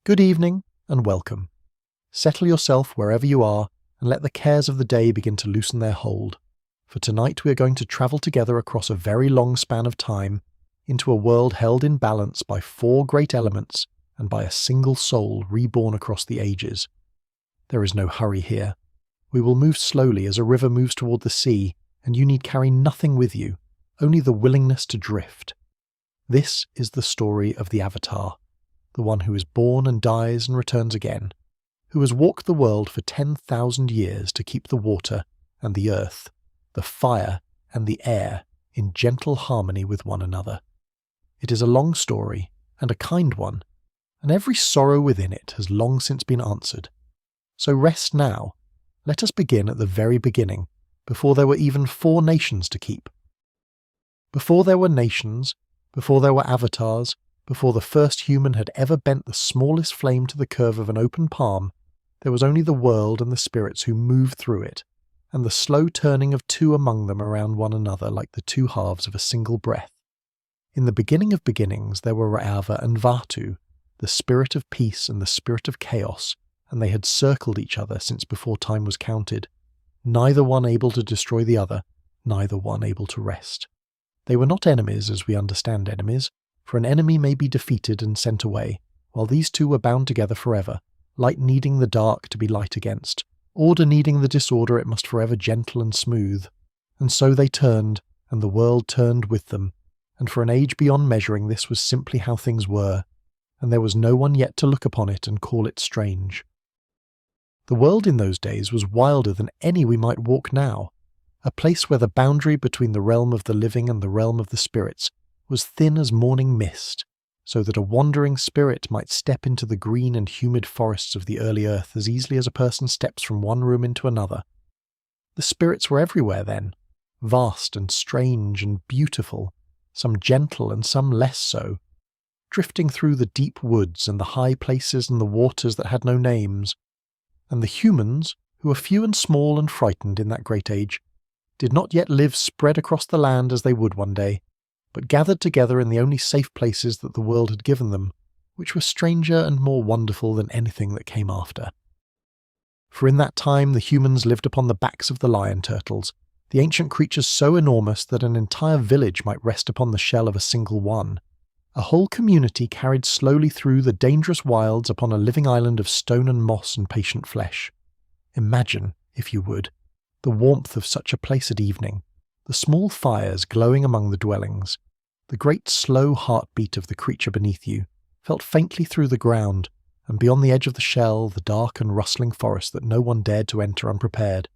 Good evening and welcome. Settle yourself wherever you are and let the cares of the day begin to loosen their hold. For tonight we are going to travel together across a very long span of time into a world held in balance by four great elements and by a single soul reborn across the ages. There is no hurry here. We will move slowly as a river moves toward the sea, and you need carry nothing with you, only the willingness to drift. This is the story of the Avatar, the one who is born and dies and returns again, who has walked the world for 10,000 years to keep the water and the earth, the fire and the air in gentle harmony with one another. It is a long story, and a kind one, and every sorrow within it has long since been answered. So rest now. Let us begin at the very beginning, before there were even 4 nations to keep. Before there were nations, before there were avatars, before the first human had ever bent the smallest flame to the curve of an open palm, there was only the world and the spirits who moved through it, and the slow turning of two among them around one another like the two halves of a single breath. In the beginning of beginnings there were Raava and Vaatu, the spirit of peace and the spirit of chaos, and they had circled each other since before time was counted, neither one able to destroy the other, neither one able to rest. They were not enemies as we understand enemies, for an enemy may be defeated and sent away, while these two were bound together forever, light needing the dark to be light against, order needing the disorder it must forever gentle and smooth. And so they turned, and the world turned with them, and for an age beyond measuring this was simply how things were, and there was no one yet to look upon it and call it strange. The world in those days was wilder than any we might walk now, a place where the boundary between the realm of the living and the realm of the spirits was thin as morning mist, so that a wandering spirit might step into the green and humid forests of the early earth as easily as a person steps from one room into another. The spirits were everywhere then, vast and strange and beautiful, some gentle and some less so, drifting through the deep woods and the high places and the waters that had no names. And the humans, who were few and small and frightened in that great age, did not yet live spread across the land as they would one day, but gathered together in the only safe places that the world had given them, which were stranger and more wonderful than anything that came after. For in that time the humans lived upon the backs of the lion turtles, the ancient creatures so enormous that an entire village might rest upon the shell of a single one, a whole community carried slowly through the dangerous wilds upon a living island of stone and moss and patient flesh. Imagine, if you would, the warmth of such a place at evening, the small fires glowing among the dwellings, the great slow heartbeat of the creature beneath you, felt faintly through the ground, and beyond the edge of the shell the dark and rustling forest that no one dared to enter unprepared.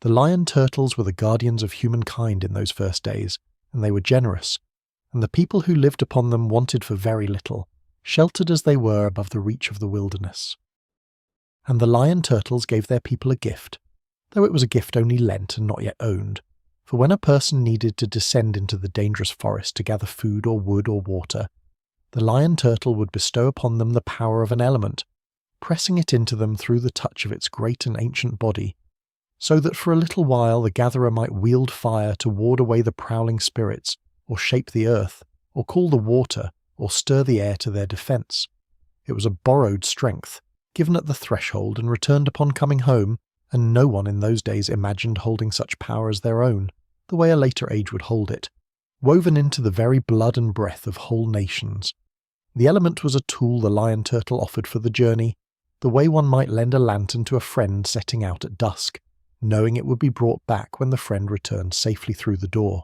The lion turtles were the guardians of humankind in those first days, and they were generous, and the people who lived upon them wanted for very little, sheltered as they were above the reach of the wilderness. And the lion turtles gave their people a gift, though it was a gift only lent and not yet owned. For when a person needed to descend into the dangerous forest to gather food or wood or water, the lion turtle would bestow upon them the power of an element, pressing it into them through the touch of its great and ancient body, so that for a little while the gatherer might wield fire to ward away the prowling spirits, or shape the earth, or call the water, or stir the air to their defence. It was a borrowed strength, given at the threshold and returned upon coming home, and no one in those days imagined holding such power as their own, the way a later age would hold it, woven into the very blood and breath of whole nations. The element was a tool the lion turtle offered for the journey, the way one might lend a lantern to a friend setting out at dusk, knowing it would be brought back when the friend returned safely through the door.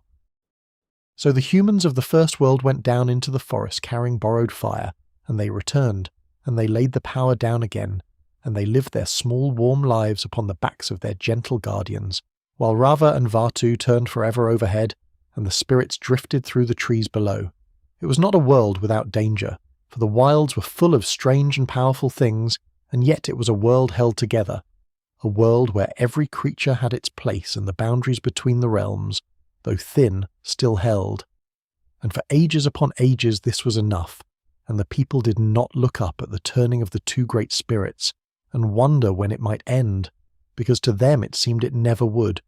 So the humans of the first world went down into the forest carrying borrowed fire, and they returned, and they laid the power down again, and they lived their small warm lives upon the backs of their gentle guardians, while Raava and Vaatu turned forever overhead, and the spirits drifted through the trees below. It was not a world without danger, for the wilds were full of strange and powerful things, and yet it was a world held together, a world where every creature had its place and the boundaries between the realms, though thin, still held. And for ages upon ages this was enough, and the people did not look up at the turning of the two great spirits, and wonder when it might end, because to them it seemed it never would.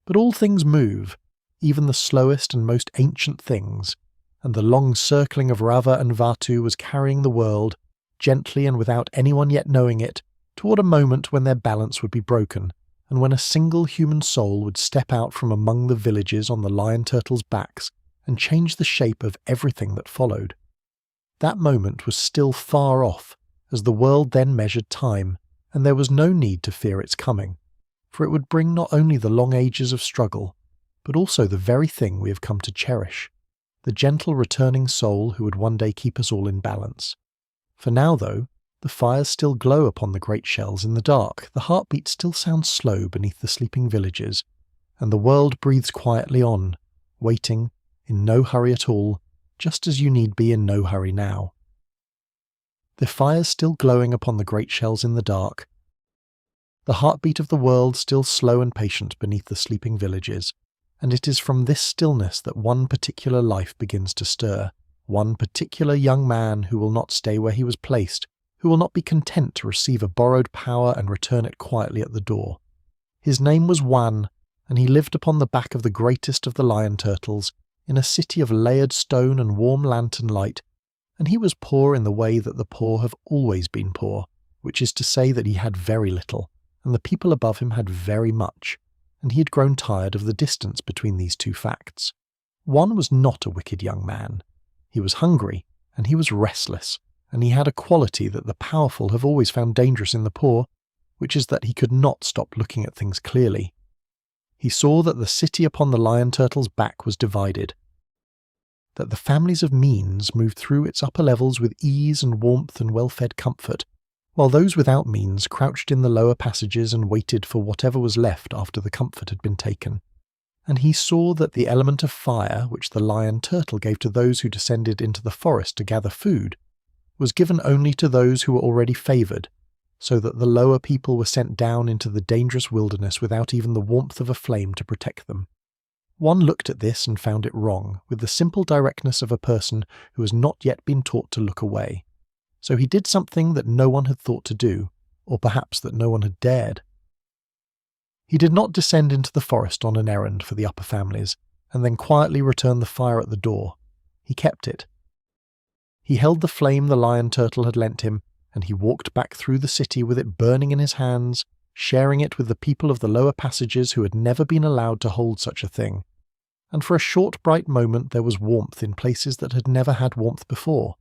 But all things move, even the slowest and most ancient things, and the long circling of Raava and Vaatu was carrying the world, gently and without anyone yet knowing it, toward a moment when their balance would be broken, and when a single human soul would step out from among the villages on the lion turtles' backs and change the shape of everything that followed. That moment was still far off, as the world then measured time, and there was no need to fear its coming, for it would bring not only the long ages of struggle, but also the very thing we have come to cherish, the gentle returning soul who would one day keep us all in balance. For now, though, the fires still glow upon the great shells in the dark, the heartbeat still sounds slow beneath the sleeping villages, and the world breathes quietly on, waiting, in no hurry at all, just as you need be in no hurry now. The fires still glowing upon the great shells in the dark, the heartbeat of the world still slow and patient beneath the sleeping villages, and it is from this stillness that one particular life begins to stir, one particular young man who will not stay where he was placed, who will not be content to receive a borrowed power and return it quietly at the door. His name was Wan, and he lived upon the back of the greatest of the lion turtles, in a city of layered stone and warm lantern light, and he was poor in the way that the poor have always been poor, which is to say that he had very little, and the people above him had very much, and he had grown tired of the distance between these two facts. Wan was not a wicked young man. He was hungry, and he was restless, and he had a quality that the powerful have always found dangerous in the poor, which is that he could not stop looking at things clearly. He saw that the city upon the lion turtle's back was divided, that the families of means moved through its upper levels with ease and warmth and well-fed comfort, while those without means crouched in the lower passages and waited for whatever was left after the comfort had been taken. And he saw that the element of fire, which the lion turtle gave to those who descended into the forest to gather food, was given only to those who were already favoured, so that the lower people were sent down into the dangerous wilderness without even the warmth of a flame to protect them. One looked at this and found it wrong, with the simple directness of a person who has not yet been taught to look away. So he did something that no one had thought to do, or perhaps that no one had dared. He did not descend into the forest on an errand for the upper families, and then quietly return the fire at the door. He kept it. He held the flame the lion turtle had lent him, and he walked back through the city with it burning in his hands, sharing it with the people of the lower passages who had never been allowed to hold such a thing. And for a short bright moment there was warmth in places that had never had warmth before.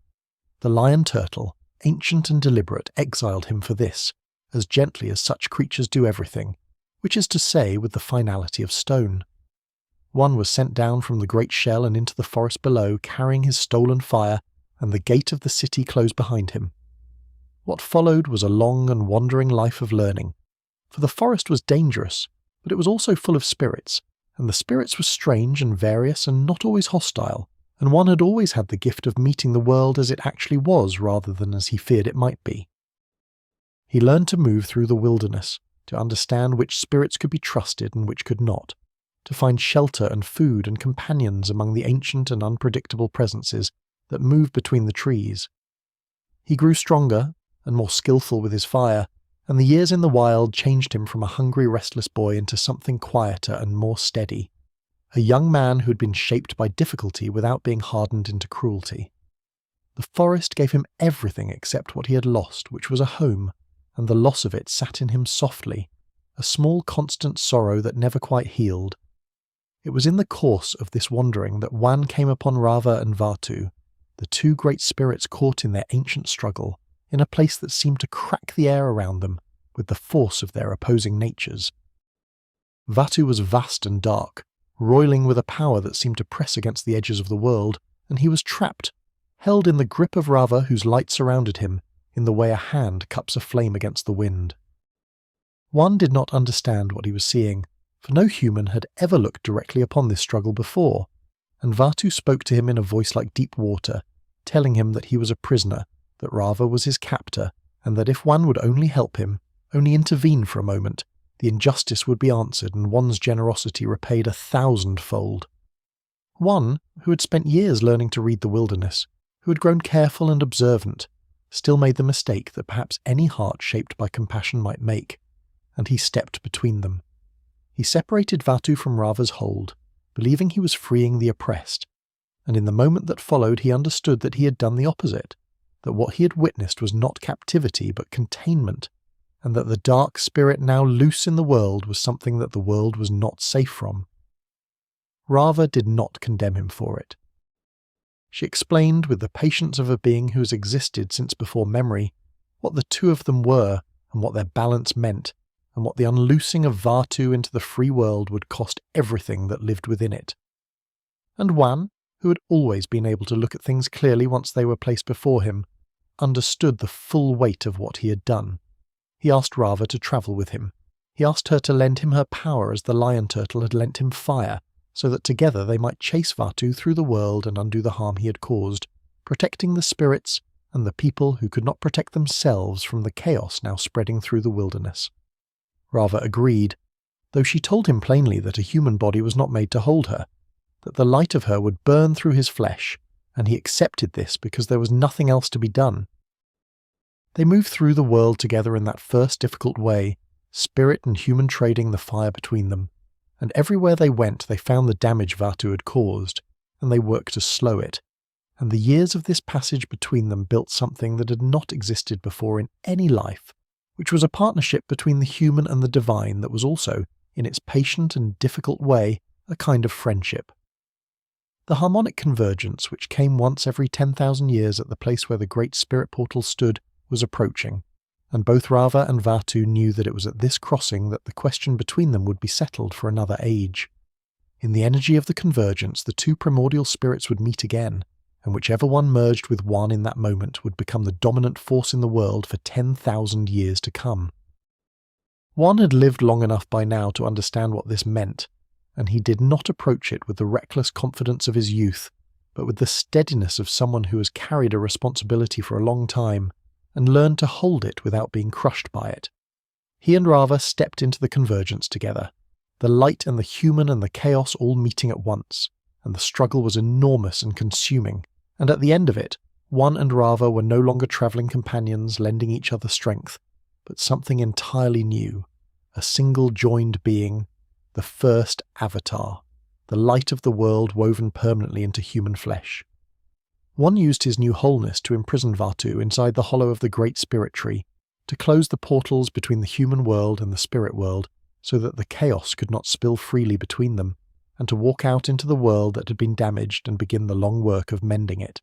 The lion turtle, ancient and deliberate, exiled him for this, as gently as such creatures do everything, which is to say with the finality of stone. One was sent down from the great shell and into the forest below, carrying his stolen fire, and the gate of the city closed behind him. What followed was a long and wandering life of learning, for the forest was dangerous, but it was also full of spirits, and the spirits were strange and various and not always hostile, and one had always had the gift of meeting the world as it actually was rather than as he feared it might be. He learned to move through the wilderness, to understand which spirits could be trusted and which could not, to find shelter and food and companions among the ancient and unpredictable presences that moved between the trees. He grew stronger and more skillful with his fire, and the years in the wild changed him from a hungry, restless boy into something quieter and more steady, a young man who had been shaped by difficulty without being hardened into cruelty. The forest gave him everything except what he had lost, which was a home, and the loss of it sat in him softly, a small constant sorrow that never quite healed. It was in the course of this wandering that Wan came upon Raava and Vaatu, the two great spirits caught in their ancient struggle, in a place that seemed to crack the air around them with the force of their opposing natures. Vaatu was vast and dark, roiling with a power that seemed to press against the edges of the world, and he was trapped, held in the grip of Raava whose light surrounded him, in the way a hand cups a flame against the wind. One did not understand what he was seeing, for no human had ever looked directly upon this struggle before, and Vaatu spoke to him in a voice like deep water, telling him that he was a prisoner, that Raava was his captor, and that if one would only help him, only intervene for a moment, the injustice would be answered and one's generosity repaid 1,000-fold. One, who had spent years learning to read the wilderness, who had grown careful and observant, still made the mistake that perhaps any heart shaped by compassion might make, and he stepped between them. He separated Vaatu from Raava's hold, believing he was freeing the oppressed, and in the moment that followed he understood that he had done the opposite, that what he had witnessed was not captivity but containment, and that the dark spirit now loose in the world was something that the world was not safe from. Raava did not condemn him for it. She explained, with the patience of a being who has existed since before memory, what the two of them were and what their balance meant, and what the unloosing of Vaatu into the free world would cost everything that lived within it. And Wan, who had always been able to look at things clearly once they were placed before him, understood the full weight of what he had done. He asked Raava to travel with him. He asked her to lend him her power as the lion turtle had lent him fire, so that together they might chase Vaatu through the world and undo the harm he had caused, protecting the spirits and the people who could not protect themselves from the chaos now spreading through the wilderness. Raava agreed, though she told him plainly that a human body was not made to hold her, that the light of her would burn through his flesh, and he accepted this because there was nothing else to be done. They moved through the world together in that first difficult way, spirit and human trading the fire between them, and everywhere they went they found the damage Vaatu had caused, and they worked to slow it, and the years of this passage between them built something that had not existed before in any life, which was a partnership between the human and the divine that was also, in its patient and difficult way, a kind of friendship. The harmonic convergence, which came once every 10,000 years at the place where the great spirit portal stood, was approaching, and both Raava and Vaatu knew that it was at this crossing that the question between them would be settled for another age. In the energy of the convergence, the two primordial spirits would meet again, and whichever one merged with one in that moment would become the dominant force in the world for 10,000 years to come. One had lived long enough by now to understand what this meant, and he did not approach it with the reckless confidence of his youth, but with the steadiness of someone who has carried a responsibility for a long time, and learned to hold it without being crushed by it. He and Raava stepped into the convergence together, the light and the human and the chaos all meeting at once, and the struggle was enormous and consuming, and at the end of it, one and Raava were no longer travelling companions lending each other strength, but something entirely new, a single joined being, the first Avatar, the light of the world woven permanently into human flesh. One used his new wholeness to imprison Vaatu inside the hollow of the great spirit tree, to close the portals between the human world and the spirit world so that the chaos could not spill freely between them, and to walk out into the world that had been damaged and begin the long work of mending it.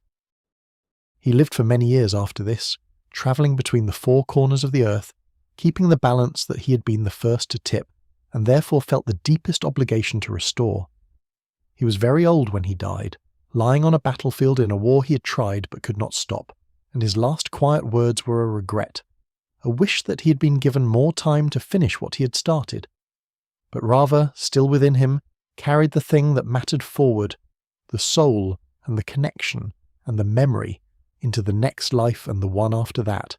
He lived for many years after this, travelling between the four corners of the earth, keeping the balance that he had been the first to tip, and therefore felt the deepest obligation to restore. He was very old when he died, lying on a battlefield in a war he had tried but could not stop, and his last quiet words were a regret, a wish that he had been given more time to finish what he had started. But Raava, still within him, carried the thing that mattered forward, the soul and the connection and the memory, into the next life and the one after that,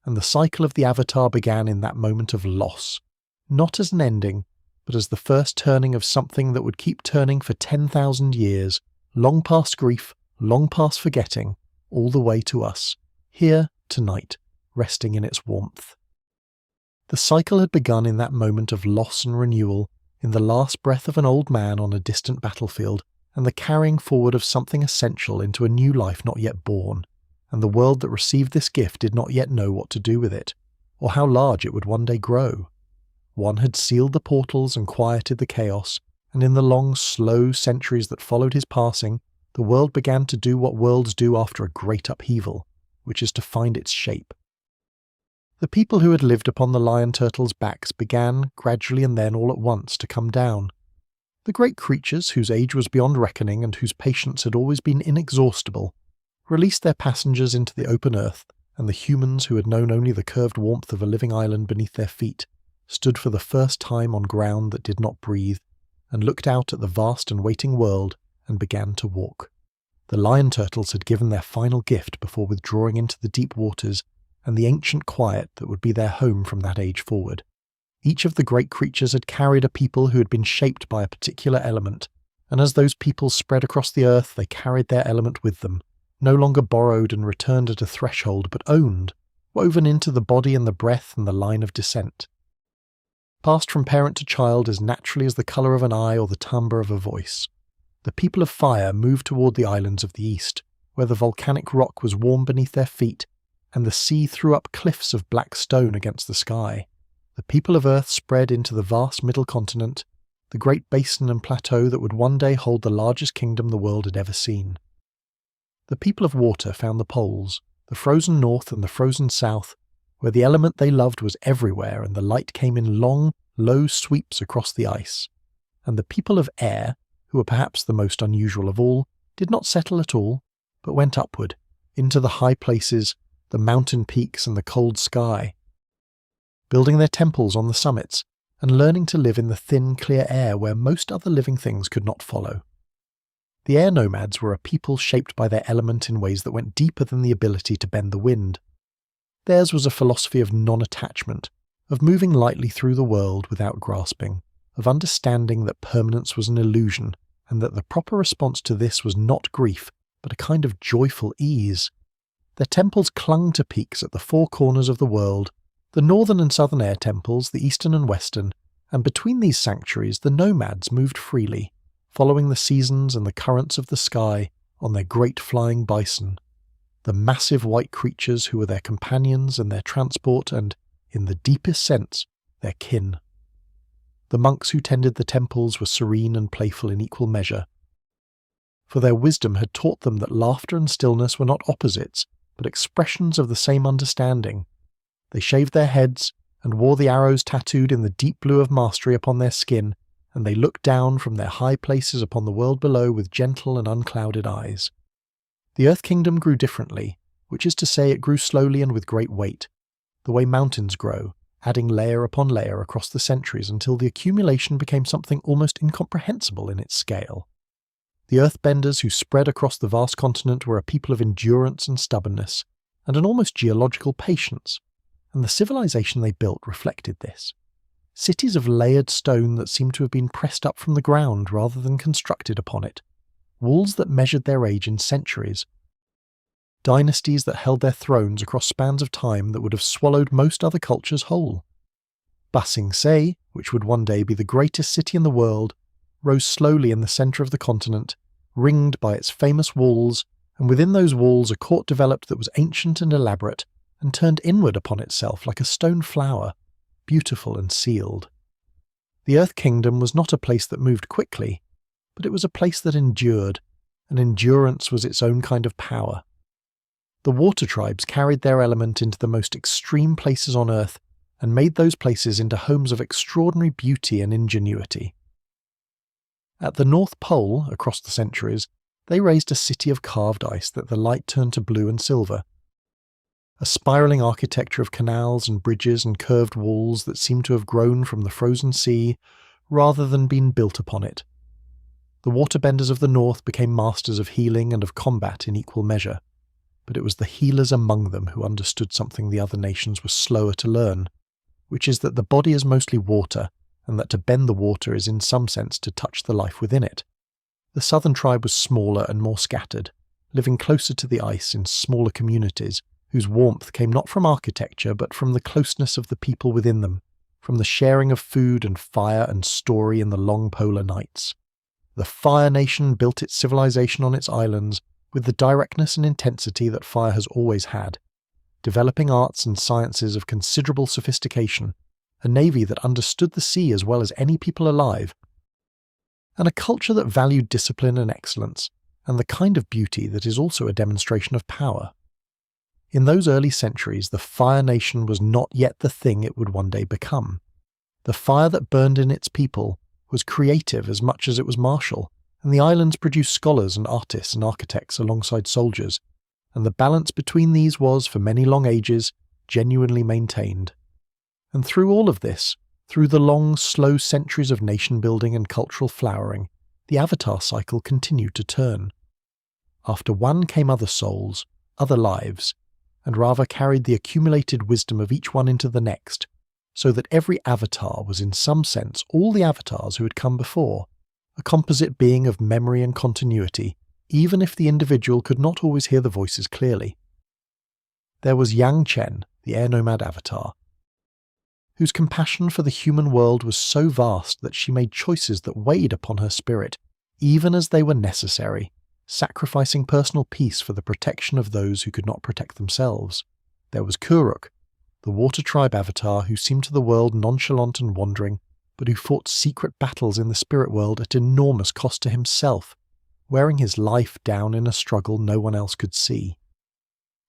and the cycle of the Avatar began in that moment of loss, not as an ending, but as the first turning of something that would keep turning for 10,000 years, long past grief, long past forgetting, all the way to us, here, tonight, resting in its warmth. The cycle had begun in that moment of loss and renewal, in the last breath of an old man on a distant battlefield, and the carrying forward of something essential into a new life not yet born, and the world that received this gift did not yet know what to do with it, or how large it would one day grow. One had sealed the portals and quieted the chaos, and in the long, slow centuries that followed his passing, the world began to do what worlds do after a great upheaval, which is to find its shape. The people who had lived upon the lion turtles' backs began, gradually and then all at once, to come down. The great creatures, whose age was beyond reckoning and whose patience had always been inexhaustible, released their passengers into the open earth, and the humans, who had known only the curved warmth of a living island beneath their feet, stood for the first time on ground that did not breathe, and looked out at the vast and waiting world, and began to walk. The lion turtles had given their final gift before withdrawing into the deep waters, and the ancient quiet that would be their home from that age forward. Each of the great creatures had carried a people who had been shaped by a particular element, and as those peoples spread across the earth, they carried their element with them, no longer borrowed and returned at a threshold, but owned, woven into the body and the breath and the line of descent. Passed from parent to child as naturally as the colour of an eye or the timbre of a voice. The people of fire moved toward the islands of the east, where the volcanic rock was warm beneath their feet, and the sea threw up cliffs of black stone against the sky. The people of Earth spread into the vast middle continent, the great basin and plateau that would one day hold the largest kingdom the world had ever seen. The people of water found the poles, the frozen north and the frozen south, where the element they loved was everywhere and the light came in long, low sweeps across the ice. And the people of air, who were perhaps the most unusual of all, did not settle at all, but went upward, into the high places, the mountain peaks and the cold sky, building their temples on the summits, and learning to live in the thin, clear air where most other living things could not follow. The air nomads were a people shaped by their element in ways that went deeper than the ability to bend the wind. Theirs was a philosophy of non-attachment, of moving lightly through the world without grasping, of understanding that permanence was an illusion, and that the proper response to this was not grief, but a kind of joyful ease. Their temples clung to peaks at the four corners of the world, the northern and southern air temples, the eastern and western, and between these sanctuaries the nomads moved freely, following the seasons and the currents of the sky on their great flying bison, the massive white creatures who were their companions and their transport and, in the deepest sense, their kin. The monks who tended the temples were serene and playful in equal measure, for their wisdom had taught them that laughter and stillness were not opposites, but expressions of the same understanding. They shaved their heads and wore the arrows tattooed in the deep blue of mastery upon their skin, and they looked down from their high places upon the world below with gentle and unclouded eyes. The Earth Kingdom grew differently, which is to say it grew slowly and with great weight, the way mountains grow, adding layer upon layer across the centuries until the accumulation became something almost incomprehensible in its scale. The Earthbenders who spread across the vast continent were a people of endurance and stubbornness, and an almost geological patience, and the civilization they built reflected this. Cities of layered stone that seemed to have been pressed up from the ground rather than constructed upon it, walls that measured their age in centuries, dynasties that held their thrones across spans of time that would have swallowed most other cultures whole. Ba Sing Se, which would one day be the greatest city in the world, rose slowly in the centre of the continent, ringed by its famous walls, and within those walls a court developed that was ancient and elaborate, and turned inward upon itself like a stone flower, beautiful and sealed. The Earth Kingdom was not a place that moved quickly, but it was a place that endured, and endurance was its own kind of power. The water tribes carried their element into the most extreme places on Earth, and made those places into homes of extraordinary beauty and ingenuity. At the North Pole, across the centuries, they raised a city of carved ice that the light turned to blue and silver, a spiralling architecture of canals and bridges and curved walls that seemed to have grown from the frozen sea rather than been built upon it. The waterbenders of the north became masters of healing and of combat in equal measure, but it was the healers among them who understood something the other nations were slower to learn, which is that the body is mostly water, and that to bend the water is in some sense to touch the life within it. The southern tribe was smaller and more scattered, living closer to the ice in smaller communities, whose warmth came not from architecture but from the closeness of the people within them, from the sharing of food and fire and story in the long polar nights. The Fire Nation built its civilization on its islands with the directness and intensity that fire has always had, developing arts and sciences of considerable sophistication, a navy that understood the sea as well as any people alive, and a culture that valued discipline and excellence, and the kind of beauty that is also a demonstration of power. In those early centuries, the Fire Nation was not yet the thing it would one day become. The fire that burned in its people was creative as much as it was martial, and the islands produced scholars and artists and architects alongside soldiers, and the balance between these was, for many long ages, genuinely maintained. And through all of this, through the long, slow centuries of nation-building and cultural flowering, the Avatar cycle continued to turn. After one came other souls, other lives, and Raava carried the accumulated wisdom of each one into the next, so that every avatar was in some sense all the avatars who had come before, a composite being of memory and continuity, even if the individual could not always hear the voices clearly. There was Yangchen, the air nomad avatar, whose compassion for the human world was so vast that she made choices that weighed upon her spirit, even as they were necessary, sacrificing personal peace for the protection of those who could not protect themselves. There was Kuruk, the water tribe avatar who seemed to the world nonchalant and wandering, but who fought secret battles in the spirit world at enormous cost to himself, wearing his life down in a struggle no one else could see.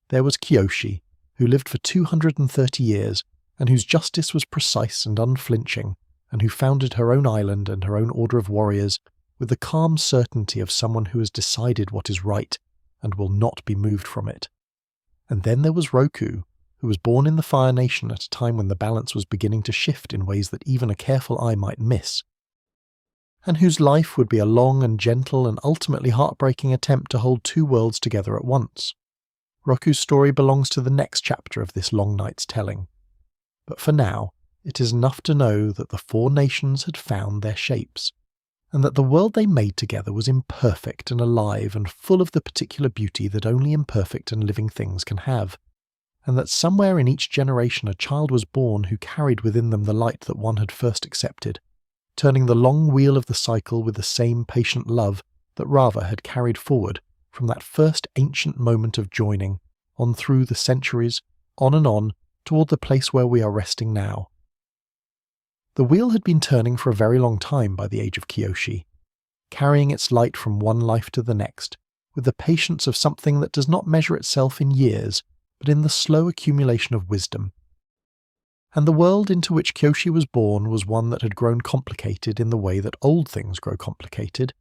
There was Kyoshi, who lived for 230 years, and whose justice was precise and unflinching, and who founded her own island and her own order of warriors with the calm certainty of someone who has decided what is right and will not be moved from it. And then there was Roku, who was born in the Fire Nation at a time when the balance was beginning to shift in ways that even a careful eye might miss, and whose life would be a long and gentle and ultimately heartbreaking attempt to hold two worlds together at once. Roku's story belongs to the next chapter of this long night's telling. But for now, it is enough to know that the four nations had found their shapes, and that the world they made together was imperfect and alive and full of the particular beauty that only imperfect and living things can have, and that somewhere in each generation a child was born who carried within them the light that one had first accepted, turning the long wheel of the cycle with the same patient love that Raava had carried forward from that first ancient moment of joining, on through the centuries, on and on, toward the place where we are resting now. The wheel had been turning for a very long time by the age of Kyoshi, carrying its light from one life to the next, with the patience of something that does not measure itself in years, but in the slow accumulation of wisdom. And the world into which Kyoshi was born was one that had grown complicated in the way that old things grow complicated,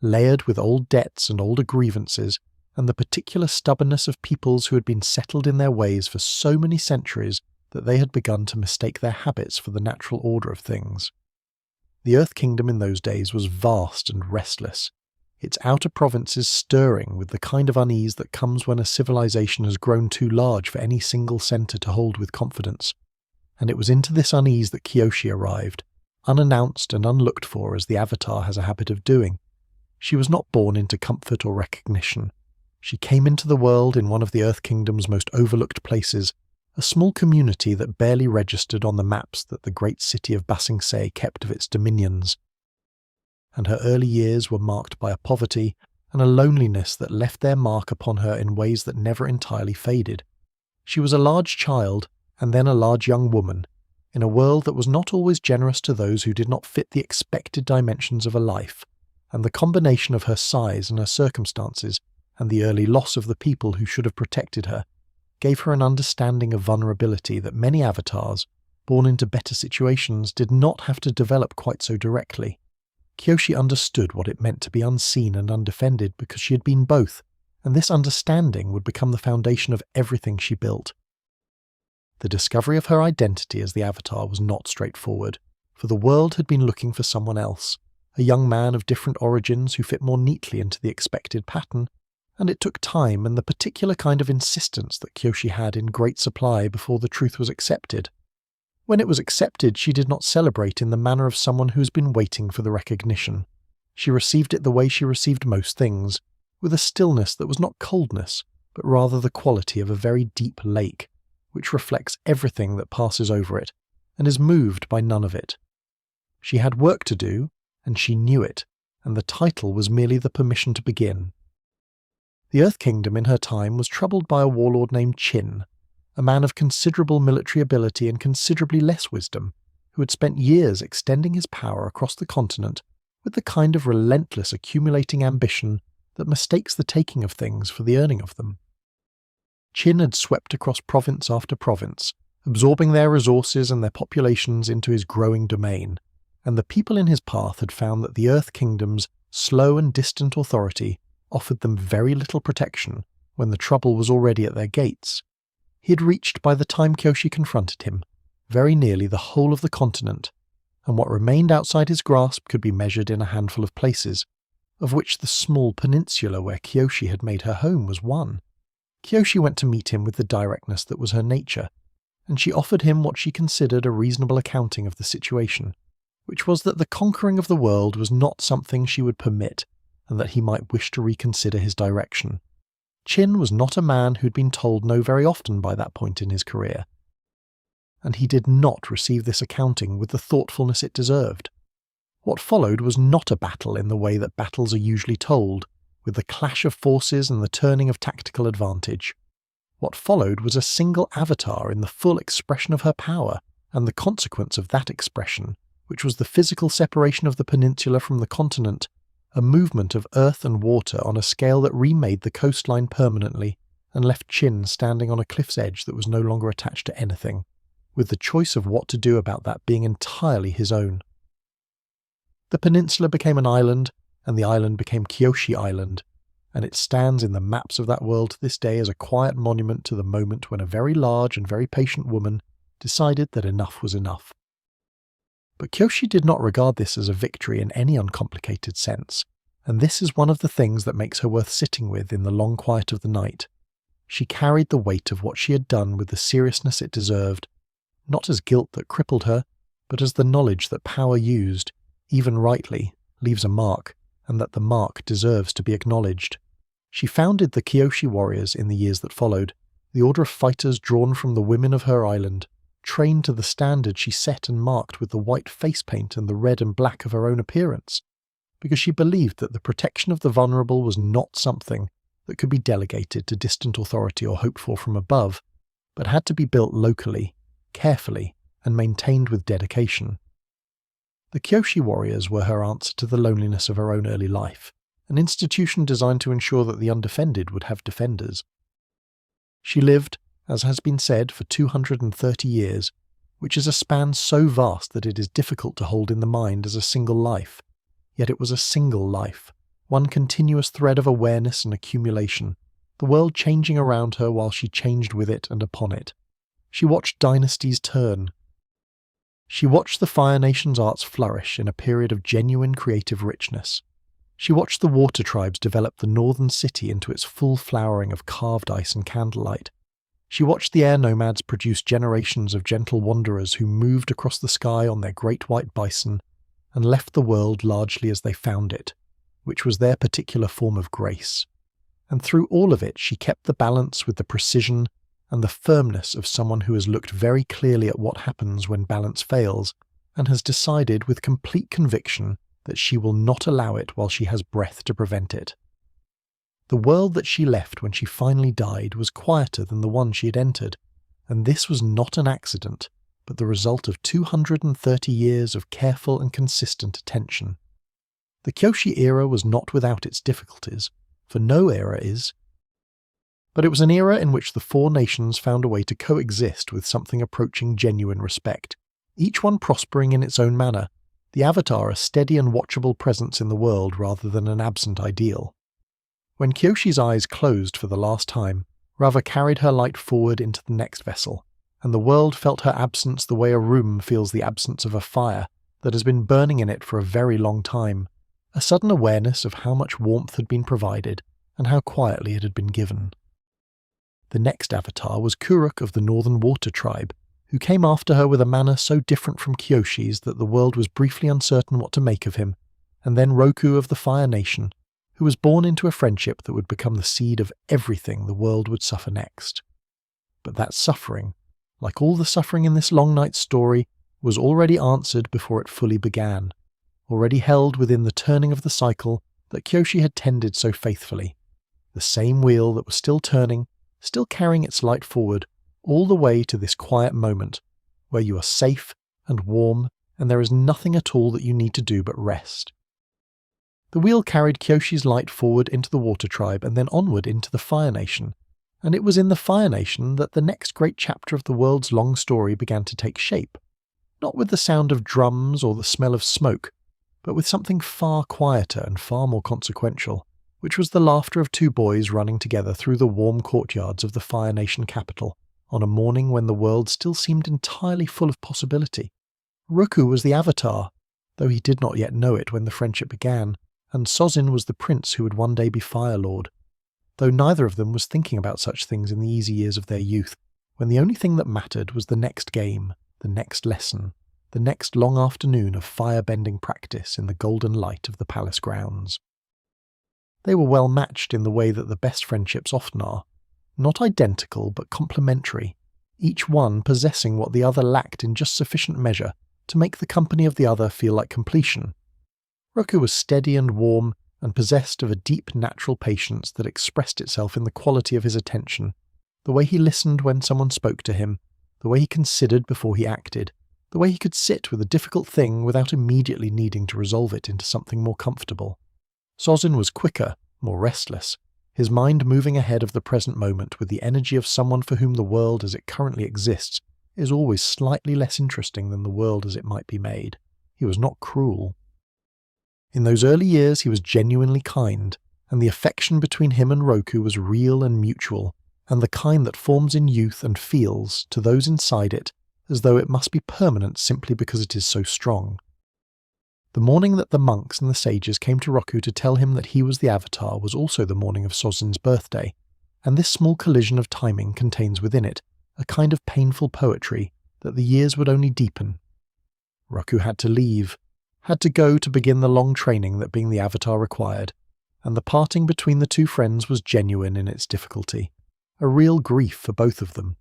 layered with old debts and older grievances, and the particular stubbornness of peoples who had been settled in their ways for so many centuries that they had begun to mistake their habits for the natural order of things. The Earth Kingdom in those days was vast and restless, its outer provinces stirring with the kind of unease that comes when a civilization has grown too large for any single centre to hold with confidence, and it was into this unease that Kyoshi arrived, unannounced and unlooked for as the Avatar has a habit of doing. She was not born into comfort or recognition. She came into the world in one of the Earth Kingdom's most overlooked places, a small community that barely registered on the maps that the great city of Ba Sing Se kept of its dominions. And her early years were marked by a poverty and a loneliness that left their mark upon her in ways that never entirely faded. She was a large child, and then a large young woman, in a world that was not always generous to those who did not fit the expected dimensions of a life, and the combination of her size and her circumstances, and the early loss of the people who should have protected her, gave her an understanding of vulnerability that many avatars, born into better situations, did not have to develop quite so directly. Kyoshi understood what it meant to be unseen and undefended because she had been both, and this understanding would become the foundation of everything she built. The discovery of her identity as the Avatar was not straightforward, for the world had been looking for someone else, a young man of different origins who fit more neatly into the expected pattern, and it took time and the particular kind of insistence that Kyoshi had in great supply before the truth was accepted. When it was accepted, she did not celebrate in the manner of someone who has been waiting for the recognition. She received it the way she received most things, with a stillness that was not coldness, but rather the quality of a very deep lake, which reflects everything that passes over it, and is moved by none of it. She had work to do, and she knew it, and the title was merely the permission to begin. The Earth Kingdom in her time was troubled by a warlord named Chin, a man of considerable military ability and considerably less wisdom, who had spent years extending his power across the continent with the kind of relentless accumulating ambition that mistakes the taking of things for the earning of them. Chin had swept across province after province, absorbing their resources and their populations into his growing domain, and the people in his path had found that the Earth Kingdom's slow and distant authority offered them very little protection when the trouble was already at their gates. He had reached, by the time Kyoshi confronted him, very nearly the whole of the continent, and what remained outside his grasp could be measured in a handful of places, of which the small peninsula where Kyoshi had made her home was one. Kyoshi went to meet him with the directness that was her nature, and she offered him what she considered a reasonable accounting of the situation, which was that the conquering of the world was not something she would permit, and that he might wish to reconsider his direction. Chin was not a man who'd been told no very often by that point in his career, and he did not receive this accounting with the thoughtfulness it deserved. What followed was not a battle in the way that battles are usually told, with the clash of forces and the turning of tactical advantage. What followed was a single avatar in the full expression of her power, and the consequence of that expression, which was the physical separation of the peninsula from the continent, a movement of earth and water on a scale that remade the coastline permanently and left Chin standing on a cliff's edge that was no longer attached to anything, with the choice of what to do about that being entirely his own. The peninsula became an island, and the island became Kyoshi Island, and it stands in the maps of that world to this day as a quiet monument to the moment when a very large and very patient woman decided that enough was enough. But Kyoshi did not regard this as a victory in any uncomplicated sense, and this is one of the things that makes her worth sitting with in the long quiet of the night. She carried the weight of what she had done with the seriousness it deserved, not as guilt that crippled her, but as the knowledge that power used, even rightly, leaves a mark, and that the mark deserves to be acknowledged. She founded the Kyoshi warriors in the years that followed, the order of fighters drawn from the women of her island, trained to the standard she set and marked with the white face paint and the red and black of her own appearance, because she believed that the protection of the vulnerable was not something that could be delegated to distant authority or hoped for from above, but had to be built locally, carefully, and maintained with dedication. The Kyoshi warriors were her answer to the loneliness of her own early life, an institution designed to ensure that the undefended would have defenders. She lived, as has been said, for 230 years, which is a span so vast that it is difficult to hold in the mind as a single life. Yet it was a single life, one continuous thread of awareness and accumulation, the world changing around her while she changed with it and upon it. She watched dynasties turn. She watched the Fire Nation's arts flourish in a period of genuine creative richness. She watched the water tribes develop the northern city into its full flowering of carved ice and candlelight. She watched the air nomads produce generations of gentle wanderers who moved across the sky on their great white bison and left the world largely as they found it, which was their particular form of grace. And through all of it she kept the balance with the precision and the firmness of someone who has looked very clearly at what happens when balance fails and has decided with complete conviction that she will not allow it while she has breath to prevent it. The world that she left when she finally died was quieter than the one she had entered, and this was not an accident, but the result of 230 years of careful and consistent attention. The Kyoshi era was not without its difficulties, for no era is, but it was an era in which the four nations found a way to coexist with something approaching genuine respect, each one prospering in its own manner, the Avatar a steady and watchable presence in the world rather than an absent ideal. When Kyoshi's eyes closed for the last time, Raava carried her light forward into the next vessel, and the world felt her absence the way a room feels the absence of a fire that has been burning in it for a very long time, a sudden awareness of how much warmth had been provided and how quietly it had been given. The next Avatar was Kuruk of the Northern Water Tribe, who came after her with a manner so different from Kyoshi's that the world was briefly uncertain what to make of him, and then Roku of the Fire Nation, who was born into a friendship that would become the seed of everything the world would suffer next. But that suffering, like all the suffering in this long night story, was already answered before it fully began, already held within the turning of the cycle that Kyoshi had tended so faithfully, the same wheel that was still turning, still carrying its light forward, all the way to this quiet moment, where you are safe and warm and there is nothing at all that you need to do but rest. The wheel carried Kyoshi's light forward into the Water Tribe and then onward into the Fire Nation, and it was in the Fire Nation that the next great chapter of the world's long story began to take shape, not with the sound of drums or the smell of smoke, but with something far quieter and far more consequential, which was the laughter of two boys running together through the warm courtyards of the Fire Nation capital, on a morning when the world still seemed entirely full of possibility. Roku was the Avatar, though he did not yet know it when the friendship began, and Sozin was the prince who would one day be Fire Lord, though neither of them was thinking about such things in the easy years of their youth, when the only thing that mattered was the next game, the next lesson, the next long afternoon of fire-bending practice in the golden light of the palace grounds. They were well matched in the way that the best friendships often are, not identical but complementary, each one possessing what the other lacked in just sufficient measure to make the company of the other feel like completion. Roku was steady and warm and possessed of a deep natural patience that expressed itself in the quality of his attention, the way he listened when someone spoke to him, the way he considered before he acted, the way he could sit with a difficult thing without immediately needing to resolve it into something more comfortable. Sozin was quicker, more restless, his mind moving ahead of the present moment with the energy of someone for whom the world as it currently exists is always slightly less interesting than the world as it might be made. He was not cruel. In those early years he was genuinely kind, and the affection between him and Roku was real and mutual, and the kind that forms in youth and feels, to those inside it, as though it must be permanent simply because it is so strong. The morning that the monks and the sages came to Roku to tell him that he was the Avatar was also the morning of Sozin's birthday, and this small collision of timing contains within it a kind of painful poetry that the years would only deepen. Roku had to leave, had to go to begin the long training that being the Avatar required, and the parting between the two friends was genuine in its difficulty, a real grief for both of them.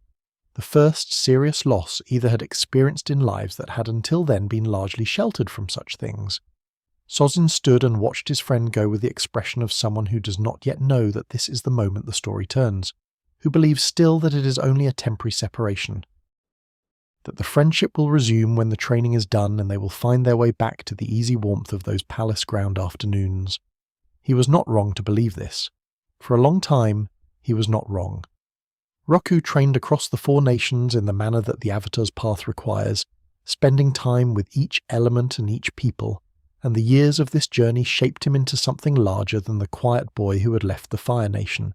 The first serious loss either had experienced in lives that had until then been largely sheltered from such things. Sozin stood and watched his friend go with the expression of someone who does not yet know that this is the moment the story turns, who believes still that it is only a temporary separation, that the friendship will resume when the training is done and they will find their way back to the easy warmth of those palace ground afternoons. He was not wrong to believe this. For a long time, he was not wrong. Roku trained across the 4 nations in the manner that the Avatar's path requires, spending time with each element and each people, and the years of this journey shaped him into something larger than the quiet boy who had left the Fire Nation.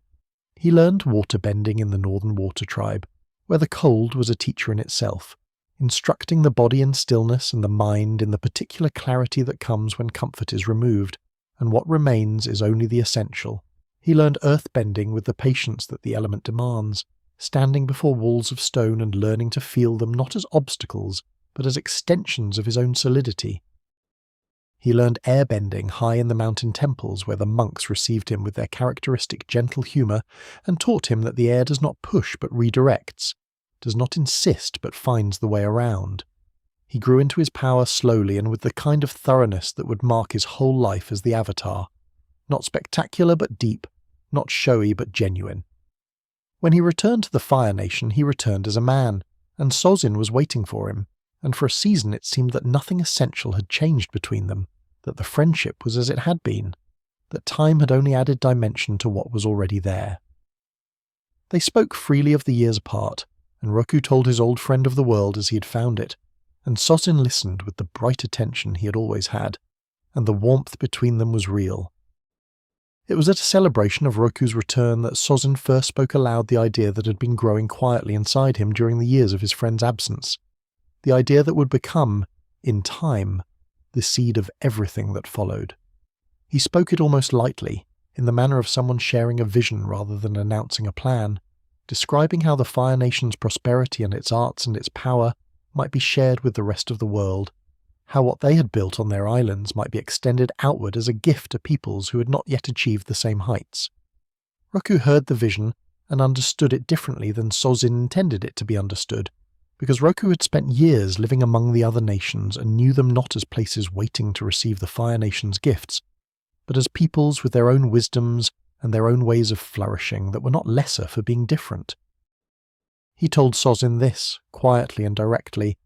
He learned water bending in the Northern Water Tribe, where the cold was a teacher in itself, instructing the body in stillness and the mind in the particular clarity that comes when comfort is removed, and what remains is only the essential. He learned earth bending with the patience that the element demands, standing before walls of stone and learning to feel them not as obstacles, but as extensions of his own solidity. He learned airbending high in the mountain temples where the monks received him with their characteristic gentle humour and taught him that the air does not push but redirects, does not insist but finds the way around. He grew into his power slowly and with the kind of thoroughness that would mark his whole life as the Avatar. Not spectacular but deep, not showy but genuine. When he returned to the Fire Nation, he returned as a man, and Sozin was waiting for him, and for a season it seemed that nothing essential had changed between them, that the friendship was as it had been, that time had only added dimension to what was already there. They spoke freely of the years apart, and Roku told his old friend of the world as he had found it, and Sozin listened with the bright attention he had always had, and the warmth between them was real. It was at a celebration of Roku's return that Sozin first spoke aloud the idea that had been growing quietly inside him during the years of his friend's absence, the idea that would become, in time, the seed of everything that followed. He spoke it almost lightly, in the manner of someone sharing a vision rather than announcing a plan, describing how the Fire Nation's prosperity and its arts and its power might be shared with the rest of the world, how what they had built on their islands might be extended outward as a gift to peoples who had not yet achieved the same heights. Roku heard the vision and understood it differently than Sozin intended it to be understood, because Roku had spent years living among the other nations and knew them not as places waiting to receive the Fire Nation's gifts, but as peoples with their own wisdoms and their own ways of flourishing that were not lesser for being different. He told Sozin this, quietly and directly,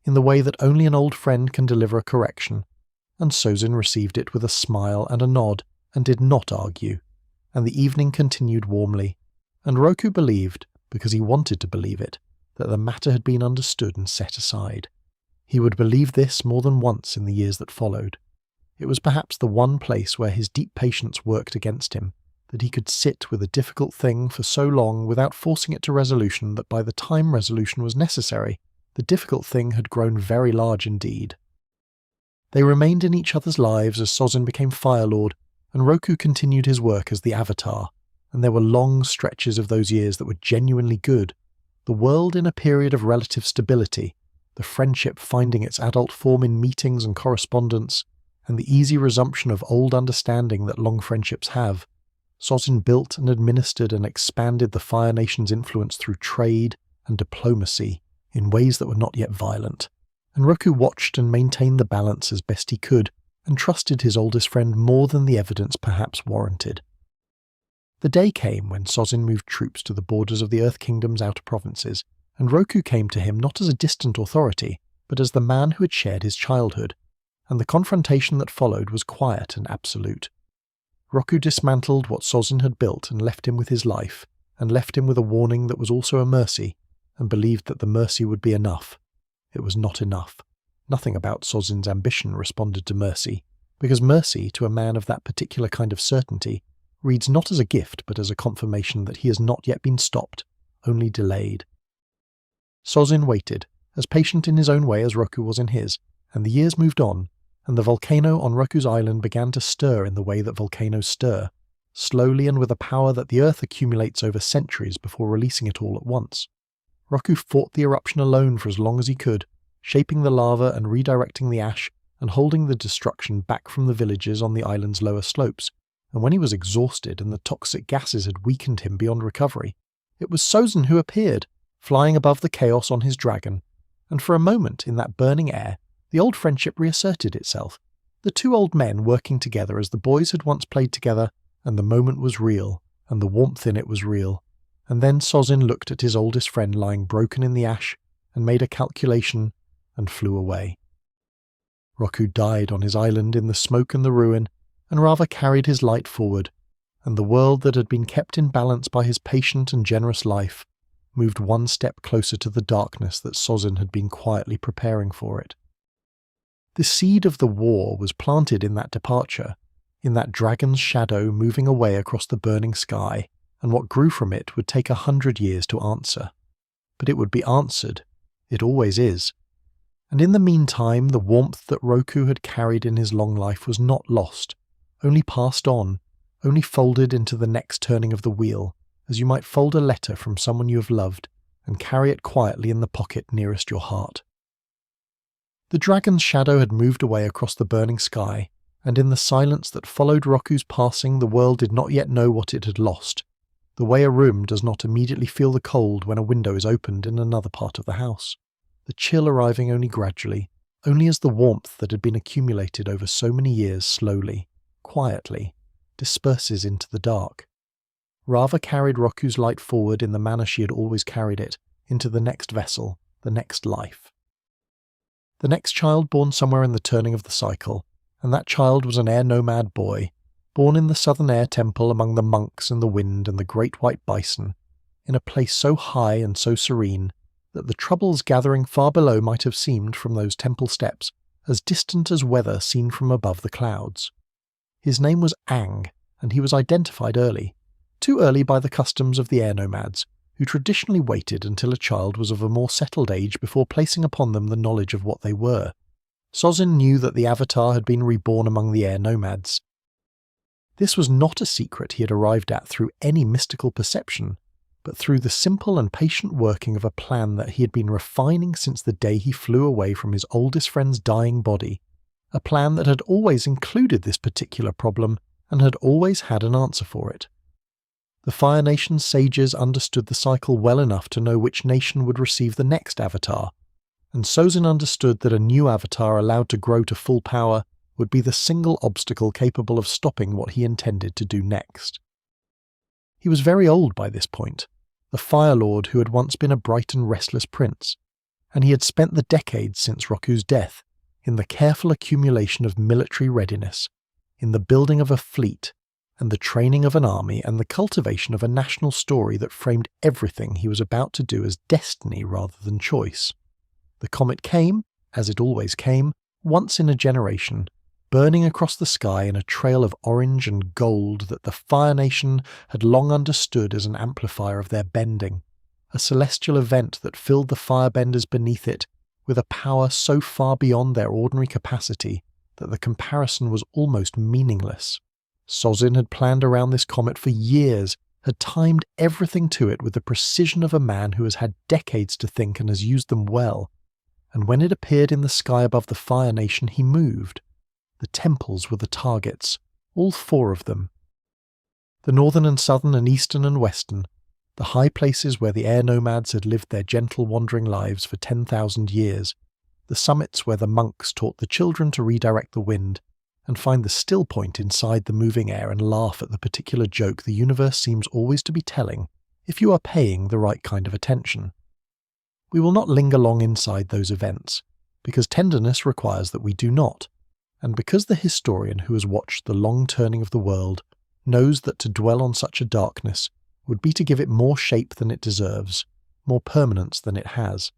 in the way that only an old friend can deliver a correction, and Sozin received it with a smile and a nod, and did not argue, and the evening continued warmly, and Roku believed, because he wanted to believe it, that the matter had been understood and set aside. He would believe this more than once in the years that followed. It was perhaps the one place where his deep patience worked against him, that he could sit with a difficult thing for so long without forcing it to resolution that by the time resolution was necessary, the difficult thing had grown very large indeed. They remained in each other's lives as Sozin became Fire Lord, and Roku continued his work as the Avatar, and there were long stretches of those years that were genuinely good, the world in a period of relative stability, the friendship finding its adult form in meetings and correspondence, and the easy resumption of old understanding that long friendships have. Sozin built and administered and expanded the Fire Nation's influence through trade and diplomacy in ways that were not yet violent, and Roku watched and maintained the balance as best he could, and trusted his oldest friend more than the evidence perhaps warranted. The day came when Sozin moved troops to the borders of the Earth Kingdom's outer provinces, and Roku came to him not as a distant authority, but as the man who had shared his childhood, and the confrontation that followed was quiet and absolute. Roku dismantled what Sozin had built and left him with his life, and left him with a warning that was also a mercy, and believed that the mercy would be enough. It was not enough. Nothing about Sozin's ambition responded to mercy, because mercy, to a man of that particular kind of certainty, reads not as a gift but as a confirmation that he has not yet been stopped, only delayed. Sozin waited, as patient in his own way as Roku was in his, and the years moved on, and the volcano on Roku's island began to stir in the way that volcanoes stir, slowly and with a power that the earth accumulates over centuries before releasing it all at once. Roku fought the eruption alone for as long as he could, shaping the lava and redirecting the ash and holding the destruction back from the villages on the island's lower slopes, and when he was exhausted and the toxic gases had weakened him beyond recovery, it was Sozin who appeared, flying above the chaos on his dragon, and for a moment in that burning air, the old friendship reasserted itself, the two old men working together as the boys had once played together, and the moment was real, and the warmth in it was real. And then Sozin looked at his oldest friend lying broken in the ash, and made a calculation, and flew away. Roku died on his island in the smoke and the ruin, and Raava carried his light forward, and the world that had been kept in balance by his patient and generous life moved one step closer to the darkness that Sozin had been quietly preparing for it. The seed of the war was planted in that departure, in that dragon's shadow moving away across the burning sky, and what grew from it would take 100 years to answer. But it would be answered. It always is. And in the meantime, the warmth that Roku had carried in his long life was not lost, only passed on, only folded into the next turning of the wheel, as you might fold a letter from someone you have loved, and carry it quietly in the pocket nearest your heart. The dragon's shadow had moved away across the burning sky, and in the silence that followed Roku's passing the world did not yet know what it had lost, the way a room does not immediately feel the cold when a window is opened in another part of the house, the chill arriving only gradually, only as the warmth that had been accumulated over so many years slowly, quietly, disperses into the dark. Raava carried Roku's light forward in the manner she had always carried it, into the next vessel, the next life. The next child born somewhere in the turning of the cycle, and that child was an air nomad boy, born in the southern air temple among the monks and the wind and the great white bison, in a place so high and so serene that the troubles gathering far below might have seemed from those temple steps as distant as weather seen from above the clouds. His name was Aang, and he was identified early, too early by the customs of the air nomads, who traditionally waited until a child was of a more settled age before placing upon them the knowledge of what they were. Sozin knew that the Avatar had been reborn among the air nomads. This was not a secret he had arrived at through any mystical perception, but through the simple and patient working of a plan that he had been refining since the day he flew away from his oldest friend's dying body, a plan that had always included this particular problem and had always had an answer for it. The Fire Nation's sages understood the cycle well enough to know which nation would receive the next Avatar, and Sozin understood that a new Avatar allowed to grow to full power would be the single obstacle capable of stopping what he intended to do next. He was very old by this point, the Fire Lord who had once been a bright and restless prince, and he had spent the decades since Roku's death in the careful accumulation of military readiness, in the building of a fleet, and the training of an army and the cultivation of a national story that framed everything he was about to do as destiny rather than choice. The comet came, as it always came, once in a generation, burning across the sky in a trail of orange and gold that the Fire Nation had long understood as an amplifier of their bending, a celestial event that filled the firebenders beneath it with a power so far beyond their ordinary capacity that the comparison was almost meaningless. Sozin had planned around this comet for years, had timed everything to it with the precision of a man who has had decades to think and has used them well, and when it appeared in the sky above the Fire Nation he moved. The temples were the targets, all 4 of them. The northern and southern and eastern and western, the high places where the air nomads had lived their gentle wandering lives for 10,000 years, the summits where the monks taught the children to redirect the wind, and find the still point inside the moving air and laugh at the particular joke the universe seems always to be telling if you are paying the right kind of attention. We will not linger long inside those events, because tenderness requires that we do not, and because the historian who has watched the long turning of the world knows that to dwell on such a darkness would be to give it more shape than it deserves, more permanence than it has.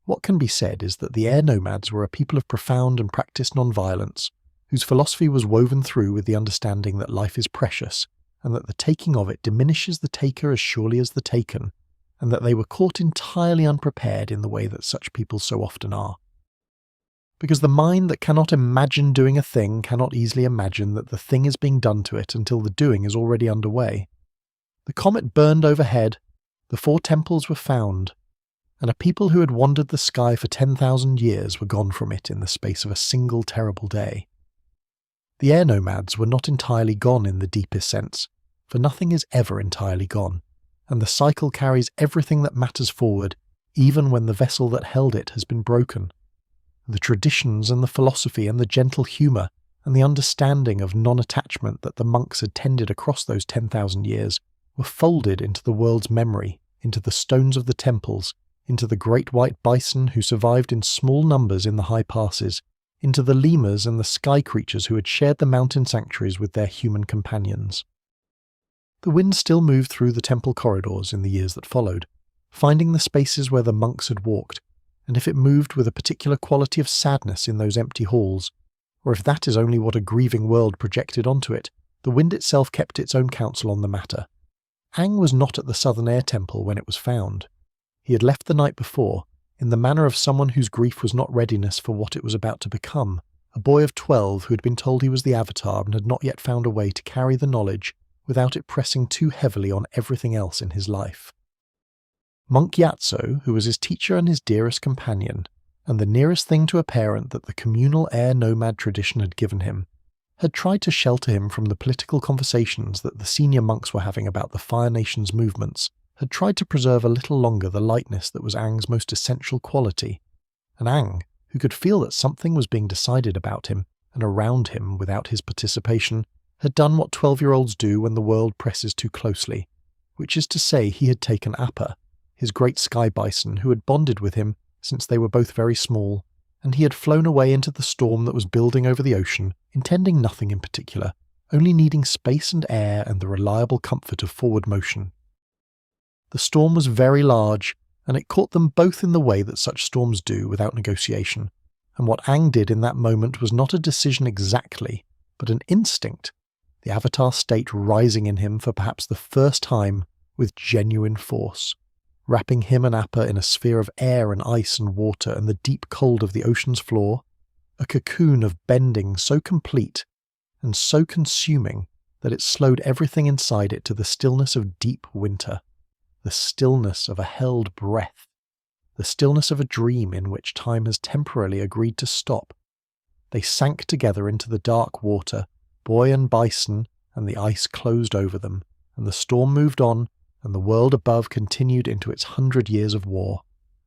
What can be said is that the air nomads were a people of profound and practiced non-violence, whose philosophy was woven through with the understanding that life is precious, and that the taking of it diminishes the taker as surely as the taken, and that they were caught entirely unprepared in the way that such people so often are. Because the mind that cannot imagine doing a thing cannot easily imagine that the thing is being done to it until the doing is already underway. The comet burned overhead, the 4 temples were found, and a people who had wandered the sky for 10,000 years were gone from it in the space of a single terrible day. The air nomads were not entirely gone in the deepest sense, for nothing is ever entirely gone, and the cycle carries everything that matters forward, even when the vessel that held it has been broken. The traditions and the philosophy and the gentle humour and the understanding of non-attachment that the monks had tended across those 10,000 years were folded into the world's memory, into the stones of the temples, into the great white bison who survived in small numbers in the high passes, into the lemurs and the sky creatures who had shared the mountain sanctuaries with their human companions. The wind still moved through the temple corridors in the years that followed, finding the spaces where the monks had walked, and if it moved with a particular quality of sadness in those empty halls, or if that is only what a grieving world projected onto it, the wind itself kept its own counsel on the matter. Aang was not at the Southern Air Temple when it was found. He had left the night before, in the manner of someone whose grief was not readiness for what it was about to become, a boy of 12 who had been told he was the Avatar and had not yet found a way to carry the knowledge without it pressing too heavily on everything else in his life. Monk Yatso, who was his teacher and his dearest companion, and the nearest thing to a parent that the communal air nomad tradition had given him, had tried to shelter him from the political conversations that the senior monks were having about the Fire Nation's movements, had tried to preserve a little longer the lightness that was Aang's most essential quality, and Aang, who could feel that something was being decided about him and around him without his participation, had done what 12-year-olds do when the world presses too closely, which is to say he had taken Appa, his great sky bison who had bonded with him since they were both very small, and he had flown away into the storm that was building over the ocean, intending nothing in particular, only needing space and air and the reliable comfort of forward motion. The storm was very large, and it caught them both in the way that such storms do without negotiation, and what Aang did in that moment was not a decision exactly, but an instinct, the Avatar state rising in him for perhaps the first time with genuine force, wrapping him and Appa in a sphere of air and ice and water and the deep cold of the ocean's floor, a cocoon of bending so complete and so consuming that it slowed everything inside it to the stillness of deep winter, the stillness of a held breath, the stillness of a dream in which time has temporarily agreed to stop. They sank together into the dark water, boy and bison, and the ice closed over them, and the storm moved on, and the world above continued into its 100 years of war.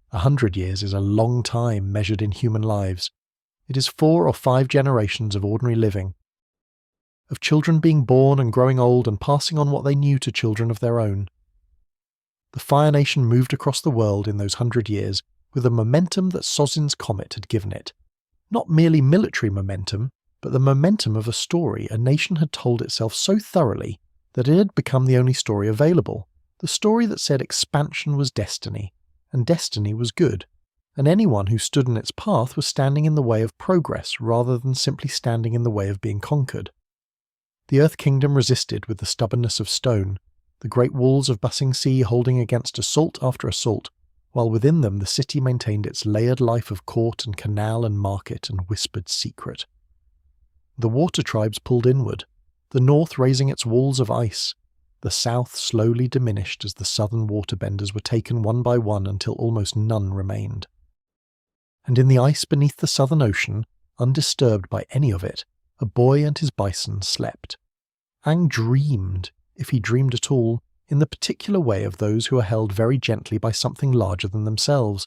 100 years is a long time measured in human lives. It is 4 or 5 generations of ordinary living, of children being born and growing old and passing on what they knew to children of their own. The Fire Nation moved across the world in those 100 years with the momentum that Sozin's comet had given it. Not merely military momentum, but the momentum of a story a nation had told itself so thoroughly that it had become the only story available, the story that said expansion was destiny, and destiny was good, and anyone who stood in its path was standing in the way of progress rather than simply standing in the way of being conquered. The Earth Kingdom resisted with the stubbornness of stone, the great walls of Basing Sea holding against assault after assault, while within them the city maintained its layered life of court and canal and market and whispered secret. The water tribes pulled inward, the north raising its walls of ice, the south slowly diminished as the southern waterbenders were taken one by one until almost none remained. And in the ice beneath the southern ocean, undisturbed by any of it, a boy and his bison slept. Aang dreamed, if he dreamed at all, in the particular way of those who are held very gently by something larger than themselves,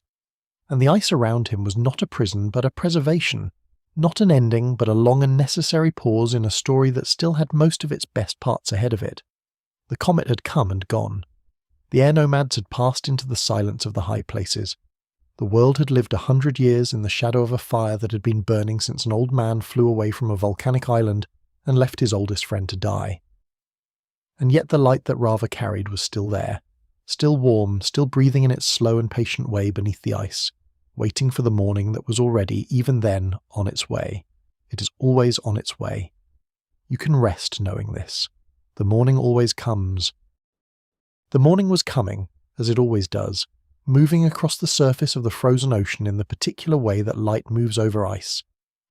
and the ice around him was not a prison but a preservation, Not an ending, but a long and necessary pause in a story that still had most of its best parts ahead of it. The comet had come and gone. The air nomads had passed into the silence of the high places. The world had lived 100 years in the shadow of a fire that had been burning since an old man flew away from a volcanic island and left his oldest friend to die. And yet the light that Raava carried was still there, still warm, still breathing in its slow and patient way beneath the ice, waiting for the morning that was already, even then, on its way. It is always on its way. You can rest knowing this. The morning always comes. The morning was coming, as it always does, moving across the surface of the frozen ocean in the particular way that light moves over ice,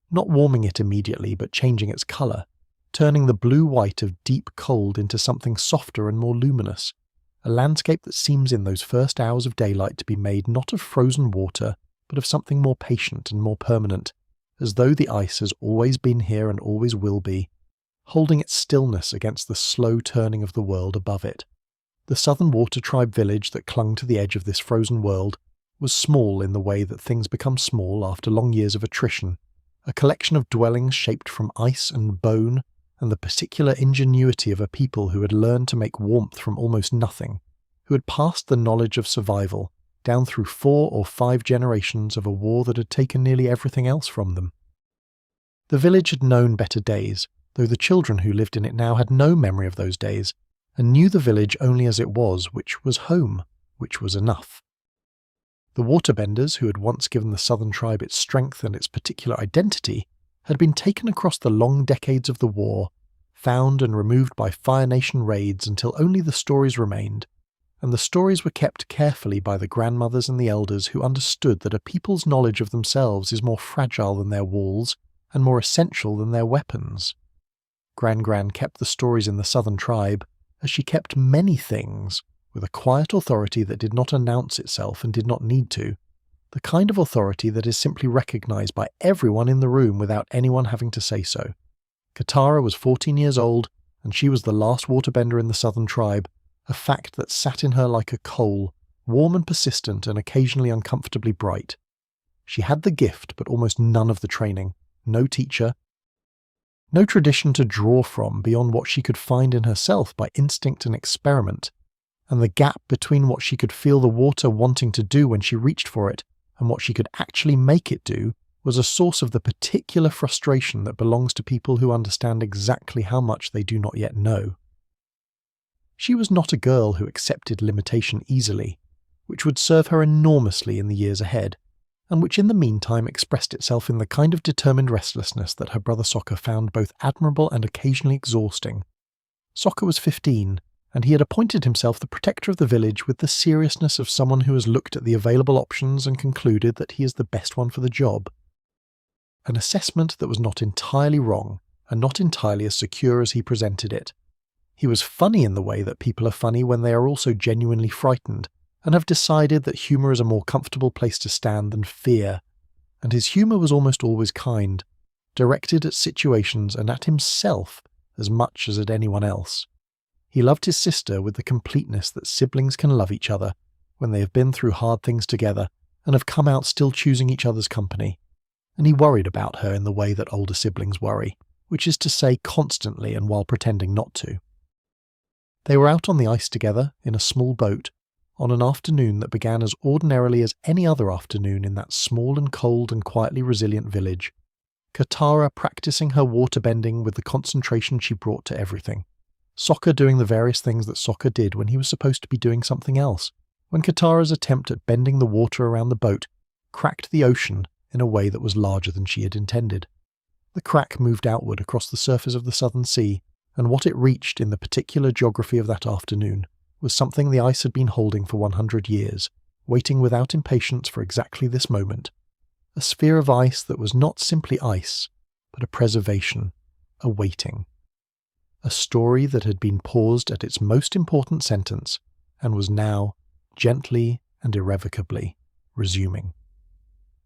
not warming it immediately but changing its colour, turning the blue-white of deep cold into something softer and more luminous, a landscape that seems in those first hours of daylight to be made not of frozen water, but of something more patient and more permanent, as though the ice has always been here and always will be, holding its stillness against the slow turning of the world above it. The southern water tribe village that clung to the edge of this frozen world was small in the way that things become small after long years of attrition, a collection of dwellings shaped from ice and bone and the particular ingenuity of a people who had learned to make warmth from almost nothing, who had passed the knowledge of survival down through 4 or 5 generations of a war that had taken nearly everything else from them. The village had known better days, though the children who lived in it now had no memory of those days, and knew the village only as it was, which was home, which was enough. The waterbenders, who had once given the southern tribe its strength and its particular identity, had been taken across the long decades of the war, found and removed by Fire Nation raids until only the stories remained, and the stories were kept carefully by the grandmothers and the elders who understood that a people's knowledge of themselves is more fragile than their walls and more essential than their weapons. Gran kept the stories in the southern tribe, as she kept many things, with a quiet authority that did not announce itself and did not need to, the kind of authority that is simply recognized by everyone in the room without anyone having to say so. Katara was 14 years old, and she was the last waterbender in the southern tribe, a fact that sat in her like a coal, warm and persistent and occasionally uncomfortably bright. She had the gift, but almost none of the training, no teacher, no tradition to draw from beyond what she could find in herself by instinct and experiment, and the gap between what she could feel the water wanting to do when she reached for it and what she could actually make it do was a source of the particular frustration that belongs to people who understand exactly how much they do not yet know. She was not a girl who accepted limitation easily, which would serve her enormously in the years ahead, and which in the meantime expressed itself in the kind of determined restlessness that her brother Sokka found both admirable and occasionally exhausting. Sokka was 15, and he had appointed himself the protector of the village with the seriousness of someone who has looked at the available options and concluded that he is the best one for the job. An assessment that was not entirely wrong, and not entirely as secure as he presented it. He was funny in the way that people are funny when they are also genuinely frightened, and have decided that humour is a more comfortable place to stand than fear, and his humour was almost always kind, directed at situations and at himself as much as at anyone else. He loved his sister with the completeness that siblings can love each other when they have been through hard things together and have come out still choosing each other's company, and he worried about her in the way that older siblings worry, which is to say constantly and while pretending not to. They were out on the ice together, in a small boat, on an afternoon that began as ordinarily as any other afternoon in that small and cold and quietly resilient village, Katara practicing her waterbending with the concentration she brought to everything, Sokka doing the various things that Sokka did when he was supposed to be doing something else, when Katara's attempt at bending the water around the boat cracked the ocean in a way that was larger than she had intended. The crack moved outward across the surface of the southern sea, and what it reached in the particular geography of that afternoon was something the ice had been holding for 100 years, waiting without impatience for exactly this moment. A sphere of ice that was not simply ice, but a preservation, a waiting. A story that had been paused at its most important sentence, and was now, gently and irrevocably, resuming.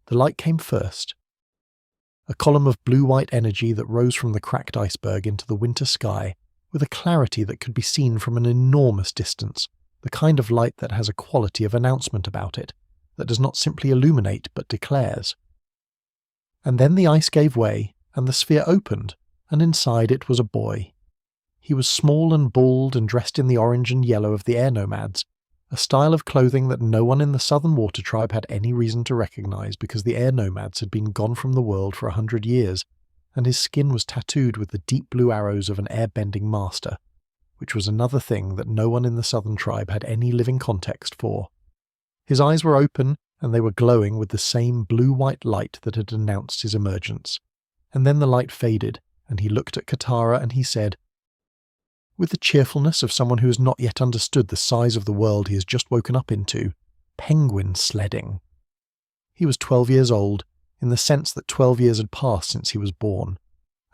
The light came first. A column of blue-white energy that rose from the cracked iceberg into the winter sky, with a clarity that could be seen from an enormous distance, the kind of light that has a quality of announcement about it, that does not simply illuminate but declares. And then the ice gave way, and the sphere opened, and inside it was a boy. He was small and bald and dressed in the orange and yellow of the air nomads, a style of clothing that no one in the southern water tribe had any reason to recognize because the air nomads had been gone from the world for 100 years, and his skin was tattooed with the deep blue arrows of an airbending master, which was another thing that no one in the southern tribe had any living context for. His eyes were open, and they were glowing with the same blue-white light that had announced his emergence. And then the light faded, and he looked at Katara and he said, with the cheerfulness of someone who has not yet understood the size of the world he has just woken up into, penguin sledding. He was 12 years old, in the sense that 12 years had passed since he was born,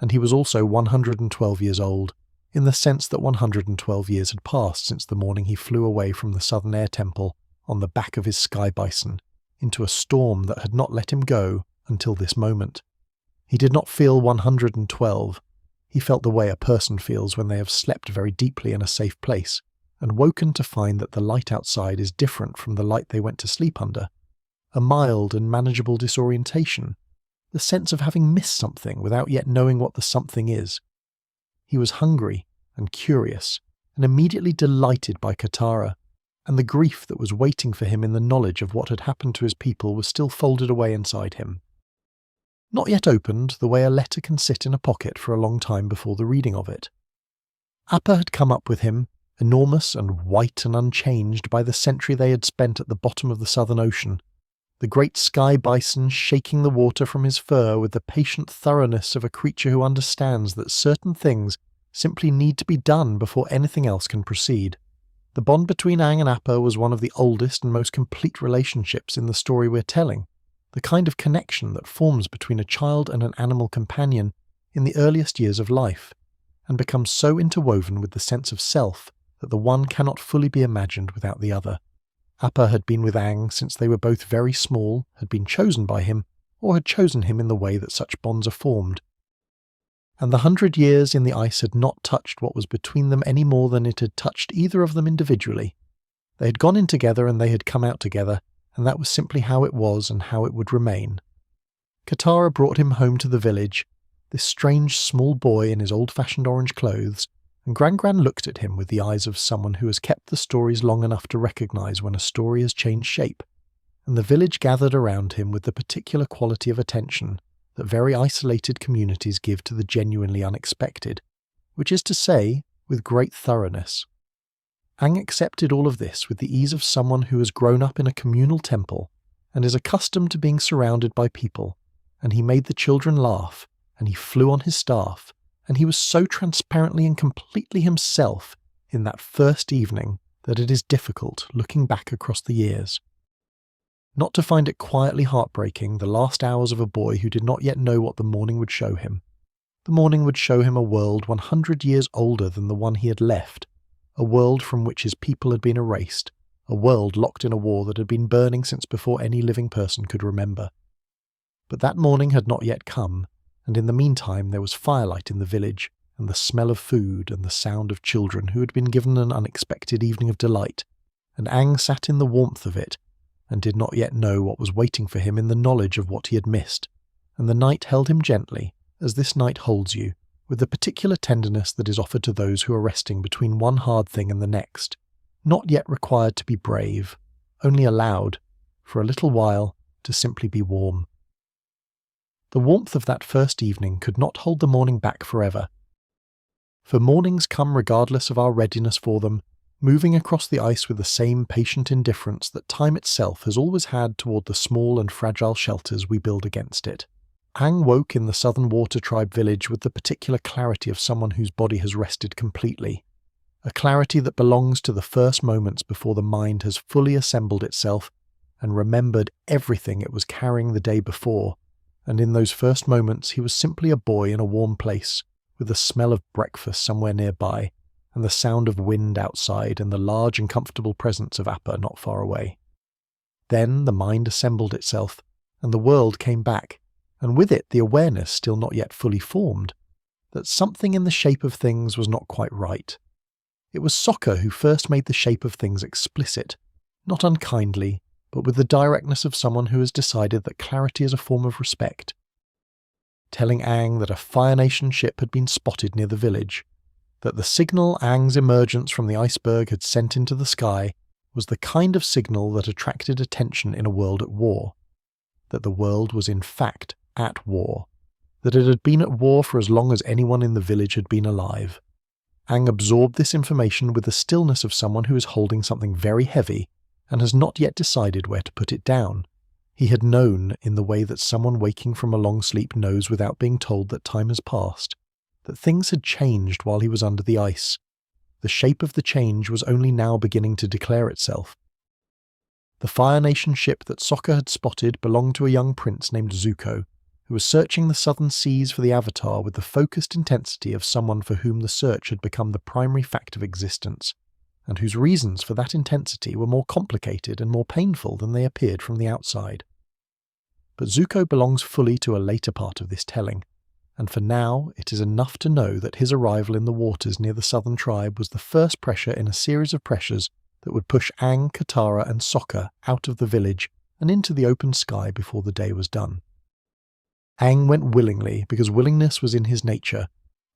and he was also 112 years old, in the sense that 112 years had passed since the morning he flew away from the Southern Air Temple on the back of his sky bison, into a storm that had not let him go until this moment. He did not feel 112. He felt the way a person feels when they have slept very deeply in a safe place, and woken to find that the light outside is different from the light they went to sleep under. A mild and manageable disorientation, the sense of having missed something without yet knowing what the something is. He was hungry and curious, and immediately delighted by Katara, and the grief that was waiting for him in the knowledge of what had happened to his people was still folded away inside him. Not yet opened, the way a letter can sit in a pocket for a long time before the reading of it. Appa had come up with him, enormous and white and unchanged by the century they had spent at the bottom of the Southern Ocean, the great sky bison shaking the water from his fur with the patient thoroughness of a creature who understands that certain things simply need to be done before anything else can proceed. The bond between Aang and Appa was one of the oldest and most complete relationships in the story we're telling, the kind of connection that forms between a child and an animal companion in the earliest years of life, and becomes so interwoven with the sense of self that the one cannot fully be imagined without the other. Appa had been with Aang since they were both very small, had been chosen by him, or had chosen him in the way that such bonds are formed. And the 100 years in the ice had not touched what was between them any more than it had touched either of them individually. They had gone in together and they had come out together, and that was simply how it was and how it would remain. Katara brought him home to the village, this strange small boy in his old-fashioned orange clothes, and Gran looked at him with the eyes of someone who has kept the stories long enough to recognize when a story has changed shape, and the village gathered around him with the particular quality of attention that very isolated communities give to the genuinely unexpected, which is to say, with great thoroughness. Aang accepted all of this with the ease of someone who has grown up in a communal temple and is accustomed to being surrounded by people, and he made the children laugh, and he flew on his staff, and he was so transparently and completely himself in that first evening that it is difficult, looking back across the years, not to find it quietly heartbreaking the last hours of a boy who did not yet know what the morning would show him. The morning would show him a world 100 years older than the one he had left, a world from which his people had been erased, a world locked in a war that had been burning since before any living person could remember. But that morning had not yet come, and in the meantime there was firelight in the village, and the smell of food and the sound of children who had been given an unexpected evening of delight, and Aang sat in the warmth of it, and did not yet know what was waiting for him in the knowledge of what he had missed, and the night held him gently, as this night holds you, with the particular tenderness that is offered to those who are resting between one hard thing and the next, not yet required to be brave, only allowed, for a little while, to simply be warm. The warmth of that first evening could not hold the morning back forever, for mornings come regardless of our readiness for them, moving across the ice with the same patient indifference that time itself has always had toward the small and fragile shelters we build against it. Aang woke in the southern water tribe village with the particular clarity of someone whose body has rested completely, a clarity that belongs to the first moments before the mind has fully assembled itself and remembered everything it was carrying the day before, and in those first moments he was simply a boy in a warm place, with the smell of breakfast somewhere nearby, and the sound of wind outside and the large and comfortable presence of Appa not far away. Then the mind assembled itself, and the world came back, and with it the awareness still not yet fully formed, that something in the shape of things was not quite right. It was Sokka who first made the shape of things explicit, not unkindly, but with the directness of someone who has decided that clarity is a form of respect. telling Aang that a Fire Nation ship had been spotted near the village, that the signal Aang's emergence from the iceberg had sent into the sky was the kind of signal that attracted attention in a world at war, that the world was in fact at war, that it had been at war for as long as anyone in the village had been alive. Aang absorbed this information with the stillness of someone who is holding something very heavy and has not yet decided where to put it down. He had known in the way that someone waking from a long sleep knows without being told that time has passed, that things had changed while he was under the ice. The shape of the change was only now beginning to declare itself. The Fire Nation ship that Sokka had spotted belonged to a young prince named Zuko, who was searching the southern seas for the Avatar with the focused intensity of someone for whom the search had become the primary fact of existence, and whose reasons for that intensity were more complicated and more painful than they appeared from the outside. But Zuko belongs fully to a later part of this telling, and for now it is enough to know that his arrival in the waters near the southern tribe was the first pressure in a series of pressures that would push Aang, Katara and Sokka out of the village and into the open sky before the day was done. Aang went willingly because willingness was in his nature,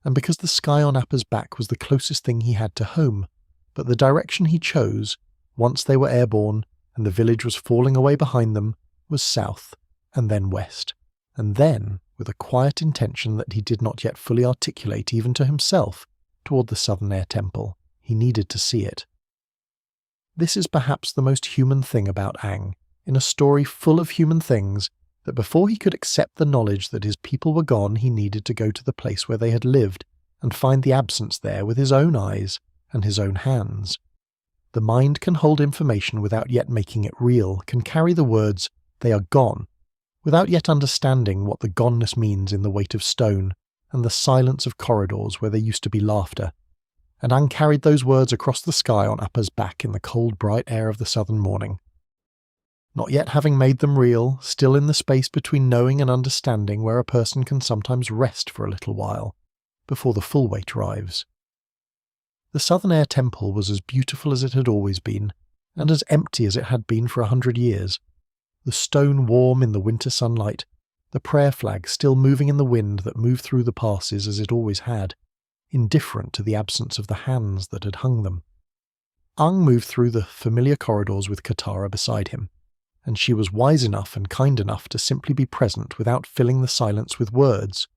and because the sky on Appa's back was the closest thing he had to home, but the direction he chose, once they were airborne and the village was falling away behind them, was south, and then west, and then, with a quiet intention that he did not yet fully articulate even to himself, toward the Southern Air Temple. He needed to see it. This is perhaps the most human thing about Aang, in a story full of human things, that before he could accept the knowledge that his people were gone, he needed to go to the place where they had lived and find the absence there with his own eyes and his own hands. The mind can hold information without yet making it real, can carry the words, "they are gone," without yet understanding what the goneness means in the weight of stone and the silence of corridors where there used to be laughter. And Aang carried those words across the sky on Appa's back in the cold, bright air of the southern morning. Not yet having made them real, still in the space between knowing and understanding where a person can sometimes rest for a little while, before the full weight arrives. The Southern Air Temple was as beautiful as it had always been, and as empty as it had been for 100 years. The stone warm in the winter sunlight, the prayer flag still moving in the wind that moved through the passes as it always had, indifferent to the absence of the hands that had hung them. Aang moved through the familiar corridors with Katara beside him, and she was wise enough and kind enough to simply be present without filling the silence with words,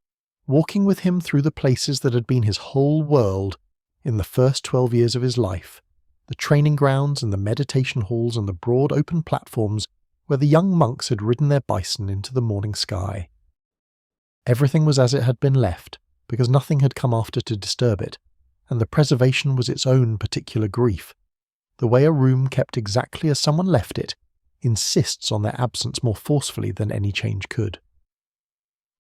walking with him through the places that had been his whole world in the first 12 years of his life, the training grounds and the meditation halls and the broad open platforms where the young monks had ridden their bison into the morning sky. Everything was as it had been left, because nothing had come after to disturb it, and the preservation was its own particular grief. The way a room kept exactly as someone left it insists on their absence more forcefully than any change could.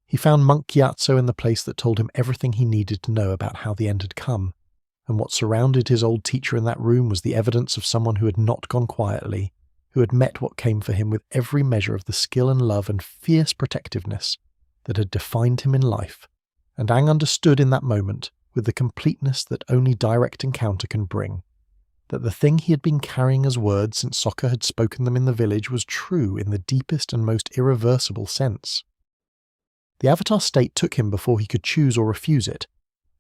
He found Monk Gyatso in the place that told him everything he needed to know about how the end had come, and what surrounded his old teacher in that room was the evidence of someone who had not gone quietly, who had met what came for him with every measure of the skill and love and fierce protectiveness that had defined him in life, and Aang understood in that moment, with the completeness that only direct encounter can bring, that the thing he had been carrying as words since Sokka had spoken them in the village was true in the deepest and most irreversible sense. The Avatar state took him before he could choose or refuse it,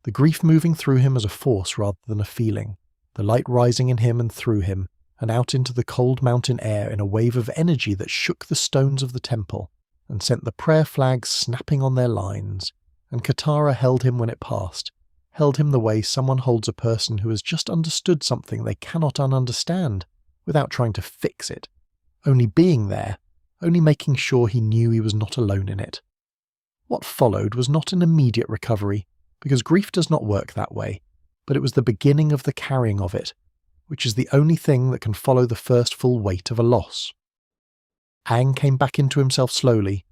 the grief moving through him as a force rather than a feeling, the light rising in him and through him, and out into the cold mountain air in a wave of energy that shook the stones of the temple, and sent the prayer flags snapping on their lines, and Katara held him when it passed, held him the way someone holds a person who has just understood something they cannot ununderstand, without trying to fix it, only being there, only making sure he knew he was not alone in it. What followed was not an immediate recovery, because grief does not work that way, but it was the beginning of the carrying of it, which is the only thing that can follow the first full weight of a loss. Aang came back into himself slowly,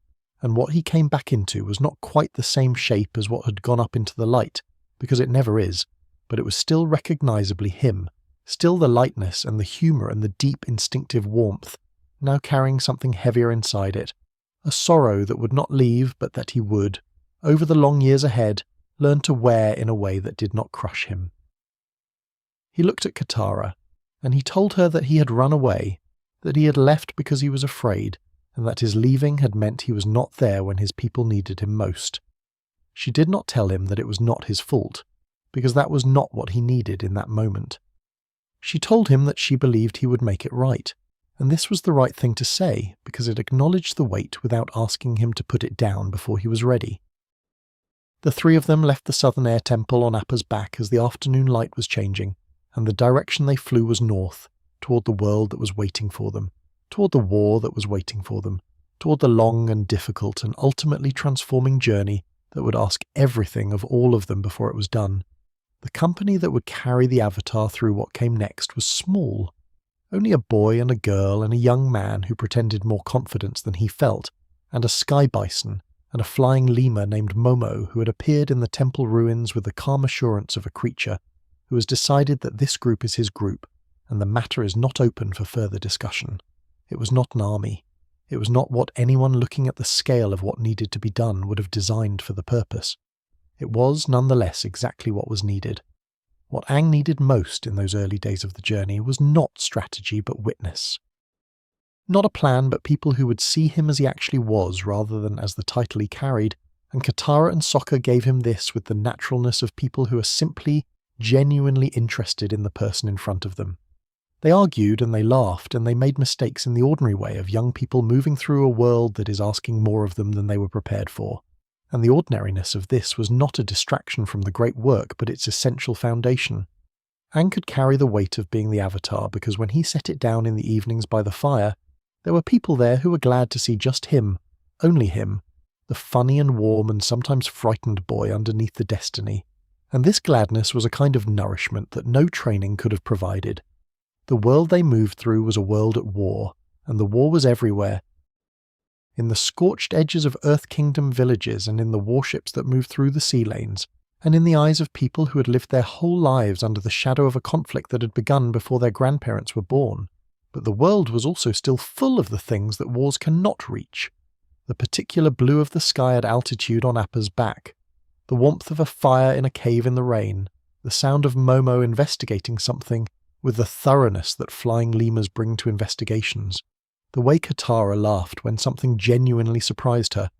and what he came back into was not quite the same shape as what had gone up into the light, because it never is, but it was still recognisably him, still the lightness and the humour and the deep instinctive warmth, now carrying something heavier inside it, a sorrow that would not leave but that he would, over the long years ahead, learn to wear in a way that did not crush him. He looked at Katara, and he told her that he had run away, that he had left because he was afraid, and that his leaving had meant he was not there when his people needed him most, She did not tell him that it was not his fault, because that was not what he needed in that moment. She told him that she believed he would make it right, and this was the right thing to say because it acknowledged the weight without asking him to put it down before he was ready. The three of them left the Southern Air Temple on Appa's back as the afternoon light was changing, and the direction they flew was north, toward the world that was waiting for them, toward the war that was waiting for them, toward the long and difficult and ultimately transforming journey that would ask everything of all of them before it was done. The company that would carry the Avatar through what came next was small. Only a boy and a girl and a young man who pretended more confidence than he felt, and a sky bison and a flying lemur named Momo who had appeared in the temple ruins with the calm assurance of a creature who has decided that this group is his group and the matter is not open for further discussion. It was not an army. It was not what anyone looking at the scale of what needed to be done would have designed for the purpose. It was, nonetheless, exactly what was needed. What Aang needed most in those early days of the journey was not strategy but witness. Not a plan, but people who would see him as he actually was rather than as the title he carried, and Katara and Sokka gave him this with the naturalness of people who are simply, genuinely interested in the person in front of them. They argued and they laughed and they made mistakes in the ordinary way of young people moving through a world that is asking more of them than they were prepared for. And the ordinariness of this was not a distraction from the great work but its essential foundation. Aang could carry the weight of being the Avatar because when he set it down in the evenings by the fire, there were people there who were glad to see just him, only him, the funny and warm and sometimes frightened boy underneath the destiny. And this gladness was a kind of nourishment that no training could have provided. The world they moved through was a world at war, and the war was everywhere. In the scorched edges of Earth Kingdom villages and in the warships that moved through the sea lanes, and in the eyes of people who had lived their whole lives under the shadow of a conflict that had begun before their grandparents were born. But the world was also still full of the things that wars cannot reach. The particular blue of the sky at altitude on Appa's back, the warmth of a fire in a cave in the rain, the sound of Momo investigating something with the thoroughness that flying lemurs bring to investigations, the way Katara laughed when something genuinely surprised her,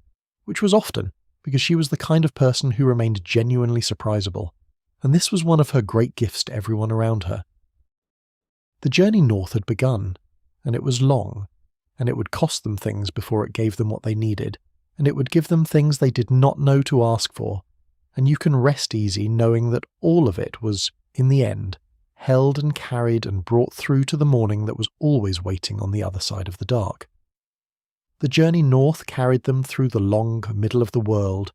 which was often, because she was the kind of person who remained genuinely surprisable, and this was one of her great gifts to everyone around her. The journey north had begun, and it was long, and it would cost them things before it gave them what they needed, and it would give them things they did not know to ask for, and you can rest easy knowing that all of it was, in the end, held and carried and brought through to the morning that was always waiting on the other side of the dark. The journey north carried them through the long middle of the world,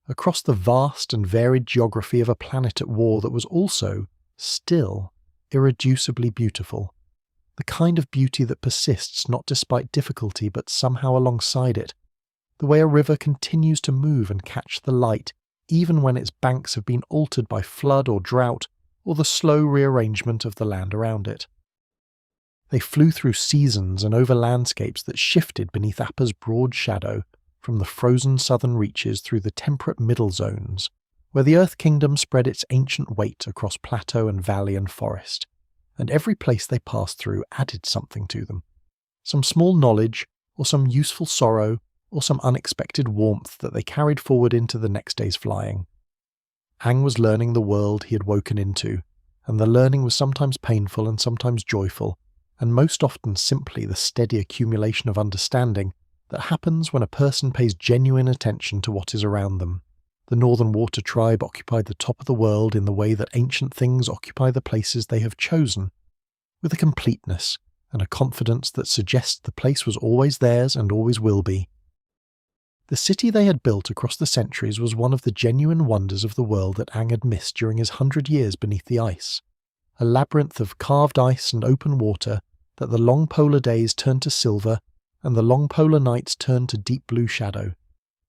across the vast and varied geography of a planet at war that was also, still, irreducibly beautiful. The kind of beauty that persists not despite difficulty but somehow alongside it. The way a river continues to move and catch the light, even when its banks have been altered by flood or drought, or the slow rearrangement of the land around it. They flew through seasons and over landscapes that shifted beneath Appa's broad shadow, from the frozen southern reaches through the temperate middle zones, where the Earth Kingdom spread its ancient weight across plateau and valley and forest, and every place they passed through added something to them. Some small knowledge, or some useful sorrow, or some unexpected warmth that they carried forward into the next day's flying. Aang was learning the world he had woken into, and the learning was sometimes painful and sometimes joyful, and most often simply the steady accumulation of understanding that happens when a person pays genuine attention to what is around them. The Northern Water Tribe occupied the top of the world in the way that ancient things occupy the places they have chosen, with a completeness and a confidence that suggests the place was always theirs and always will be. The city they had built across the centuries was one of the genuine wonders of the world that Aang had missed during his 100 years beneath the ice. A labyrinth of carved ice and open water that the long polar days turned to silver and the long polar nights turned to deep blue shadow.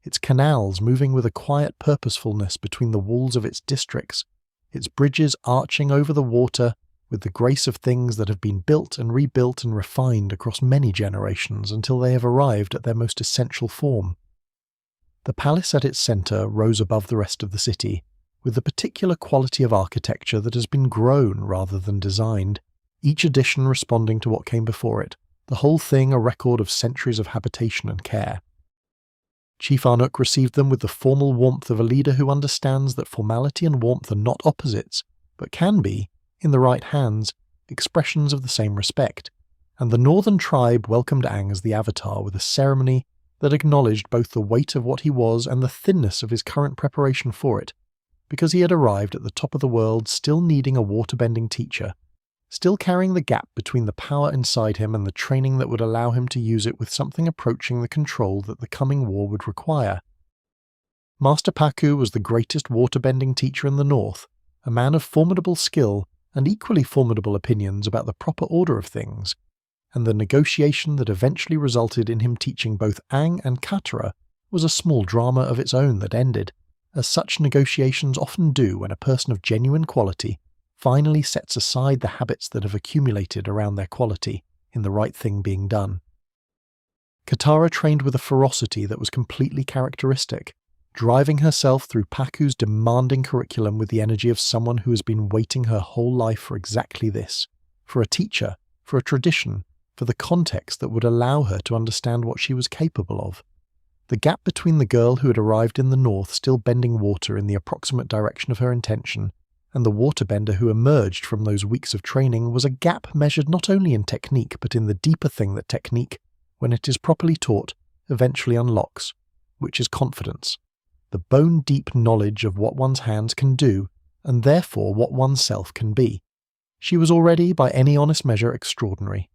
Its canals moving with a quiet purposefulness between the walls of its districts, its bridges arching over the water with the grace of things that have been built and rebuilt and refined across many generations until they have arrived at their most essential form. The palace at its centre rose above the rest of the city, with the particular quality of architecture that has been grown rather than designed, each addition responding to what came before it, the whole thing a record of centuries of habitation and care. Chief Arnuk received them with the formal warmth of a leader who understands that formality and warmth are not opposites, but can be, in the right hands, expressions of the same respect, and the northern tribe welcomed Aang as the Avatar with a ceremony that acknowledged both the weight of what he was and the thinness of his current preparation for it, because he had arrived at the top of the world still needing a waterbending teacher, still carrying the gap between the power inside him and the training that would allow him to use it with something approaching the control that the coming war would require. Master Pakku was the greatest waterbending teacher in the north, a man of formidable skill and equally formidable opinions about the proper order of things, and the negotiation that eventually resulted in him teaching both Aang and Katara was a small drama of its own that ended, as such negotiations often do when a person of genuine quality finally sets aside the habits that have accumulated around their quality in the right thing being done. Katara trained with a ferocity that was completely characteristic, driving herself through Pakku's demanding curriculum with the energy of someone who has been waiting her whole life for exactly this, for a teacher, for a tradition, for the context that would allow her to understand what she was capable of. The gap between the girl who had arrived in the north still bending water in the approximate direction of her intention and the waterbender who emerged from those weeks of training was a gap measured not only in technique but in the deeper thing that technique, when it is properly taught, eventually unlocks, which is confidence, the bone-deep knowledge of what one's hands can do and therefore what oneself can be. She was already, by any honest measure, extraordinary.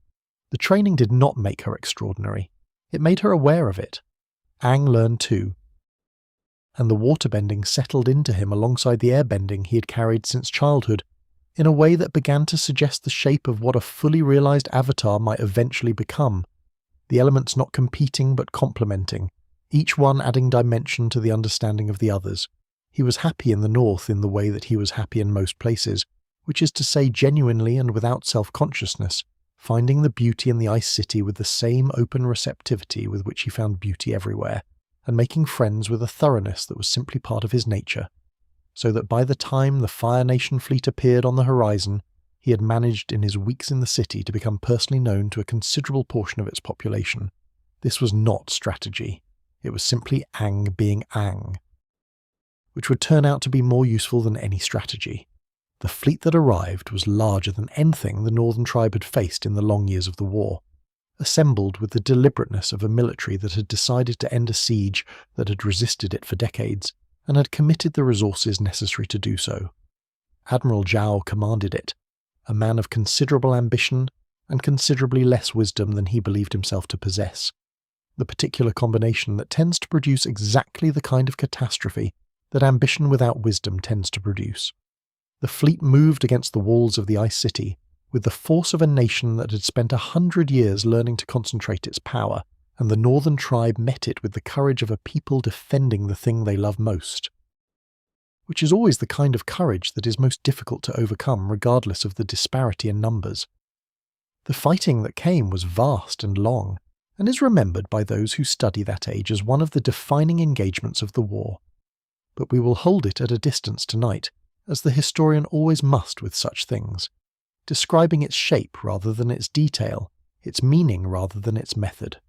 The training did not make her extraordinary. It made her aware of it. Aang learned too, and the waterbending settled into him alongside the airbending he had carried since childhood, in a way that began to suggest the shape of what a fully realized avatar might eventually become, the elements not competing but complementing, each one adding dimension to the understanding of the others. He was happy in the north in the way that he was happy in most places, which is to say genuinely and without self-consciousness, finding the beauty in the ice city with the same open receptivity with which he found beauty everywhere, and making friends with a thoroughness that was simply part of his nature, so that by the time the Fire Nation fleet appeared on the horizon, he had managed in his weeks in the city to become personally known to a considerable portion of its population. This was not strategy. It was simply Aang being Aang, which would turn out to be more useful than any strategy. The fleet that arrived was larger than anything the northern tribe had faced in the long years of the war, assembled with the deliberateness of a military that had decided to end a siege that had resisted it for decades, and had committed the resources necessary to do so. Admiral Zhao commanded it, a man of considerable ambition and considerably less wisdom than he believed himself to possess, the particular combination that tends to produce exactly the kind of catastrophe that ambition without wisdom tends to produce. The fleet moved against the walls of the ice city with the force of a nation that had spent 100 years learning to concentrate its power, and the northern tribe met it with the courage of a people defending the thing they love most, which is always the kind of courage that is most difficult to overcome regardless of the disparity in numbers. The fighting that came was vast and long, and is remembered by those who study that age as one of the defining engagements of the war. But we will hold it at a distance tonight, as the historian always must with such things, describing its shape rather than its detail, its meaning rather than its method.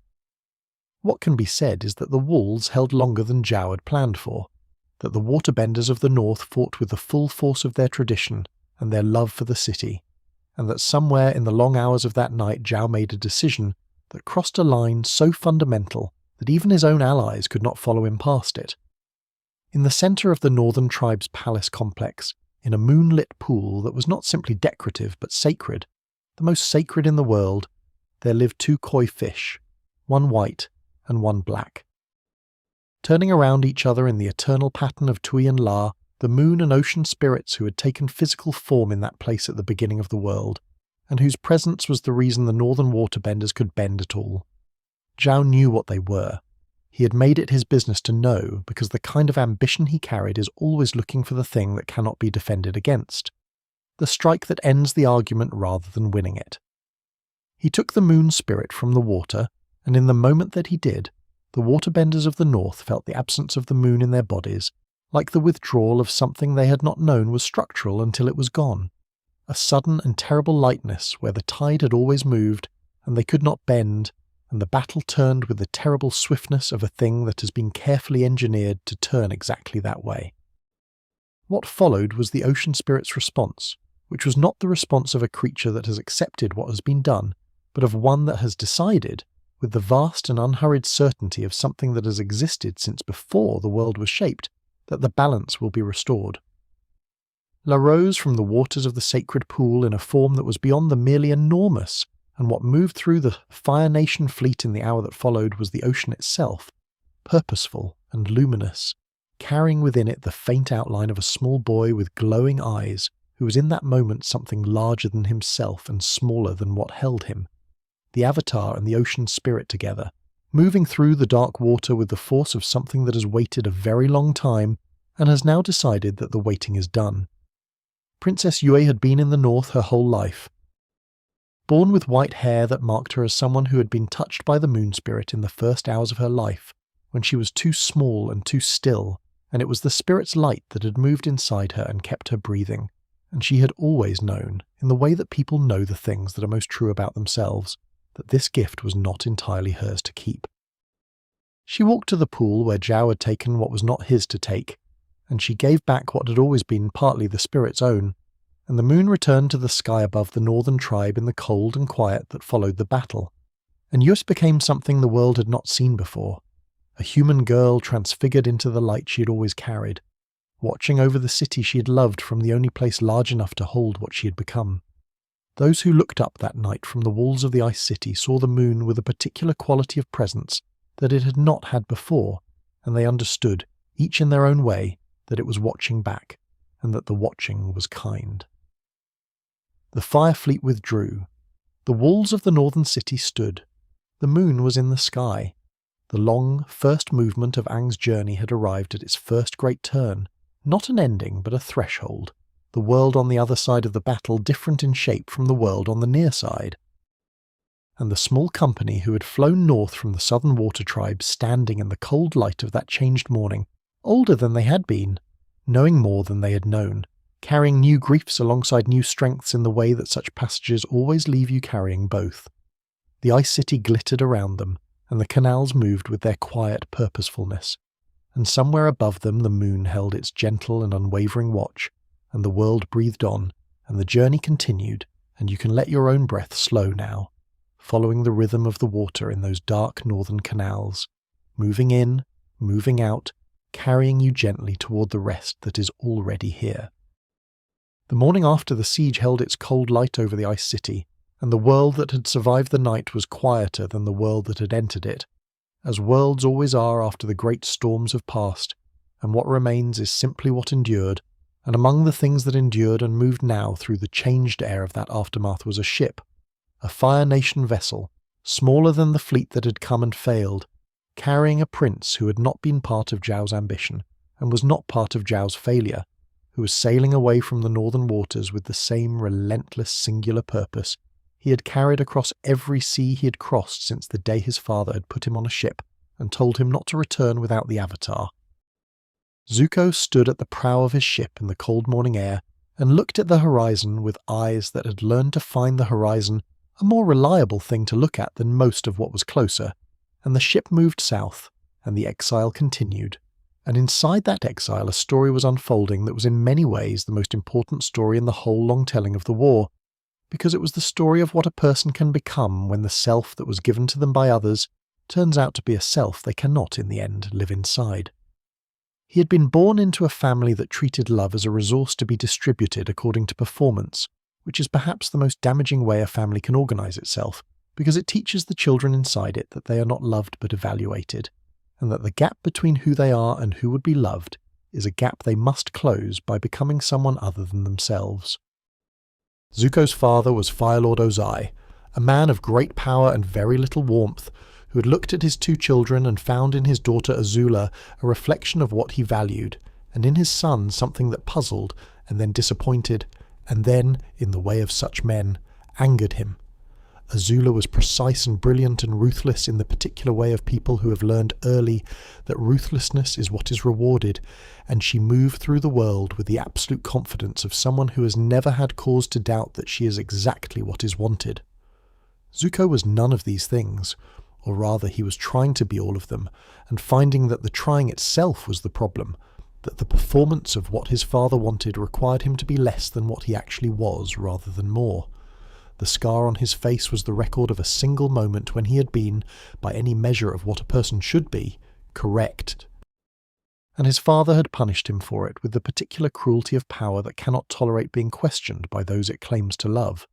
What can be said is that the walls held longer than Zhao had planned for, that the waterbenders of the north fought with the full force of their tradition and their love for the city, and that somewhere in the long hours of that night Zhao made a decision that crossed a line so fundamental that even his own allies could not follow him past it. In the centre of the northern tribe's palace complex, in a moonlit pool that was not simply decorative but sacred, the most sacred in the world, there lived 2 koi fish, one white and one black. Turning around each other in the eternal pattern of Tui and La, the moon and ocean spirits who had taken physical form in that place at the beginning of the world, and whose presence was the reason the northern waterbenders could bend at all. Zhao knew what they were. He had made it his business to know, because the kind of ambition he carried is always looking for the thing that cannot be defended against, the strike that ends the argument rather than winning it. He took the moon spirit from the water, and in the moment that he did, the waterbenders of the north felt the absence of the moon in their bodies, like the withdrawal of something they had not known was structural until it was gone, a sudden and terrible lightness where the tide had always moved, and they could not bend, and the battle turned with the terrible swiftness of a thing that has been carefully engineered to turn exactly that way. What followed was the ocean spirit's response, which was not the response of a creature that has accepted what has been done, but of one that has decided, with the vast and unhurried certainty of something that has existed since before the world was shaped, that the balance will be restored. La rose from the waters of the sacred pool in a form that was beyond the merely enormous, and what moved through the Fire Nation fleet in the hour that followed was the ocean itself, purposeful and luminous, carrying within it the faint outline of a small boy with glowing eyes, who was in that moment something larger than himself and smaller than what held him. The Avatar and the ocean spirit together, moving through the dark water with the force of something that has waited a very long time and has now decided that the waiting is done. Princess Yue had been in the north her whole life. Born with white hair that marked her as someone who had been touched by the moon spirit in the first hours of her life, when she was too small and too still, and it was the spirit's light that had moved inside her and kept her breathing, and she had always known, in the way that people know the things that are most true about themselves, that this gift was not entirely hers to keep. She walked to the pool where Zhao had taken what was not his to take, and she gave back what had always been partly the spirit's own, and the moon returned to the sky above the northern tribe in the cold and quiet that followed the battle, and Yus became something the world had not seen before, a human girl transfigured into the light she had always carried, watching over the city she had loved from the only place large enough to hold what she had become. Those who looked up that night from the walls of the ice city saw the moon with a particular quality of presence that it had not had before, and they understood, each in their own way, that it was watching back, and that the watching was kind. The fire fleet withdrew. The walls of the northern city stood. The moon was in the sky. The long, first movement of Aang's journey had arrived at its first great turn, not an ending but a threshold, the world on the other side of the battle different in shape from the world on the near side. And the small company who had flown north from the southern water tribes standing in the cold light of that changed morning, older than they had been, knowing more than they had known, carrying new griefs alongside new strengths in the way that such passages always leave you carrying both. The ice city glittered around them, and the canals moved with their quiet purposefulness, and somewhere above them the moon held its gentle and unwavering watch, and the world breathed on, and the journey continued, and you can let your own breath slow now, following the rhythm of the water in those dark northern canals, moving in, moving out, carrying you gently toward the rest that is already here. The morning after the siege held its cold light over the ice city, and the world that had survived the night was quieter than the world that had entered it, as worlds always are after the great storms have passed, and what remains is simply what endured, and among the things that endured and moved now through the changed air of that aftermath was a ship, a Fire Nation vessel, smaller than the fleet that had come and failed, carrying a prince who had not been part of Zhao's ambition, and was not part of Zhao's failure, who was sailing away from the northern waters with the same relentless singular purpose he had carried across every sea he had crossed since the day his father had put him on a ship and told him not to return without the Avatar. Zuko stood at the prow of his ship in the cold morning air and looked at the horizon with eyes that had learned to find the horizon a more reliable thing to look at than most of what was closer, and the ship moved south, and the exile continued. And inside that exile a story was unfolding that was in many ways the most important story in the whole long telling of the war, because it was the story of what a person can become when the self that was given to them by others turns out to be a self they cannot in the end live inside. He had been born into a family that treated love as a resource to be distributed according to performance, which is perhaps the most damaging way a family can organize itself, because it teaches the children inside it that they are not loved but evaluated, and that the gap between who they are and who would be loved is a gap they must close by becoming someone other than themselves. Zuko's father was Fire Lord Ozai, a man of great power and very little warmth, who had looked at his two children and found in his daughter Azula a reflection of what he valued, and in his son something that puzzled, and then disappointed, and then, in the way of such men, angered him. Azula was precise and brilliant and ruthless in the particular way of people who have learned early that ruthlessness is what is rewarded, and she moved through the world with the absolute confidence of someone who has never had cause to doubt that she is exactly what is wanted. Zuko was none of these things, or rather he was trying to be all of them, and finding that the trying itself was the problem, that the performance of what his father wanted required him to be less than what he actually was rather than more. The scar on his face was the record of a single moment when he had been, by any measure of what a person should be, correct. And his father had punished him for it with the particular cruelty of power that cannot tolerate being questioned by those it claims to love.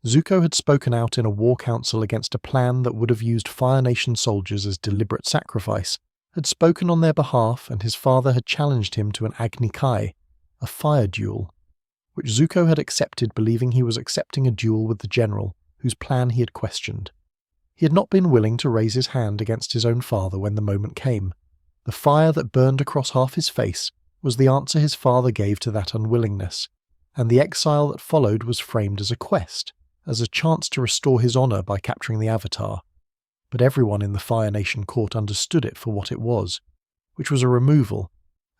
Zuko had spoken out in a war council against a plan that would have used Fire Nation soldiers as deliberate sacrifice, had spoken on their behalf, and his father had challenged him to an Agni Kai, a fire duel, which Zuko had accepted, believing he was accepting a duel with the general, whose plan he had questioned. He had not been willing to raise his hand against his own father when the moment came. The fire that burned across half his face was the answer his father gave to that unwillingness, and the exile that followed was framed as a quest, as a chance to restore his honour by capturing the Avatar. But everyone in the Fire Nation court understood it for what it was, which was a removal,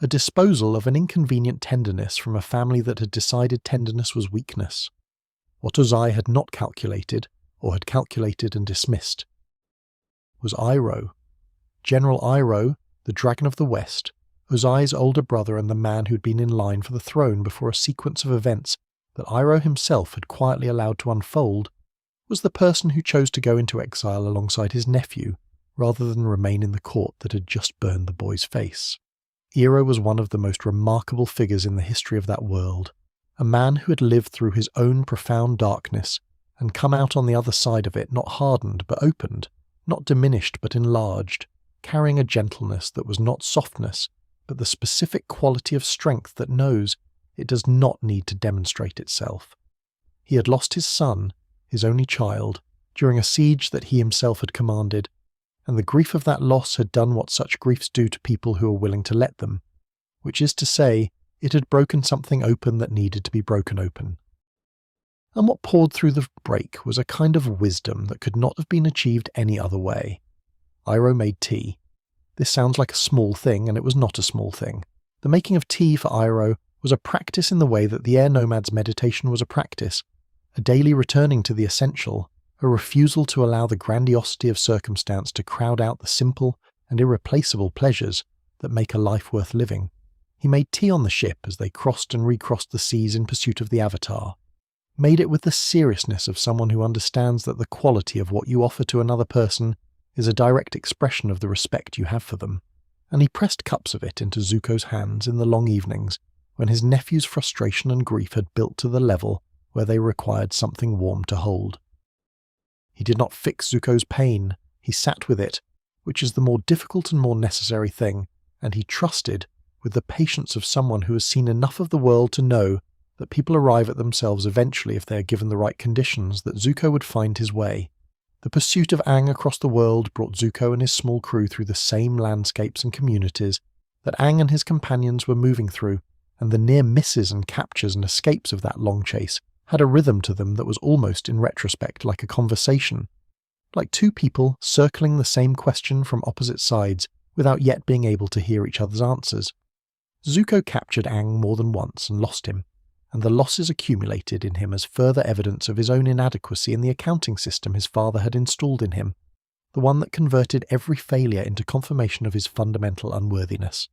a disposal of an inconvenient tenderness from a family that had decided tenderness was weakness. What Ozai had not calculated, or had calculated and dismissed, was Iroh. General Iroh, the Dragon of the West, Ozai's older brother and the man who'd been in line for the throne before a sequence of events that Iroh himself had quietly allowed to unfold, was the person who chose to go into exile alongside his nephew, rather than remain in the court that had just burned the boy's face. Iroh was one of the most remarkable figures in the history of that world, a man who had lived through his own profound darkness and come out on the other side of it not hardened but opened, not diminished but enlarged, carrying a gentleness that was not softness, but the specific quality of strength that knows it does not need to demonstrate itself. He had lost his son, his only child, during a siege that he himself had commanded, and the grief of that loss had done what such griefs do to people who are willing to let them, which is to say, it had broken something open that needed to be broken open. And what poured through the break was a kind of wisdom that could not have been achieved any other way. Iroh made tea. This sounds like a small thing, and it was not a small thing. The making of tea for Iroh was a practice in the way that the air nomad's meditation was a practice, a daily returning to the essential, a refusal to allow the grandiosity of circumstance to crowd out the simple and irreplaceable pleasures that make a life worth living. He made tea on the ship as they crossed and recrossed the seas in pursuit of the Avatar, made it with the seriousness of someone who understands that the quality of what you offer to another person is a direct expression of the respect you have for them, and he pressed cups of it into Zuko's hands in the long evenings when his nephew's frustration and grief had built to the level where they required something warm to hold. He did not fix Zuko's pain, he sat with it, which is the more difficult and more necessary thing, and he trusted, with the patience of someone who has seen enough of the world to know that people arrive at themselves eventually if they are given the right conditions, that Zuko would find his way. The pursuit of Aang across the world brought Zuko and his small crew through the same landscapes and communities that Aang and his companions were moving through, and the near misses and captures and escapes of that long chase had a rhythm to them that was almost, in retrospect, like a conversation, like two people circling the same question from opposite sides without yet being able to hear each other's answers. Zuko captured Aang more than once and lost him, and the losses accumulated in him as further evidence of his own inadequacy in the accounting system his father had installed in him, the one that converted every failure into confirmation of his fundamental unworthiness.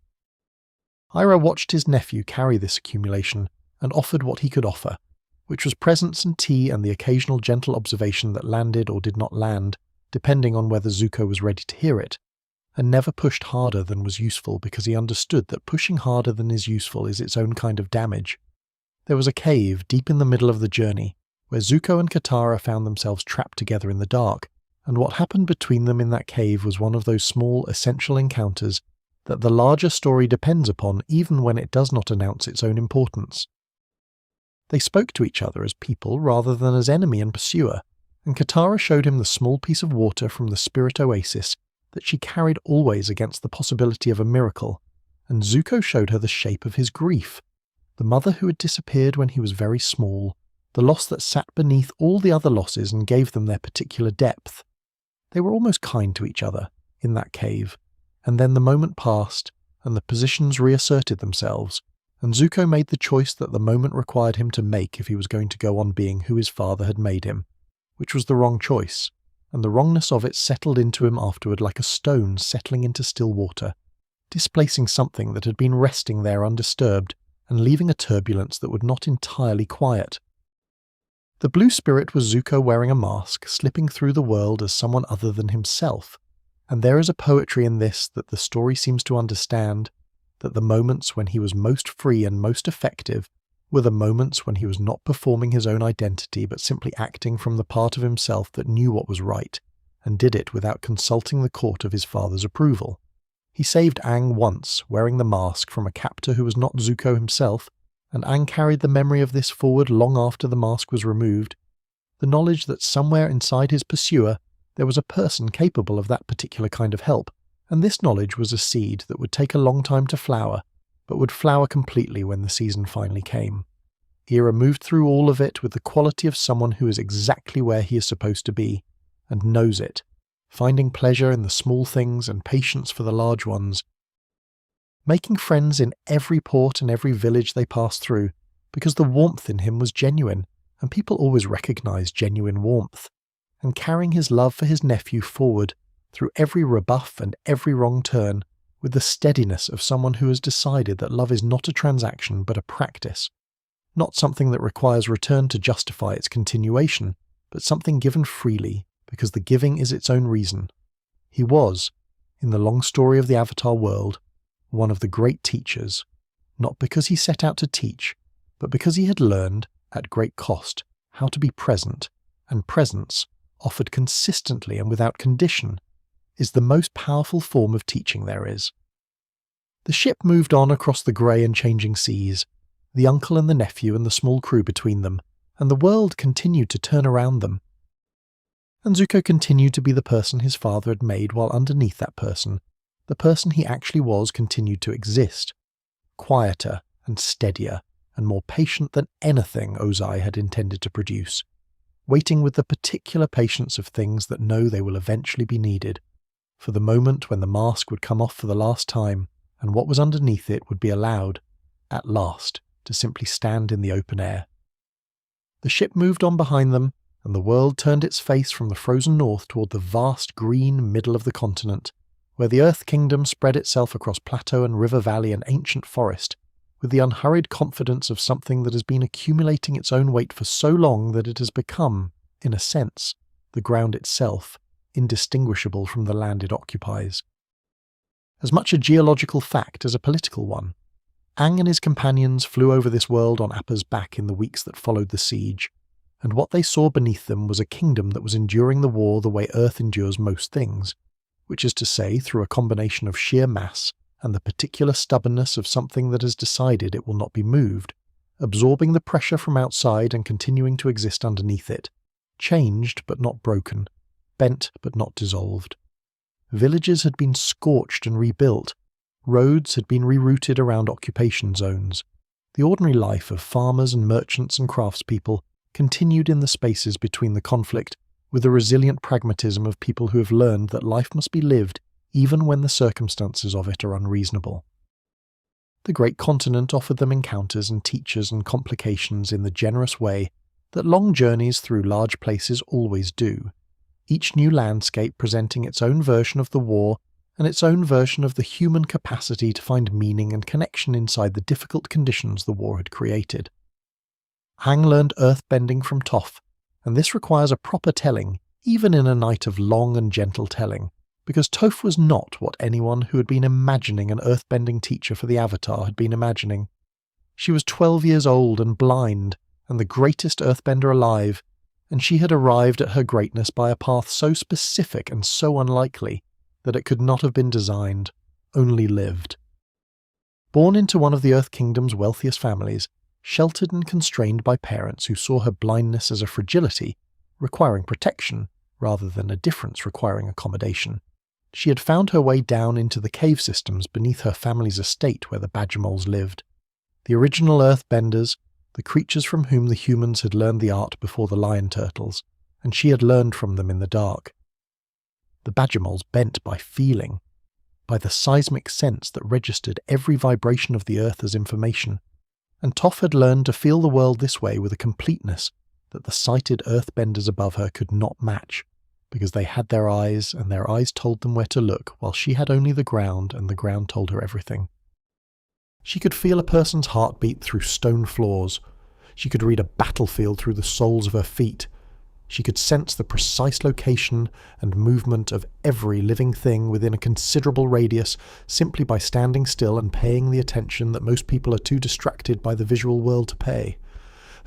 Iroh watched his nephew carry this accumulation and offered what he could offer, which was presents and tea and the occasional gentle observation that landed or did not land, depending on whether Zuko was ready to hear it, and never pushed harder than was useful because he understood that pushing harder than is useful is its own kind of damage. There was a cave deep in the middle of the journey, where Zuko and Katara found themselves trapped together in the dark, and what happened between them in that cave was one of those small, essential encounters that the larger story depends upon even when it does not announce its own importance. They spoke to each other as people rather than as enemy and pursuer, and Katara showed him the small piece of water from the spirit oasis that she carried always against the possibility of a miracle, and Zuko showed her the shape of his grief, the mother who had disappeared when he was very small, the loss that sat beneath all the other losses and gave them their particular depth. They were almost kind to each other, in that cave, and then the moment passed, and the positions reasserted themselves, and Zuko made the choice that the moment required him to make if he was going to go on being who his father had made him, which was the wrong choice. and the wrongness of it settled into him afterward like a stone settling into still water, displacing something that had been resting there undisturbed and leaving a turbulence that would not entirely quiet. The blue spirit was Zuko wearing a mask, slipping through the world as someone other than himself, and there is a poetry in this that the story seems to understand, that the moments when he was most free and most effective were the moments when he was not performing his own identity but simply acting from the part of himself that knew what was right, and did it without consulting the court of his father's approval. He saved Aang once, wearing the mask, from a captor who was not Zuko himself, and Aang carried the memory of this forward long after the mask was removed, the knowledge that somewhere inside his pursuer there was a person capable of that particular kind of help, and this knowledge was a seed that would take a long time to flower, but would flower completely when the season finally came. Ira moved through all of it with the quality of someone who is exactly where he is supposed to be, and knows it, finding pleasure in the small things and patience for the large ones, making friends in every port and every village they passed through, because the warmth in him was genuine, and people always recognise genuine warmth, and carrying his love for his nephew forward through every rebuff and every wrong turn, with the steadiness of someone who has decided that love is not a transaction but a practice, not something that requires return to justify its continuation, but something given freely because the giving is its own reason. He was, in the long story of the Avatar world, one of the great teachers, not because he set out to teach, but because he had learned, at great cost, how to be present, and presence, offered consistently and without condition, is the most powerful form of teaching there is. The ship moved on across the grey and changing seas, the uncle and the nephew and the small crew between them, and the world continued to turn around them. And Zuko continued to be the person his father had made, while underneath that person, the person he actually was continued to exist, quieter and steadier and more patient than anything Ozai had intended to produce, waiting with the particular patience of things that know they will eventually be needed, for the moment when the mask would come off for the last time and what was underneath it would be allowed, at last, to simply stand in the open air. The ship moved on behind them, and the world turned its face from the frozen north toward the vast green middle of the continent, where the Earth Kingdom spread itself across plateau and river valley and ancient forest, with the unhurried confidence of something that has been accumulating its own weight for so long that it has become, in a sense, the ground itself, indistinguishable from the land it occupies. As much a geological fact as a political one, Aang and his companions flew over this world on Appa's back in the weeks that followed the siege, and what they saw beneath them was a kingdom that was enduring the war the way Earth endures most things, which is to say through a combination of sheer mass and the particular stubbornness of something that has decided it will not be moved, absorbing the pressure from outside and continuing to exist underneath it, changed but not broken, bent but not dissolved. Villages had been scorched and rebuilt, roads had been rerouted around occupation zones. The ordinary life of farmers and merchants and craftspeople continued in the spaces between the conflict with the resilient pragmatism of people who have learned that life must be lived even when the circumstances of it are unreasonable. The great continent offered them encounters and teachers and complications in the generous way that long journeys through large places always do, each new landscape presenting its own version of the war and its own version of the human capacity to find meaning and connection inside the difficult conditions the war had created. Aang learned earthbending from Toph, and this requires a proper telling, even in a night of long and gentle telling, because Toph was not what anyone who had been imagining an earthbending teacher for the Avatar had been imagining. She was 12 years old and blind, and the greatest earthbender alive, and she had arrived at her greatness by a path so specific and so unlikely that it could not have been designed, only lived. Born into one of the Earth Kingdom's wealthiest families, sheltered and constrained by parents who saw her blindness as a fragility, requiring protection, rather than a difference requiring accommodation, she had found her way down into the cave systems beneath her family's estate where the Badgermoles lived. The original Earthbenders, the creatures from whom the humans had learned the art before the lion turtles, and she had learned from them in the dark. The Badgermoles bent by feeling, by the seismic sense that registered every vibration of the earth as information, and Toph had learned to feel the world this way with a completeness that the sighted earthbenders above her could not match, because they had their eyes, and their eyes told them where to look, while she had only the ground, and the ground told her everything. She could feel a person's heartbeat through stone floors. She could read a battlefield through the soles of her feet. She could sense the precise location and movement of every living thing within a considerable radius simply by standing still and paying the attention that most people are too distracted by the visual world to pay.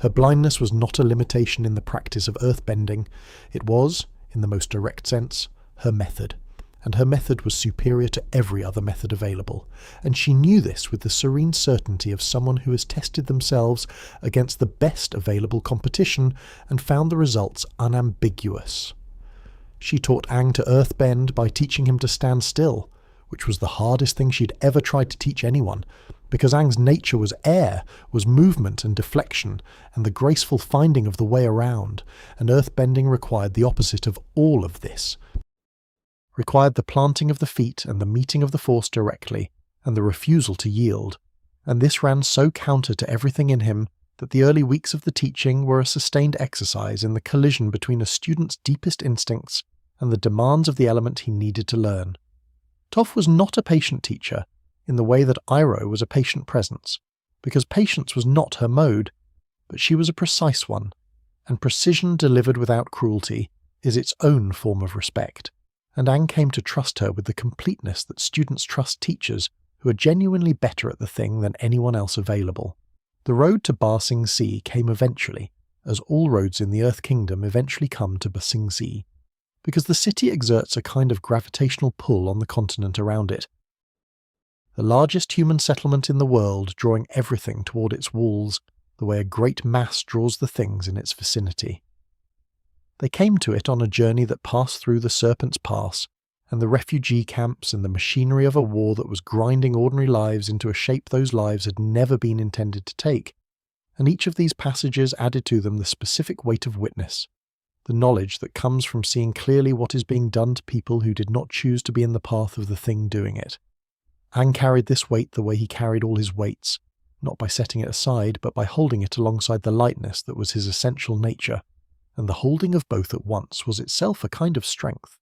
Her blindness was not a limitation in the practice of earthbending. It was, in the most direct sense, her method. And her method was superior to every other method available, and she knew this with the serene certainty of someone who has tested themselves against the best available competition and found the results unambiguous. She taught Aang to earthbend by teaching him to stand still, which was the hardest thing she'd ever tried to teach anyone, because Aang's nature was air, was movement and deflection, and the graceful finding of the way around, and earthbending required the opposite of all of this. Required the planting of the feet and the meeting of the force directly, and the refusal to yield, and this ran so counter to everything in him that the early weeks of the teaching were a sustained exercise in the collision between a student's deepest instincts and the demands of the element he needed to learn. Toph was not a patient teacher, in the way that Iroh was a patient presence, because patience was not her mode, but she was a precise one, and precision delivered without cruelty is its own form of respect. And Aang came to trust her with the completeness that students trust teachers who are genuinely better at the thing than anyone else available. The road to Ba Sing Se came eventually, as all roads in the Earth Kingdom eventually come to Ba Sing Se, because the city exerts a kind of gravitational pull on the continent around it. The largest human settlement in the world drawing everything toward its walls, the way a great mass draws the things in its vicinity. They came to it on a journey that passed through the Serpent's Pass, and the refugee camps and the machinery of a war that was grinding ordinary lives into a shape those lives had never been intended to take, and each of these passages added to them the specific weight of witness, the knowledge that comes from seeing clearly what is being done to people who did not choose to be in the path of the thing doing it. Aang carried this weight the way he carried all his weights, not by setting it aside, but by holding it alongside the lightness that was his essential nature, and the holding of both at once was itself a kind of strength.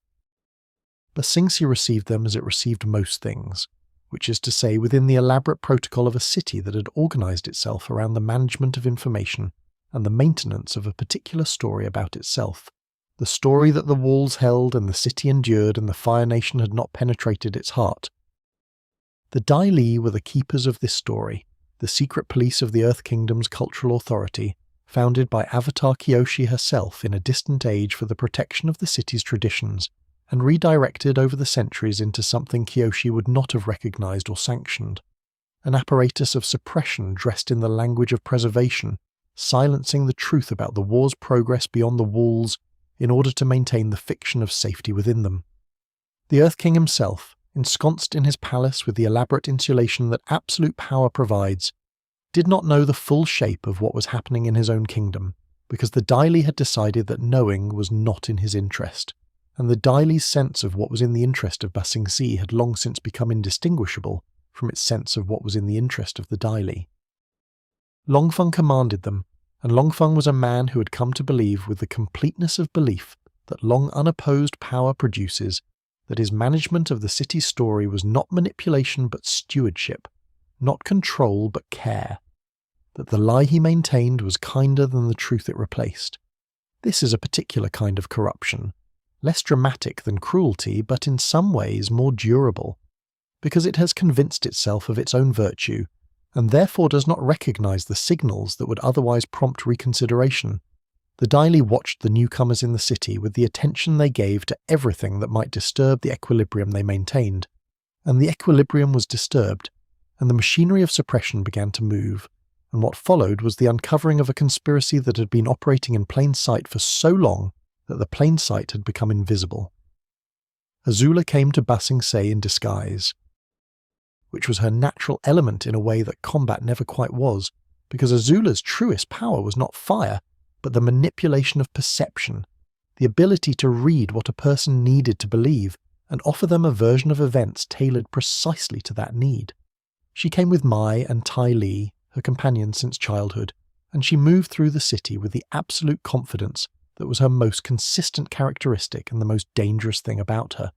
Ba Sing Se received them as it received most things, which is to say within the elaborate protocol of a city that had organized itself around the management of information and the maintenance of a particular story about itself, the story that the walls held and the city endured and the Fire Nation had not penetrated its heart. The Dai Li were the keepers of this story, the secret police of the Earth Kingdom's cultural authority, founded by Avatar Kyoshi herself in a distant age for the protection of the city's traditions, and redirected over the centuries into something Kyoshi would not have recognized or sanctioned, an apparatus of suppression dressed in the language of preservation, silencing the truth about the war's progress beyond the walls in order to maintain the fiction of safety within them. The Earth King himself, ensconced in his palace with the elaborate insulation that absolute power provides, did not know the full shape of what was happening in his own kingdom, because the Dai Li had decided that knowing was not in his interest, and the Dai Li's sense of what was in the interest of Ba Sing Se had long since become indistinguishable from its sense of what was in the interest of the Dai Li. Longfeng commanded them, and Longfeng was a man who had come to believe with the completeness of belief that long unopposed power produces, that his management of the city's story was not manipulation but stewardship, not control but care, that the lie he maintained was kinder than the truth it replaced. This is a particular kind of corruption, less dramatic than cruelty but in some ways more durable, because it has convinced itself of its own virtue, and therefore does not recognize the signals that would otherwise prompt reconsideration. The Dai Li watched the newcomers in the city with the attention they gave to everything that might disturb the equilibrium they maintained, and the equilibrium was disturbed, and the machinery of suppression began to move, and what followed was the uncovering of a conspiracy that had been operating in plain sight for so long that the plain sight had become invisible. Azula came to Ba Sing Se in disguise, which was her natural element in a way that combat never quite was, because Azula's truest power was not fire, but the manipulation of perception, the ability to read what a person needed to believe and offer them a version of events tailored precisely to that need. She came with Mai and Tai Li, her companions since childhood, and she moved through the city with the absolute confidence that was her most consistent characteristic and the most dangerous thing about her,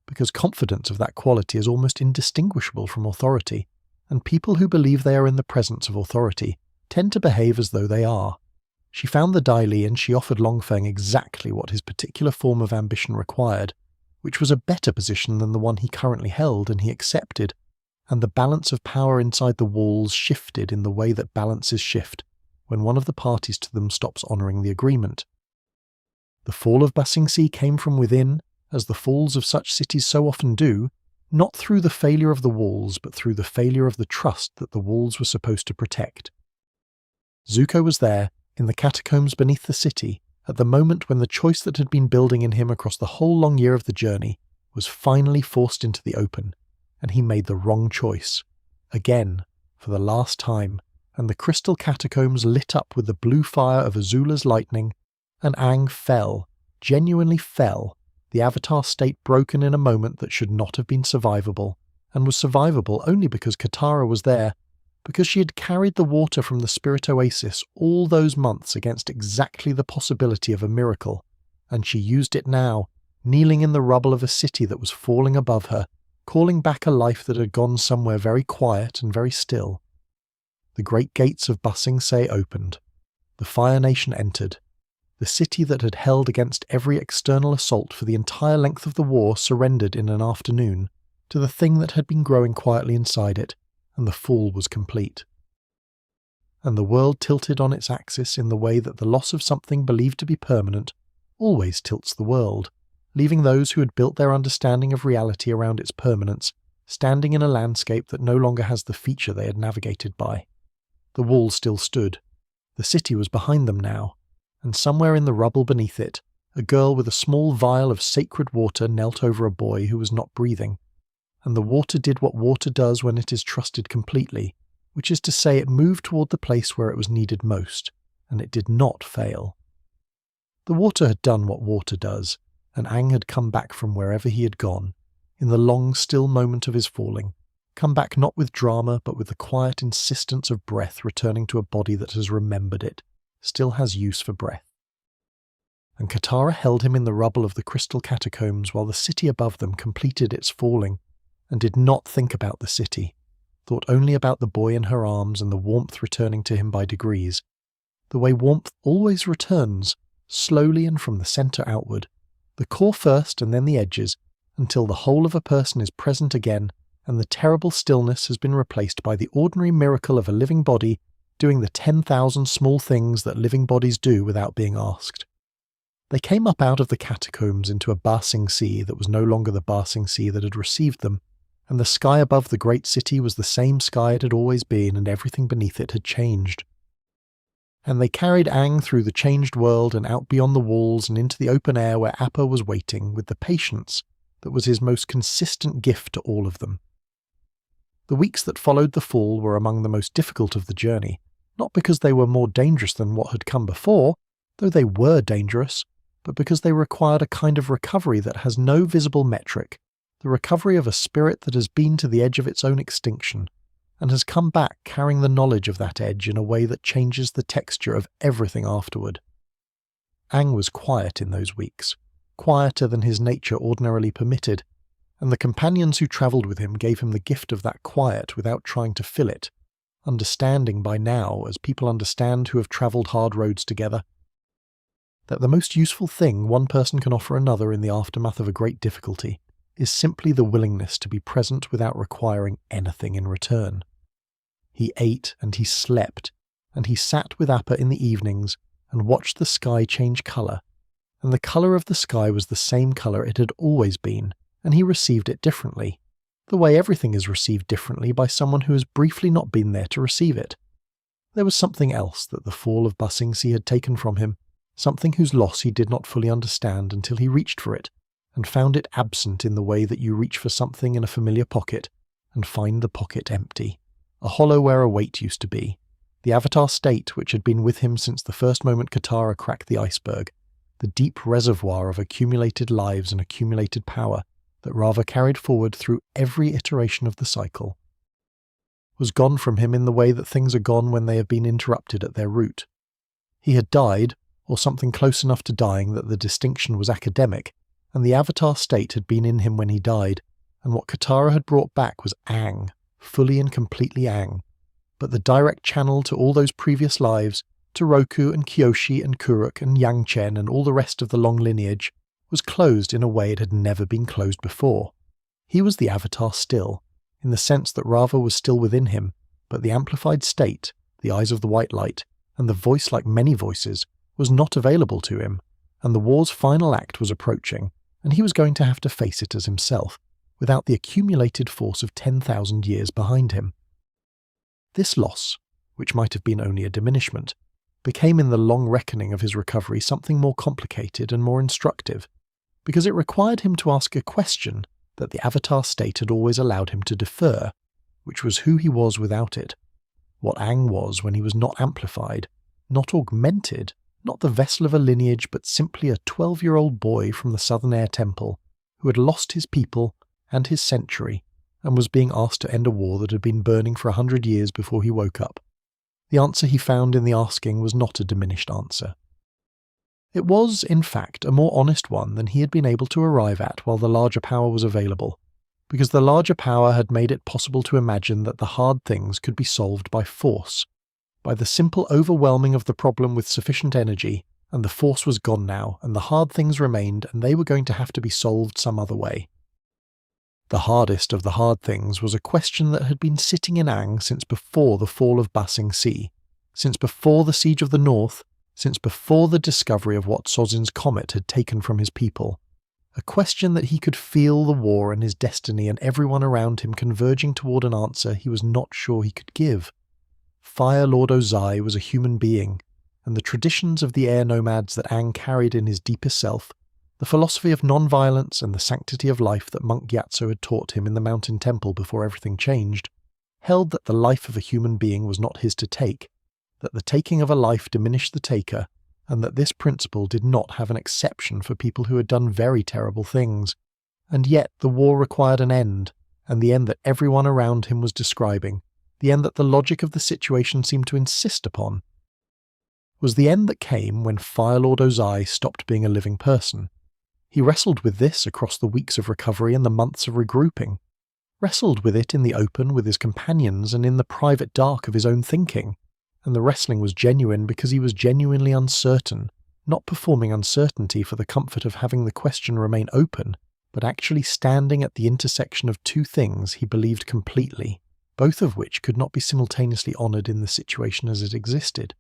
because confidence of that quality is almost indistinguishable from authority, and people who believe they are in the presence of authority tend to behave as though they are. She found the Dai Li and she offered Longfeng exactly what his particular form of ambition required, which was a better position than the one he currently held, and he accepted, and the balance of power inside the walls shifted in the way that balances shift when one of the parties to them stops honouring the agreement. The fall of Ba Sing Se came from within, as the falls of such cities so often do, not through the failure of the walls, but through the failure of the trust that the walls were supposed to protect. Zuko was there, in the catacombs beneath the city, at the moment when the choice that had been building in him across the whole long year of the journey was finally forced into the open, and he made the wrong choice. Again, for the last time, and the crystal catacombs lit up with the blue fire of Azula's lightning, and Aang fell, genuinely fell, the Avatar state broken in a moment that should not have been survivable, and was survivable only because Katara was there, because she had carried the water from the Spirit Oasis all those months against exactly the possibility of a miracle, and she used it now, kneeling in the rubble of a city that was falling above her, calling back a life that had gone somewhere very quiet and very still. The great gates of Ba Sing Se opened. The Fire Nation entered. The city that had held against every external assault for the entire length of the war surrendered in an afternoon to the thing that had been growing quietly inside it, and the fall was complete. And the world tilted on its axis in the way that the loss of something believed to be permanent always tilts the world, leaving those who had built their understanding of reality around its permanence standing in a landscape that no longer has the feature they had navigated by. The wall still stood. The city was behind them now, and somewhere in the rubble beneath it, a girl with a small vial of sacred water knelt over a boy who was not breathing, and the water did what water does when it is trusted completely, which is to say it moved toward the place where it was needed most, and it did not fail. The water had done what water does, and Aang had come back from wherever he had gone, in the long still moment of his falling, come back not with drama but with the quiet insistence of breath returning to a body that has remembered it, still has use for breath. And Katara held him in the rubble of the crystal catacombs while the city above them completed its falling, and did not think about the city, thought only about the boy in her arms and the warmth returning to him by degrees, the way warmth always returns, slowly and from the centre outward, the core first and then the edges, until the whole of a person is present again, and the terrible stillness has been replaced by the ordinary miracle of a living body doing the 10,000 small things that living bodies do without being asked. They came up out of the catacombs into a Ba Sing Se that was no longer the Ba Sing Se that had received them, and the sky above the great city was the same sky it had always been, and everything beneath it had changed. And they carried Aang through the changed world and out beyond the walls and into the open air where Appa was waiting with the patience that was his most consistent gift to all of them. The weeks that followed the fall were among the most difficult of the journey, not because they were more dangerous than what had come before, though they were dangerous, but because they required a kind of recovery that has no visible metric, the recovery of a spirit that has been to the edge of its own extinction, and has come back carrying the knowledge of that edge in a way that changes the texture of everything afterward. Aang was quiet in those weeks, quieter than his nature ordinarily permitted, and the companions who travelled with him gave him the gift of that quiet without trying to fill it, understanding by now, as people understand who have travelled hard roads together, that the most useful thing one person can offer another in the aftermath of a great difficulty is simply the willingness to be present without requiring anything in return. He ate and he slept, and he sat with Appa in the evenings and watched the sky change colour, and the colour of the sky was the same colour it had always been, and he received it differently, the way everything is received differently by someone who has briefly not been there to receive it. There was something else that the fall of Ba Sing Se had taken from him, something whose loss he did not fully understand until he reached for it, and found it absent in the way that you reach for something in a familiar pocket, and find the pocket empty, a hollow where a weight used to be, the Avatar state which had been with him since the first moment Katara cracked the iceberg, the deep reservoir of accumulated lives and accumulated power that Raava carried forward through every iteration of the cycle, was gone from him in the way that things are gone when they have been interrupted at their root. He had died, or something close enough to dying that the distinction was academic, and the Avatar state had been in him when he died, and what Katara had brought back was Aang, fully and completely Aang. But the direct channel to all those previous lives, to Roku and Kyoshi and Kuruk and Yangchen and all the rest of the long lineage, was closed in a way it had never been closed before. He was the Avatar still, in the sense that Raava was still within him, but the amplified state, the eyes of the white light, and the voice like many voices, was not available to him, and the war's final act was approaching, and he was going to have to face it as himself, without the accumulated force of 10,000 years behind him. This loss, which might have been only a diminishment, became in the long reckoning of his recovery something more complicated and more instructive, because it required him to ask a question that the Avatar state had always allowed him to defer, which was who he was without it, what Aang was when he was not amplified, not augmented, not the vessel of a lineage but simply a 12-year-old boy from the Southern Air Temple who had lost his people and his century and was being asked to end a war that had been burning for 100 years before he woke up. The answer he found in the asking was not a diminished answer. It was, in fact, a more honest one than he had been able to arrive at while the larger power was available, because the larger power had made it possible to imagine that the hard things could be solved by force, by the simple overwhelming of the problem with sufficient energy, and the force was gone now, and the hard things remained, and they were going to have to be solved some other way. The hardest of the hard things was a question that had been sitting in Aang since before the fall of Ba Sing Se, since before the siege of the North, since before the discovery of what Sozin's comet had taken from his people. A question that he could feel the war and his destiny and everyone around him converging toward an answer he was not sure he could give. Fire Lord Ozai was a human being, and the traditions of the air nomads that Aang carried in his deepest self, the philosophy of non-violence and the sanctity of life that Monk Gyatso had taught him in the mountain temple before everything changed, held that the life of a human being was not his to take, that the taking of a life diminished the taker, and that this principle did not have an exception for people who had done very terrible things. And yet the war required an end, and the end that everyone around him was describing, the end that the logic of the situation seemed to insist upon, was the end that came when Fire Lord Ozai stopped being a living person. He wrestled with this across the weeks of recovery and the months of regrouping, wrestled with it in the open with his companions and in the private dark of his own thinking, and the wrestling was genuine because he was genuinely uncertain, not performing uncertainty for the comfort of having the question remain open, but actually standing at the intersection of two things he believed completely, both of which could not be simultaneously honoured in the situation as it existed.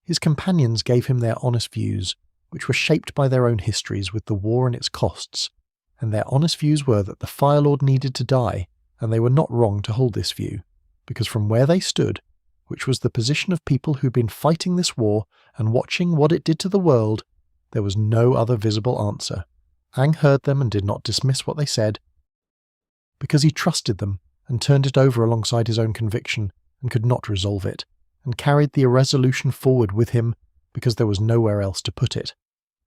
His companions gave him their honest views, which were shaped by their own histories with the war and its costs, and their honest views were that the Fire Lord needed to die, and they were not wrong to hold this view, because from where they stood, which was the position of people who'd been fighting this war and watching what it did to the world, there was no other visible answer. Aang heard them and did not dismiss what they said, because he trusted them and turned it over alongside his own conviction and could not resolve it, and carried the irresolution forward with him because there was nowhere else to put it.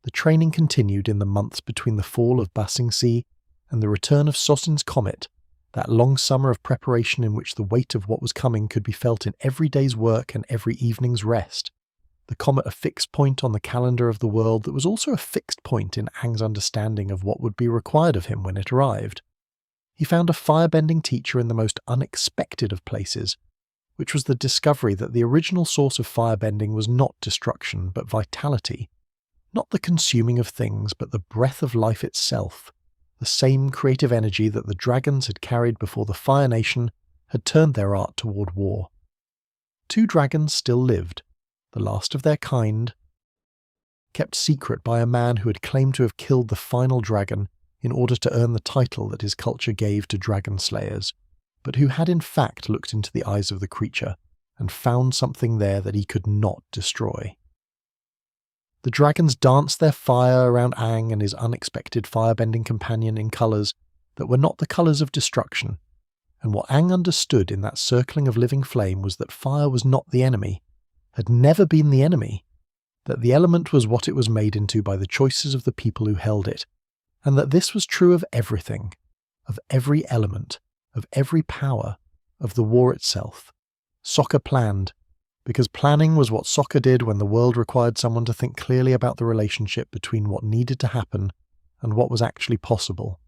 The training continued in the months between the fall of Ba Sing Se and the return of Sozin's comet, that long summer of preparation in which the weight of what was coming could be felt in every day's work and every evening's rest. The comet a fixed point on the calendar of the world that was also a fixed point in Aang's understanding of what would be required of him when it arrived. He found a firebending teacher in the most unexpected of places, which was the discovery that the original source of firebending was not destruction but vitality, not the consuming of things but the breath of life itself, the same creative energy that the dragons had carried before the Fire Nation had turned their art toward war. 2 dragons still lived, the last of their kind, kept secret by a man who had claimed to have killed the final dragon in order to earn the title that his culture gave to dragon slayers, but who had in fact looked into the eyes of the creature and found something there that he could not destroy. The dragons danced their fire around Aang and his unexpected firebending companion in colours that were not the colours of destruction, and what Aang understood in that circling of living flame was that fire was not the enemy, had never been the enemy, that the element was what it was made into by the choices of the people who held it, and that this was true of everything, of every element, of every power, of the war itself. Sokka planned, because planning was what Sokka did when the world required someone to think clearly about the relationship between what needed to happen and what was actually possible.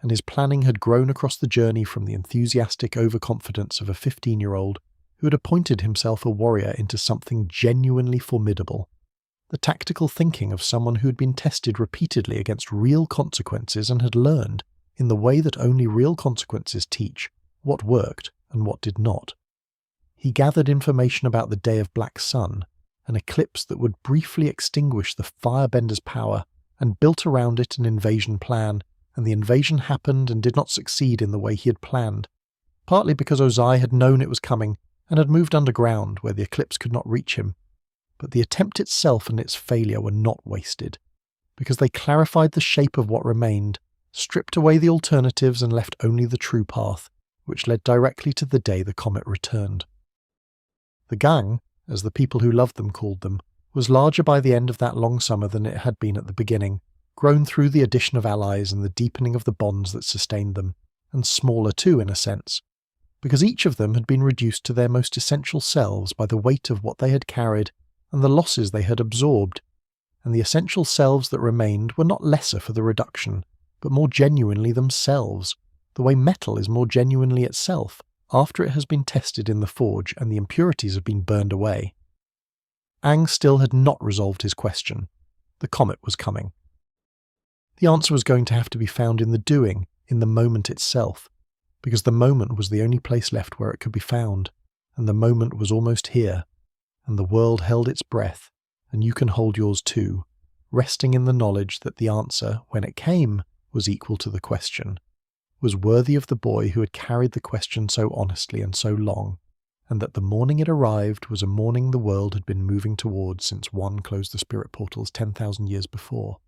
And his planning had grown across the journey from the enthusiastic overconfidence of a 15-year-old who had appointed himself a warrior into something genuinely formidable, the tactical thinking of someone who had been tested repeatedly against real consequences and had learned, in the way that only real consequences teach, what worked and what did not. He gathered information about the Day of Black Sun, an eclipse that would briefly extinguish the firebender's power, and built around it an invasion plan, and the invasion happened and did not succeed in the way he had planned, partly because Ozai had known it was coming and had moved underground where the eclipse could not reach him. But the attempt itself and its failure were not wasted, because they clarified the shape of what remained, stripped away the alternatives and left only the true path, which led directly to the day the comet returned. The gang, as the people who loved them called them, was larger by the end of that long summer than it had been at the beginning, grown through the addition of allies and the deepening of the bonds that sustained them, and smaller too in a sense, because each of them had been reduced to their most essential selves by the weight of what they had carried and the losses they had absorbed, and the essential selves that remained were not lesser for the reduction, but more genuinely themselves, the way metal is more genuinely itself after it has been tested in the forge and the impurities have been burned away. Aang still had not resolved his question. The comet was coming. The answer was going to have to be found in the doing, in the moment itself, because the moment was the only place left where it could be found, and the moment was almost here, and the world held its breath, and you can hold yours too, resting in the knowledge that the answer, when it came, was equal to the question, was worthy of the boy who had carried the question so honestly and so long, and that the morning it arrived was a morning the world had been moving towards since one closed the spirit portals 10,000 years before.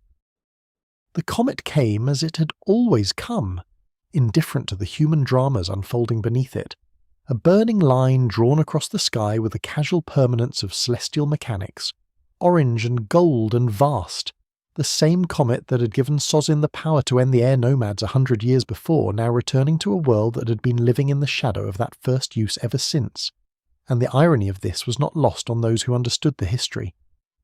The comet came as it had always come, indifferent to the human dramas unfolding beneath it, a burning line drawn across the sky with the casual permanence of celestial mechanics, orange and gold and vast, the same comet that had given Sozin the power to end the air nomads 100 years before, now returning to a world that had been living in the shadow of that first use ever since. And the irony of this was not lost on those who understood the history,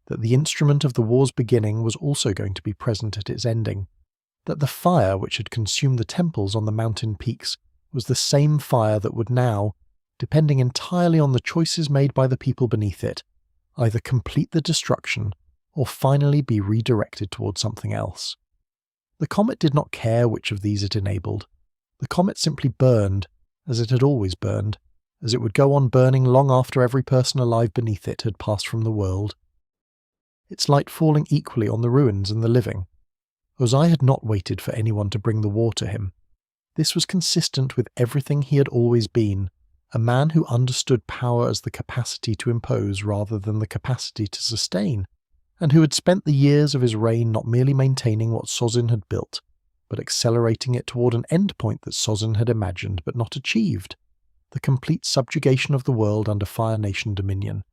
that the instrument of the war's beginning was also going to be present at its ending, that the fire which had consumed the temples on the mountain peaks was the same fire that would now, depending entirely on the choices made by the people beneath it, either complete the destruction or finally be redirected towards something else. The comet did not care which of these it enabled. The comet simply burned, as it had always burned, as it would go on burning long after every person alive beneath it had passed from the world, its light falling equally on the ruins and the living. Ozai had not waited for anyone to bring the war to him. This was consistent with everything he had always been, a man who understood power as the capacity to impose rather than the capacity to sustain, and who had spent the years of his reign not merely maintaining what Sozin had built, but accelerating it toward an endpoint that Sozin had imagined but not achieved, the complete subjugation of the world under Fire Nation dominion.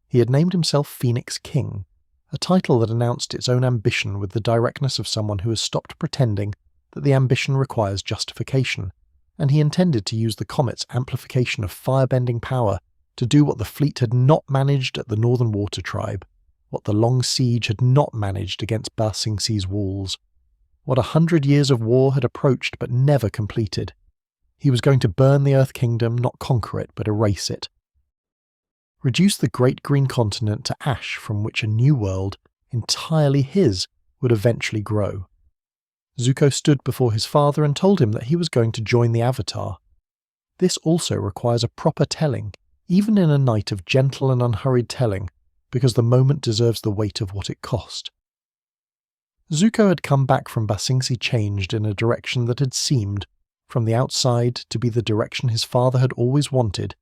He had named himself Phoenix King, a title that announced its own ambition with the directness of someone who has stopped pretending that the ambition requires justification, and he intended to use the comet's amplification of firebending power to do what the fleet had not managed at the Northern Water Tribe, what the long siege had not managed against Ba Sing Se's walls, what 100 years of war had approached but never completed. He was going to burn the Earth Kingdom, not conquer it, but erase it. Reduce the great green continent to ash from which a new world, entirely his, would eventually grow. Zuko stood before his father and told him that he was going to join the Avatar. This also requires a proper telling, even in a night of gentle and unhurried telling, because the moment deserves the weight of what it cost. Zuko had come back from Ba Sing Se changed in a direction that had seemed, from the outside, to be the direction his father had always wanted,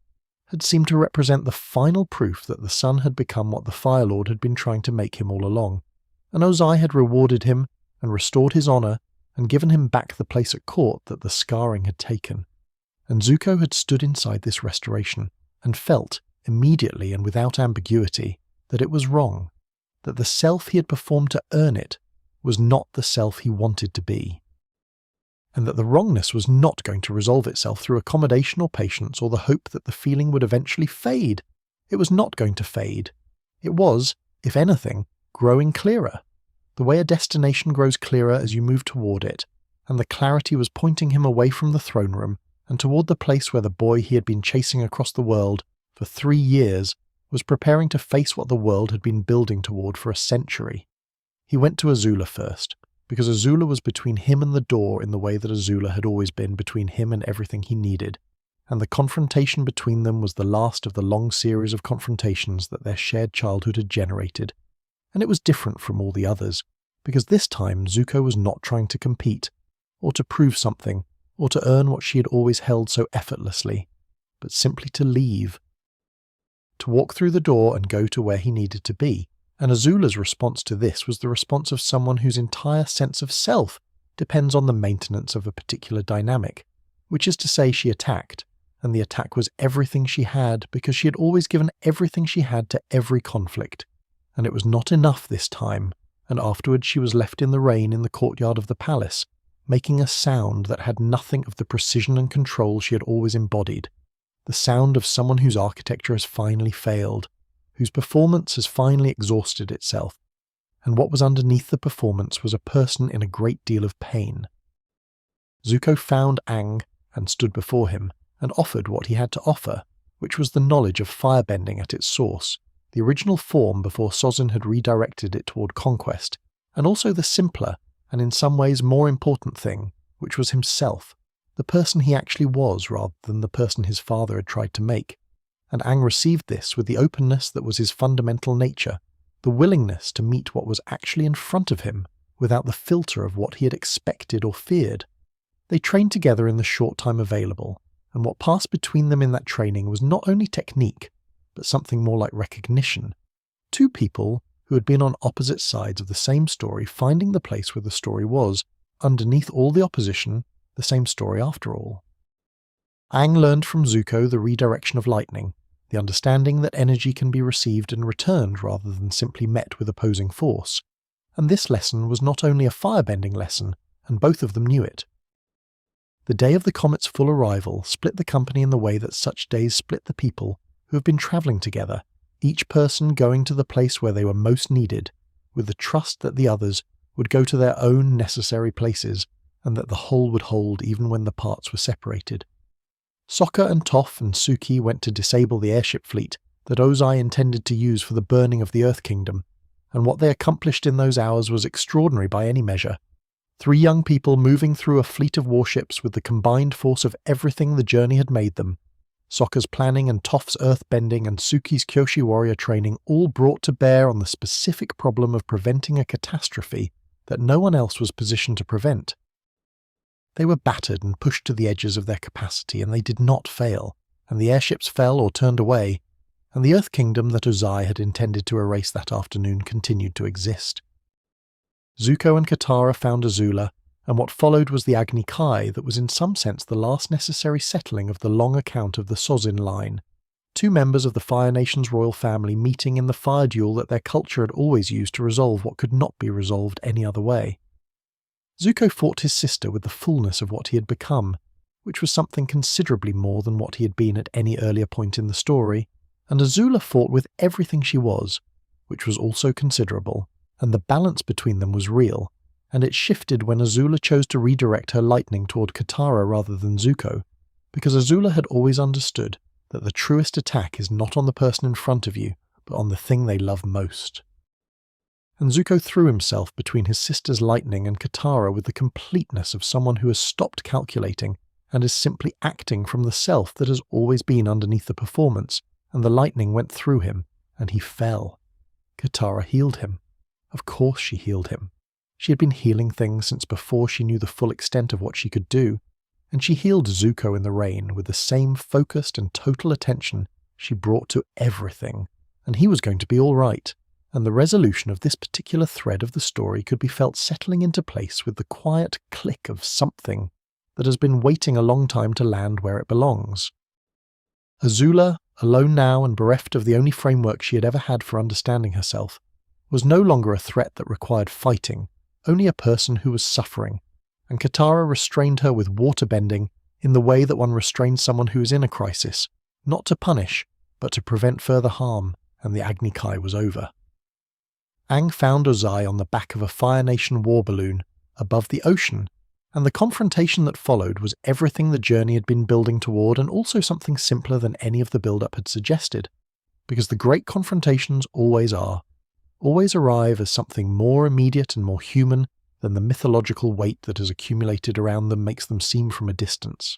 had seemed to represent the final proof that the sun had become what the Fire Lord had been trying to make him all along, and Ozai had rewarded him and restored his honour and given him back the place at court that the scarring had taken. And Zuko had stood inside this restoration and felt, immediately and without ambiguity, that it was wrong, that the self he had performed to earn it was not the self he wanted to be, and that the wrongness was not going to resolve itself through accommodation or patience or the hope that the feeling would eventually fade, It was not going to fade. It was, if anything, growing clearer. The way a destination grows clearer as you move toward it, and the clarity was pointing him away from the throne room and toward the place where the boy he had been chasing across the world for 3 years was preparing to face what the world had been building toward for a century. He went to Azula first, because Azula was between him and the door in the way that Azula had always been between him and everything he needed, and the confrontation between them was the last of the long series of confrontations that their shared childhood had generated. And it was different from all the others, because this time Zuko was not trying to compete, or to prove something, or to earn what she had always held so effortlessly, but simply to leave. To walk through the door and go to where he needed to be. And Azula's response to this was the response of someone whose entire sense of self depends on the maintenance of a particular dynamic, which is to say she attacked, and the attack was everything she had because she had always given everything she had to every conflict, and it was not enough this time, and afterwards she was left in the rain in the courtyard of the palace, making a sound that had nothing of the precision and control she had always embodied, the sound of someone whose architecture has finally failed, whose performance has finally exhausted itself, and what was underneath the performance was a person in a great deal of pain. Zuko found Aang and stood before him, and offered what he had to offer, which was the knowledge of firebending at its source, the original form before Sozin had redirected it toward conquest, and also the simpler, and in some ways more important thing, which was himself, the person he actually was rather than the person his father had tried to make. And Aang received this with the openness that was his fundamental nature, the willingness to meet what was actually in front of him without the filter of what he had expected or feared. They trained together in the short time available, and what passed between them in that training was not only technique, but something more like recognition. Two people who had been on opposite sides of the same story finding the place where the story was, underneath all the opposition, the same story after all. Aang learned from Zuko the redirection of lightning, the understanding that energy can be received and returned rather than simply met with opposing force, and this lesson was not only a firebending lesson, and both of them knew it. The day of the comet's full arrival split the company in the way that such days split the people who have been travelling together, each person going to the place where they were most needed, with the trust that the others would go to their own necessary places, and that the whole would hold even when the parts were separated. Sokka and Toph and Suki went to disable the airship fleet that Ozai intended to use for the burning of the Earth Kingdom, and what they accomplished in those hours was extraordinary by any measure. 3 young people moving through a fleet of warships with the combined force of everything the journey had made them. Sokka's planning and Toph's earthbending and Suki's Kyoshi warrior training all brought to bear on the specific problem of preventing a catastrophe that no one else was positioned to prevent. They were battered and pushed to the edges of their capacity, and they did not fail, and the airships fell or turned away, and the Earth Kingdom that Ozai had intended to erase that afternoon continued to exist. Zuko and Katara found Azula, and what followed was the Agni Kai that was in some sense the last necessary settling of the long account of the Sozin line, 2 members of the Fire Nation's royal family meeting in the fire duel that their culture had always used to resolve what could not be resolved any other way. Zuko fought his sister with the fullness of what he had become, which was something considerably more than what he had been at any earlier point in the story, and Azula fought with everything she was, which was also considerable, and the balance between them was real, and it shifted when Azula chose to redirect her lightning toward Katara rather than Zuko, because Azula had always understood that the truest attack is not on the person in front of you, but on the thing they love most. And Zuko threw himself between his sister's lightning and Katara with the completeness of someone who has stopped calculating and is simply acting from the self that has always been underneath the performance, and the lightning went through him, and he fell. Katara healed him. Of course she healed him. She had been healing things since before she knew the full extent of what she could do, and she healed Zuko in the rain with the same focused and total attention she brought to everything, and he was going to be all right. And the resolution of this particular thread of the story could be felt settling into place with the quiet click of something that has been waiting a long time to land where it belongs. Azula, alone now and bereft of the only framework she had ever had for understanding herself, was no longer a threat that required fighting, only a person who was suffering, and Katara restrained her with waterbending in the way that one restrains someone who is in a crisis, not to punish, but to prevent further harm, and the Agni Kai was over. Aang found Ozai on the back of a Fire Nation war balloon above the ocean, and the confrontation that followed was everything the journey had been building toward, and also something simpler than any of the build-up had suggested, because the great confrontations always arrive as something more immediate and more human than the mythological weight that has accumulated around them makes them seem from a distance.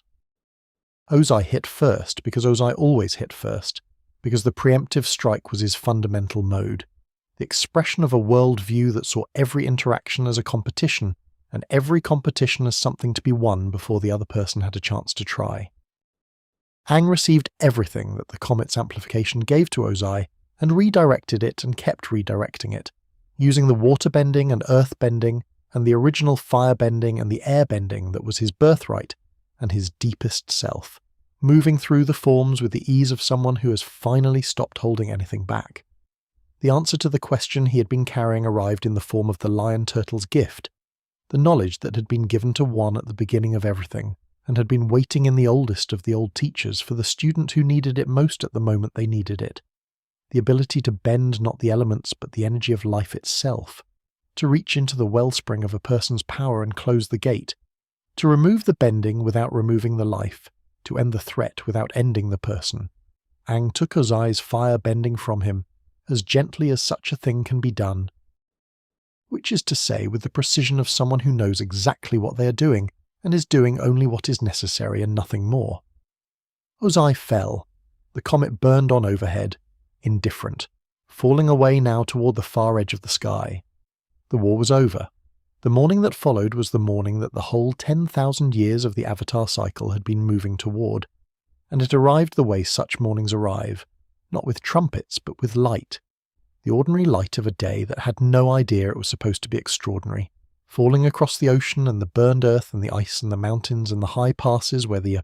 Ozai hit first because Ozai always hit first, because the preemptive strike was his fundamental mode, the expression of a worldview that saw every interaction as a competition, and every competition as something to be won before the other person had a chance to try. Aang received everything that the comet's amplification gave to Ozai, and redirected it and kept redirecting it, using the water bending and earth bending, and the original fire bending and the air bending that was his birthright, and his deepest self, moving through the forms with the ease of someone who has finally stopped holding anything back. The answer to the question he had been carrying arrived in the form of the lion turtle's gift, the knowledge that had been given to one at the beginning of everything, and had been waiting in the oldest of the old teachers for the student who needed it most at the moment they needed it. The ability to bend not the elements but the energy of life itself, to reach into the wellspring of a person's power and close the gate, to remove the bending without removing the life, to end the threat without ending the person. Aang took Ozai's fire bending from him, as gently as such a thing can be done, which is to say with the precision of someone who knows exactly what they are doing, and is doing only what is necessary and nothing more. Ozai fell. The comet burned on overhead, indifferent, falling away now toward the far edge of the sky. The war was over. The morning that followed was the morning that the whole 10,000 years of the Avatar cycle had been moving toward, and it arrived the way such mornings arrive, not with trumpets but with light, the ordinary light of a day that had no idea it was supposed to be extraordinary, falling across the ocean and the burned earth and the ice and the mountains and the high passes where the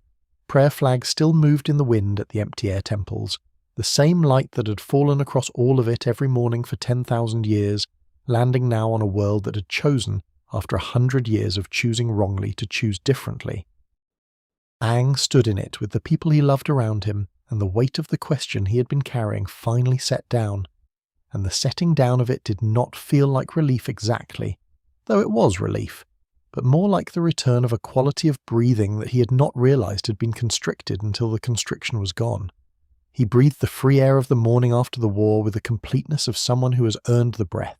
prayer flag still moved in the wind at the empty air temples, the same light that had fallen across all of it every morning for 10,000 years, landing now on a world that had chosen, after 100 years of choosing wrongly, to choose differently. Aang stood in it with the people he loved around him, and the weight of the question he had been carrying finally set down, and the setting down of it did not feel like relief exactly, though it was relief, but more like the return of a quality of breathing that he had not realized had been constricted until the constriction was gone. He breathed the free air of the morning after the war with the completeness of someone who has earned the breath.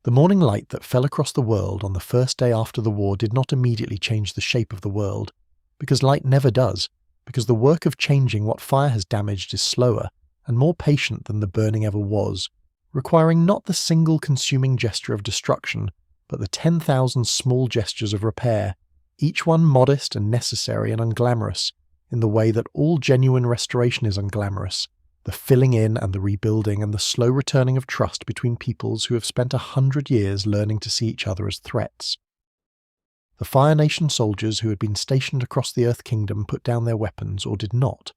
The morning light that fell across the world on the first day after the war did not immediately change the shape of the world, because light never does, because the work of changing what fire has damaged is slower and more patient than the burning ever was, requiring not the single consuming gesture of destruction, but the 10,000 small gestures of repair, each one modest and necessary and unglamorous, in the way that all genuine restoration is unglamorous, the filling in and the rebuilding and the slow returning of trust between peoples who have spent 100 years learning to see each other as threats. The Fire Nation soldiers who had been stationed across the Earth Kingdom put down their weapons or did not,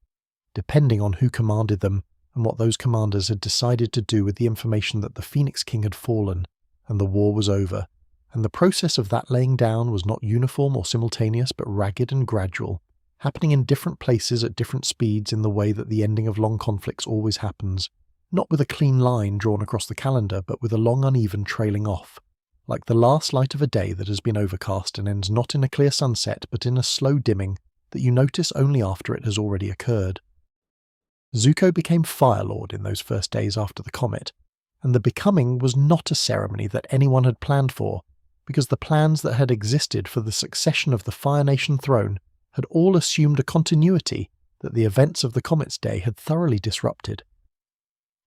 depending on who commanded them and what those commanders had decided to do with the information that the Phoenix King had fallen and the war was over, and the process of that laying down was not uniform or simultaneous but ragged and gradual, happening in different places at different speeds in the way that the ending of long conflicts always happens, not with a clean line drawn across the calendar but with a long uneven trailing off, like the last light of a day that has been overcast and ends not in a clear sunset but in a slow dimming that you notice only after it has already occurred. Zuko became Fire Lord in those first days after the comet, and the becoming was not a ceremony that anyone had planned for, because the plans that had existed for the succession of the Fire Nation throne had all assumed a continuity that the events of the comet's day had thoroughly disrupted.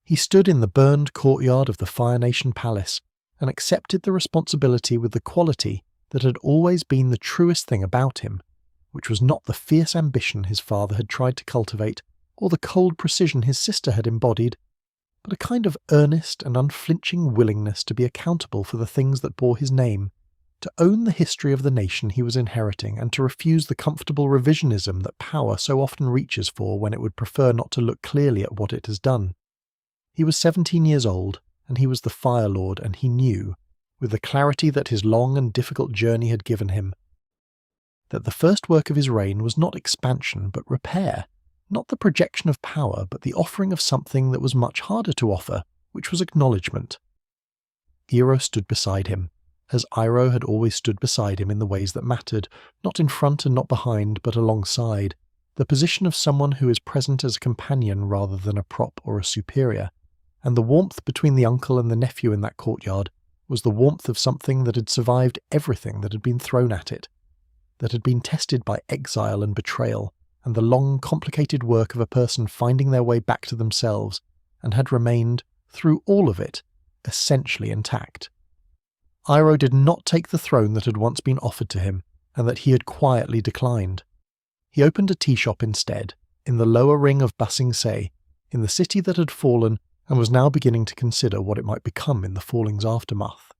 He stood in the burned courtyard of the Fire Nation palace and accepted the responsibility with the quality that had always been the truest thing about him, which was not the fierce ambition his father had tried to cultivate or the cold precision his sister had embodied, but a kind of earnest and unflinching willingness to be accountable for the things that bore his name, to own the history of the nation he was inheriting and to refuse the comfortable revisionism that power so often reaches for when it would prefer not to look clearly at what it has done. He was 17 years old, and he was the Fire Lord, and he knew, with the clarity that his long and difficult journey had given him, that the first work of his reign was not expansion but repair, Not the projection of power, but the offering of something that was much harder to offer, which was acknowledgement. Iroh stood beside him, as Iroh had always stood beside him in the ways that mattered, not in front and not behind, but alongside, the position of someone who is present as a companion rather than a prop or a superior, and the warmth between the uncle and the nephew in that courtyard was the warmth of something that had survived everything that had been thrown at it, that had been tested by exile and betrayal, and the long, complicated work of a person finding their way back to themselves, and had remained, through all of it, essentially intact. Iroh did not take the throne that had once been offered to him, and that he had quietly declined. He opened a tea shop instead, in the lower ring of Ba Sing Se, in the city that had fallen and was now beginning to consider what it might become in the falling's aftermath.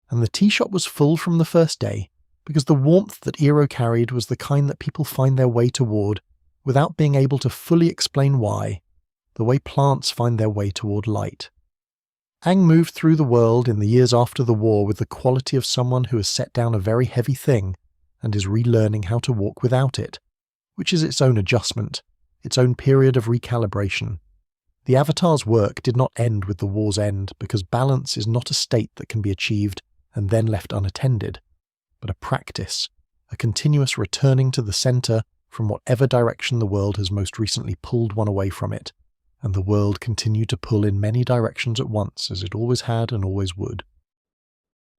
And the tea shop was full from the first day, because the warmth that Iroh carried was the kind that people find their way toward without being able to fully explain why, the way plants find their way toward light. Aang moved through the world in the years after the war with the quality of someone who has set down a very heavy thing and is relearning how to walk without it, which is its own adjustment, its own period of recalibration. The Avatar's work did not end with the war's end, because balance is not a state that can be achieved and then left unattended, but a practice, a continuous returning to the centre from whatever direction the world has most recently pulled one away from it, and the world continued to pull in many directions at once, as it always had and always would.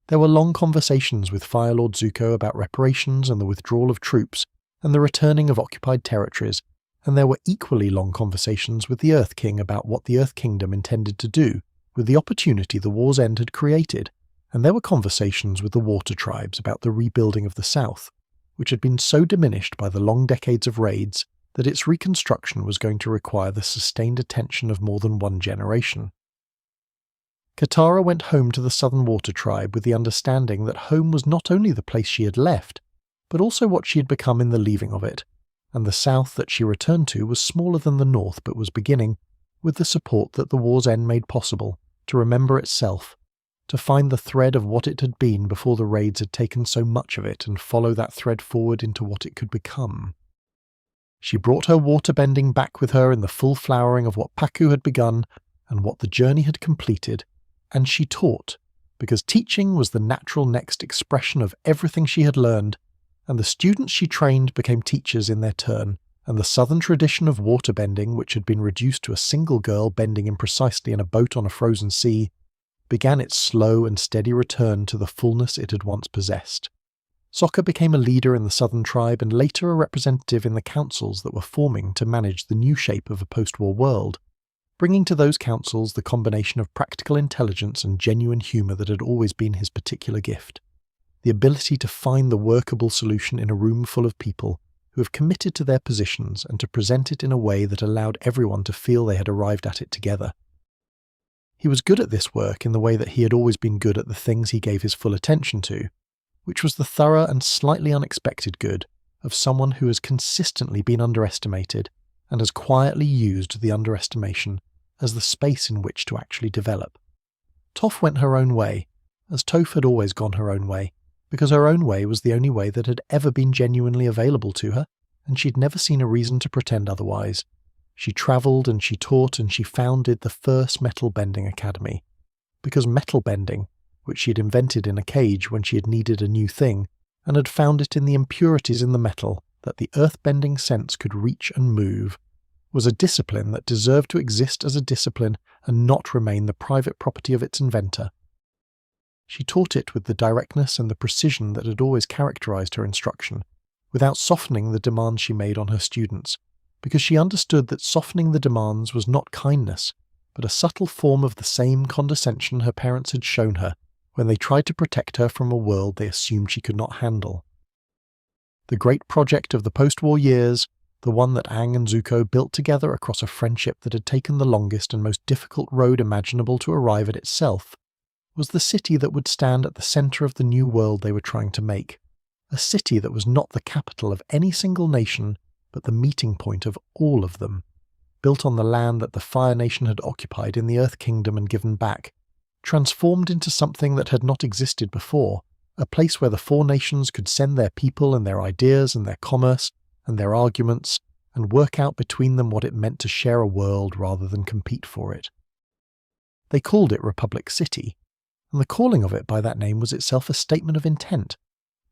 There were long conversations with Fire Lord Zuko about reparations and the withdrawal of troops, and the returning of occupied territories, and there were equally long conversations with the Earth King about what the Earth Kingdom intended to do with the opportunity the war's end had created, and there were conversations with the Water Tribes about the rebuilding of the South, which had been so diminished by the long decades of raids that its reconstruction was going to require the sustained attention of more than one generation. Katara went home to the Southern Water Tribe with the understanding that home was not only the place she had left, but also what she had become in the leaving of it, and the South that she returned to was smaller than the North but was beginning, with the support that the war's end made possible, to remember itself, to find the thread of what it had been before the raids had taken so much of it and follow that thread forward into what it could become. She brought her waterbending back with her in the full flowering of what Pakku had begun and what the journey had completed, and she taught, because teaching was the natural next expression of everything she had learned, and the students she trained became teachers in their turn, and the southern tradition of waterbending, which had been reduced to a single girl bending imprecisely in a boat on a frozen sea, began its slow and steady return to the fullness it had once possessed. Sokka became a leader in the southern tribe and later a representative in the councils that were forming to manage the new shape of a post-war world, bringing to those councils the combination of practical intelligence and genuine humour that had always been his particular gift. The ability to find the workable solution in a room full of people who have committed to their positions and to present it in a way that allowed everyone to feel they had arrived at it together. He was good at this work in the way that he had always been good at the things he gave his full attention to, which was the thorough and slightly unexpected good of someone who has consistently been underestimated and has quietly used the underestimation as the space in which to actually develop. Toph went her own way, as Toph had always gone her own way, because her own way was the only way that had ever been genuinely available to her, and she'd never seen a reason to pretend otherwise. She travelled and she taught and she founded the first metal bending academy, because metal bending, which she had invented in a cage when she had needed a new thing, and had found it in the impurities in the metal that the earth-bending sense could reach and move, was a discipline that deserved to exist as a discipline and not remain the private property of its inventor. She taught it with the directness and the precision that had always characterized her instruction, without softening the demands she made on her students, because she understood that softening the demands was not kindness, but a subtle form of the same condescension her parents had shown her when they tried to protect her from a world they assumed she could not handle. The great project of the post-war years, the one that Aang and Zuko built together across a friendship that had taken the longest and most difficult road imaginable to arrive at itself, was the city that would stand at the centre of the new world they were trying to make, a city that was not the capital of any single nation, but the meeting point of all of them, built on the land that the Fire Nation had occupied in the Earth Kingdom and given back, transformed into something that had not existed before, a place where the four nations could send their people and their ideas and their commerce and their arguments and work out between them what it meant to share a world rather than compete for it. They called it Republic City, and the calling of it by that name was itself a statement of intent.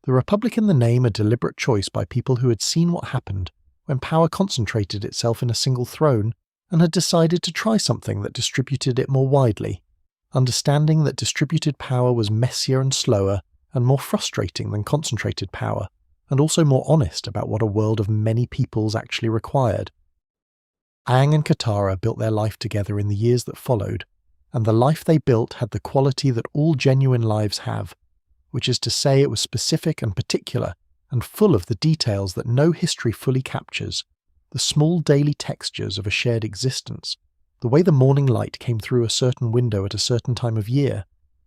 The Republic in the name a deliberate choice by people who had seen what happened when power concentrated itself in a single throne and had decided to try something that distributed it more widely, understanding that distributed power was messier and slower and more frustrating than concentrated power, and also more honest about what a world of many peoples actually required. Aang and Katara built their life together in the years that followed, and the life they built had the quality that all genuine lives have, which is to say it was specific and particular and full of the details that no history fully captures, the small daily textures of a shared existence, the way the morning light came through a certain window at a certain time of year,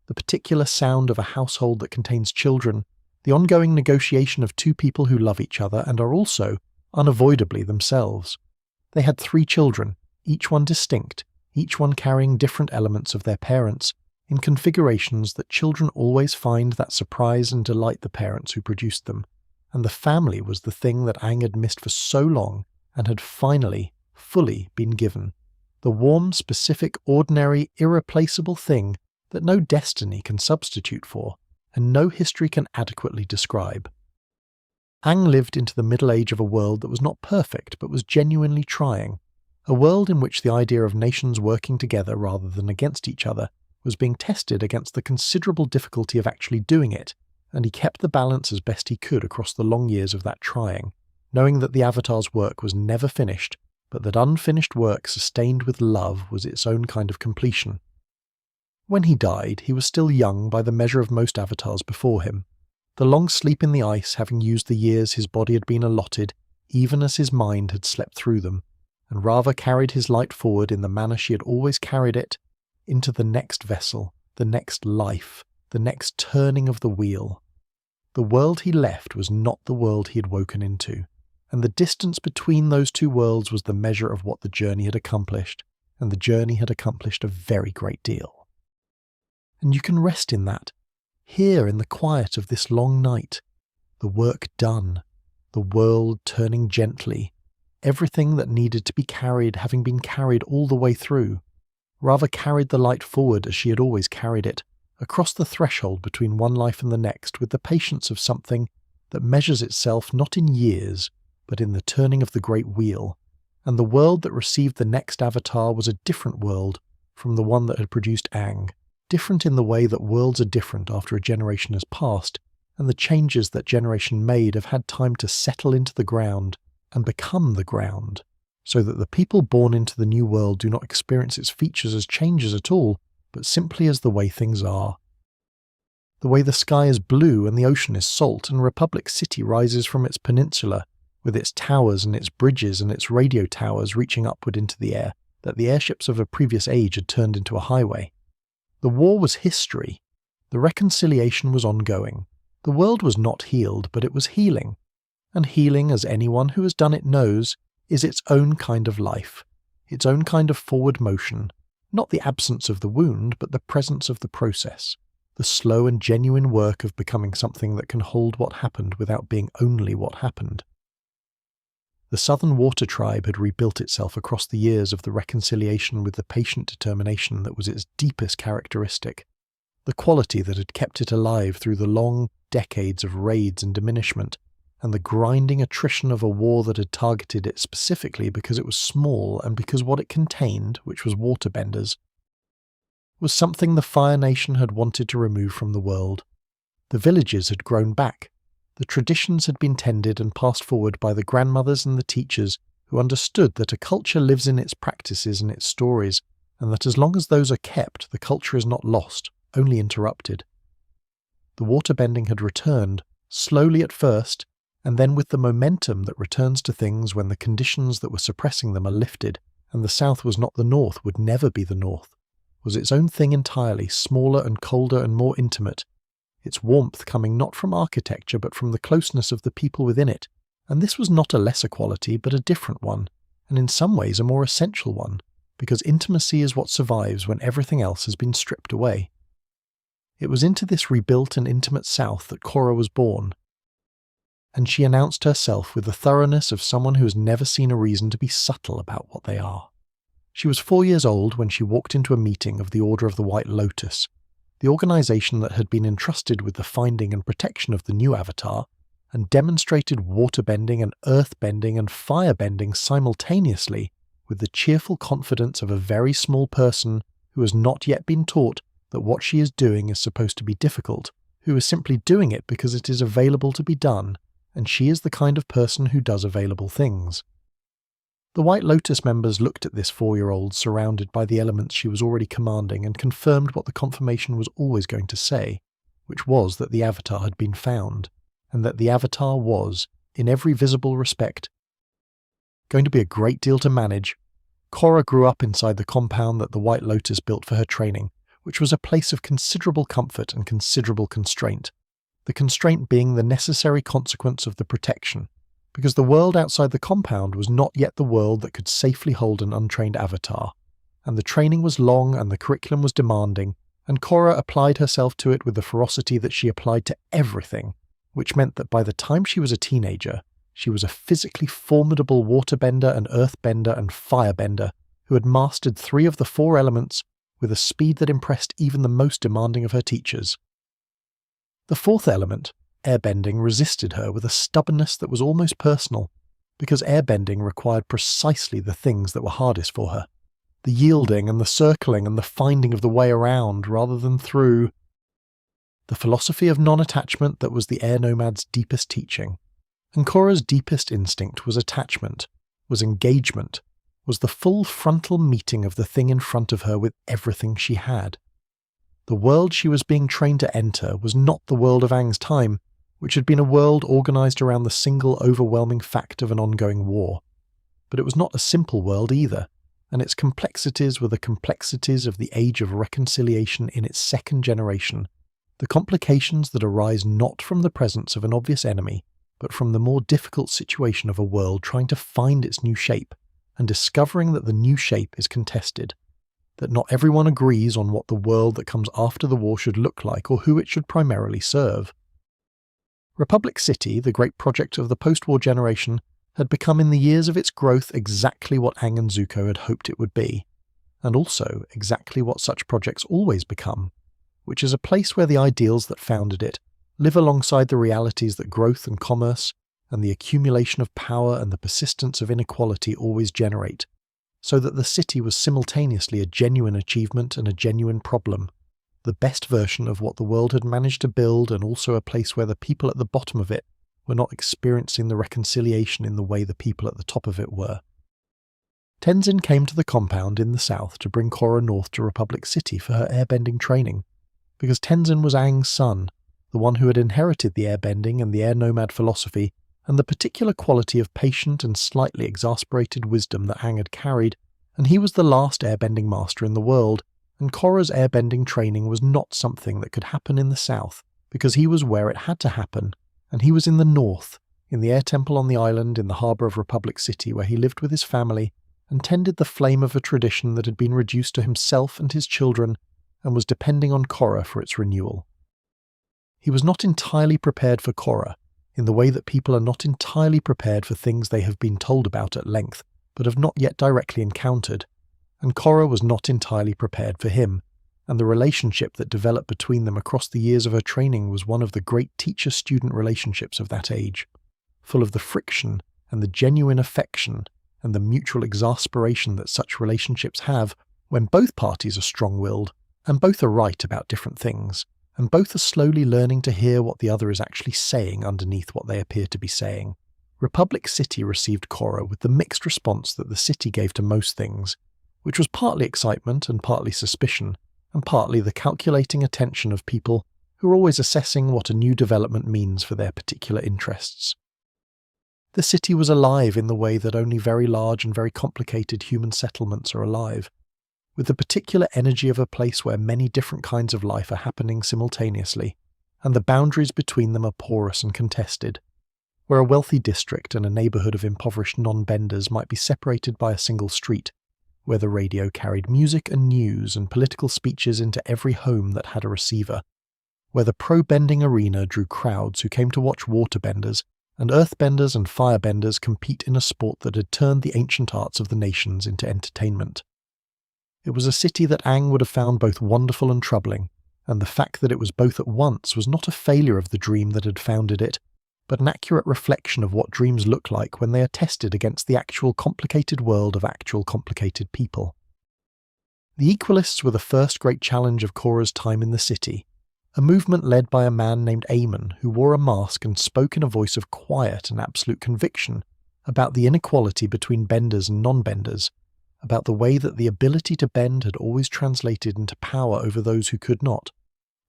the particular sound of a household that contains children, the ongoing negotiation of two people who love each other and are also, unavoidably, themselves. They had 3 children, each one distinct, each one carrying different elements of their parents, in configurations that children always find that surprise and delight the parents who produced them, and the family was the thing that Aang had missed for so long and had finally, fully been given. The warm, specific, ordinary, irreplaceable thing that no destiny can substitute for, and no history can adequately describe. Aang lived into the middle age of a world that was not perfect but was genuinely trying, a world in which the idea of nations working together rather than against each other was being tested against the considerable difficulty of actually doing it, and he kept the balance as best he could across the long years of that trying, knowing that the Avatar's work was never finished, but that unfinished work sustained with love was its own kind of completion. When he died, he was still young by the measure of most Avatars before him, the long sleep in the ice having used the years his body had been allotted, even as his mind had slept through them, and Raava carried his light forward in the manner she had always carried it, into the next vessel, the next life, the next turning of the wheel. The world he left was not the world he had woken into, and the distance between those 2 worlds was the measure of what the journey had accomplished, and the journey had accomplished a very great deal. And you can rest in that, here in the quiet of this long night, the work done, the world turning gently, everything that needed to be carried having been carried all the way through. Raava carried the light forward as she had always carried it, across the threshold between one life and the next with the patience of something that measures itself not in years, but in the turning of the great wheel, and the world that received the next Avatar was a different world from the one that had produced Aang, different in the way that worlds are different after a generation has passed, and the changes that generation made have had time to settle into the ground and become the ground, so that the people born into the new world do not experience its features as changes at all, but simply as the way things are. The way the sky is blue and the ocean is salt, and Republic City rises from its peninsula, with its towers and its bridges and its radio towers reaching upward into the air, that the airships of a previous age had turned into a highway. The war was history. The reconciliation was ongoing. The world was not healed, but it was healing. And healing, as anyone who has done it knows, is its own kind of life, its own kind of forward motion, not the absence of the wound, but the presence of the process, the slow and genuine work of becoming something that can hold what happened without being only what happened. The Southern Water Tribe had rebuilt itself across the years of the reconciliation with the patient determination that was its deepest characteristic, the quality that had kept it alive through the long decades of raids and diminishment, and the grinding attrition of a war that had targeted it specifically because it was small and because what it contained, which was waterbenders, was something the Fire Nation had wanted to remove from the world. The villages had grown back. The traditions had been tended and passed forward by the grandmothers and the teachers who understood that a culture lives in its practices and its stories, and that as long as those are kept, the culture is not lost, only interrupted. The waterbending had returned, slowly at first, and then with the momentum that returns to things when the conditions that were suppressing them are lifted, and the South was not the North, would never be the North, was its own thing entirely, smaller and colder and more intimate, its warmth coming not from architecture but from the closeness of the people within it, and this was not a lesser quality but a different one, and in some ways a more essential one, because intimacy is what survives when everything else has been stripped away. It was into this rebuilt and intimate South that Korra was born, and she announced herself with the thoroughness of someone who has never seen a reason to be subtle about what they are. She was 4 years old when she walked into a meeting of the Order of the White Lotus, the organization that had been entrusted with the finding and protection of the new Avatar, and demonstrated waterbending and earthbending and firebending simultaneously with the cheerful confidence of a very small person who has not yet been taught that what she is doing is supposed to be difficult, who is simply doing it because it is available to be done, and she is the kind of person who does available things. The White Lotus members looked at this 4-year-old surrounded by the elements she was already commanding and confirmed what the confirmation was always going to say, which was that the Avatar had been found, and that the Avatar was, in every visible respect, going to be a great deal to manage. Korra grew up inside the compound that the White Lotus built for her training, which was a place of considerable comfort and considerable constraint, the constraint being the necessary consequence of the protection, because the world outside the compound was not yet the world that could safely hold an untrained Avatar, and the training was long and the curriculum was demanding, and Korra applied herself to it with the ferocity that she applied to everything, which meant that by the time she was a teenager, she was a physically formidable waterbender and earthbender and firebender who had mastered 3 of the 4 elements with a speed that impressed even the most demanding of her teachers. The 4th element, airbending, resisted her with a stubbornness that was almost personal, because airbending required precisely the things that were hardest for her, the yielding and the circling and the finding of the way around rather than through. The philosophy of non-attachment that was the air nomad's deepest teaching. And Korra's deepest instinct was attachment, was engagement, was the full frontal meeting of the thing in front of her with everything she had. The world she was being trained to enter was not the world of Aang's time, which had been a world organized around the single overwhelming fact of an ongoing war. But it was not a simple world either, and its complexities were the complexities of the age of reconciliation in its 2nd generation, the complications that arise not from the presence of an obvious enemy, but from the more difficult situation of a world trying to find its new shape, and discovering that the new shape is contested, that not everyone agrees on what the world that comes after the war should look like or who it should primarily serve. Republic City, the great project of the post-war generation, had become in the years of its growth exactly what Aang and Zuko had hoped it would be, and also exactly what such projects always become, which is a place where the ideals that founded it live alongside the realities that growth and commerce, and the accumulation of power and the persistence of inequality always generate, so that the city was simultaneously a genuine achievement and a genuine problem, the best version of what the world had managed to build and also a place where the people at the bottom of it were not experiencing the reconciliation in the way the people at the top of it were. Tenzin came to the compound in the south to bring Korra north to Republic City for her airbending training, because Tenzin was Aang's son, the one who had inherited the airbending and the air nomad philosophy, and the particular quality of patient and slightly exasperated wisdom that Aang had carried, and he was the last airbending master in the world, and Korra's airbending training was not something that could happen in the south, because he was where it had to happen, and he was in the north, in the air temple on the island in the harbour of Republic City where he lived with his family, and tended the flame of a tradition that had been reduced to himself and his children, and was depending on Korra for its renewal. He was not entirely prepared for Korra, in the way that people are not entirely prepared for things they have been told about at length, but have not yet directly encountered, and Korra was not entirely prepared for him, and the relationship that developed between them across the years of her training was one of the great teacher-student relationships of that age, full of the friction and the genuine affection and the mutual exasperation that such relationships have when both parties are strong-willed, and both are right about different things, and both are slowly learning to hear what the other is actually saying underneath what they appear to be saying. Republic City received Korra with the mixed response that the city gave to most things, which was partly excitement and partly suspicion, and partly the calculating attention of people who are always assessing what a new development means for their particular interests. The city was alive in the way that only very large and very complicated human settlements are alive, with the particular energy of a place where many different kinds of life are happening simultaneously, and the boundaries between them are porous and contested, where a wealthy district and a neighbourhood of impoverished non-benders might be separated by a single street, where the radio carried music and news and political speeches into every home that had a receiver, where the pro-bending arena drew crowds who came to watch waterbenders and earthbenders and firebenders compete in a sport that had turned the ancient arts of the nations into entertainment. It was a city that Aang would have found both wonderful and troubling, and the fact that it was both at once was not a failure of the dream that had founded it, but an accurate reflection of what dreams look like when they are tested against the actual complicated world of actual complicated people. The Equalists were the first great challenge of Korra's time in the city, a movement led by a man named Aemon who wore a mask and spoke in a voice of quiet and absolute conviction about the inequality between benders and non-benders, about the way that the ability to bend had always translated into power over those who could not,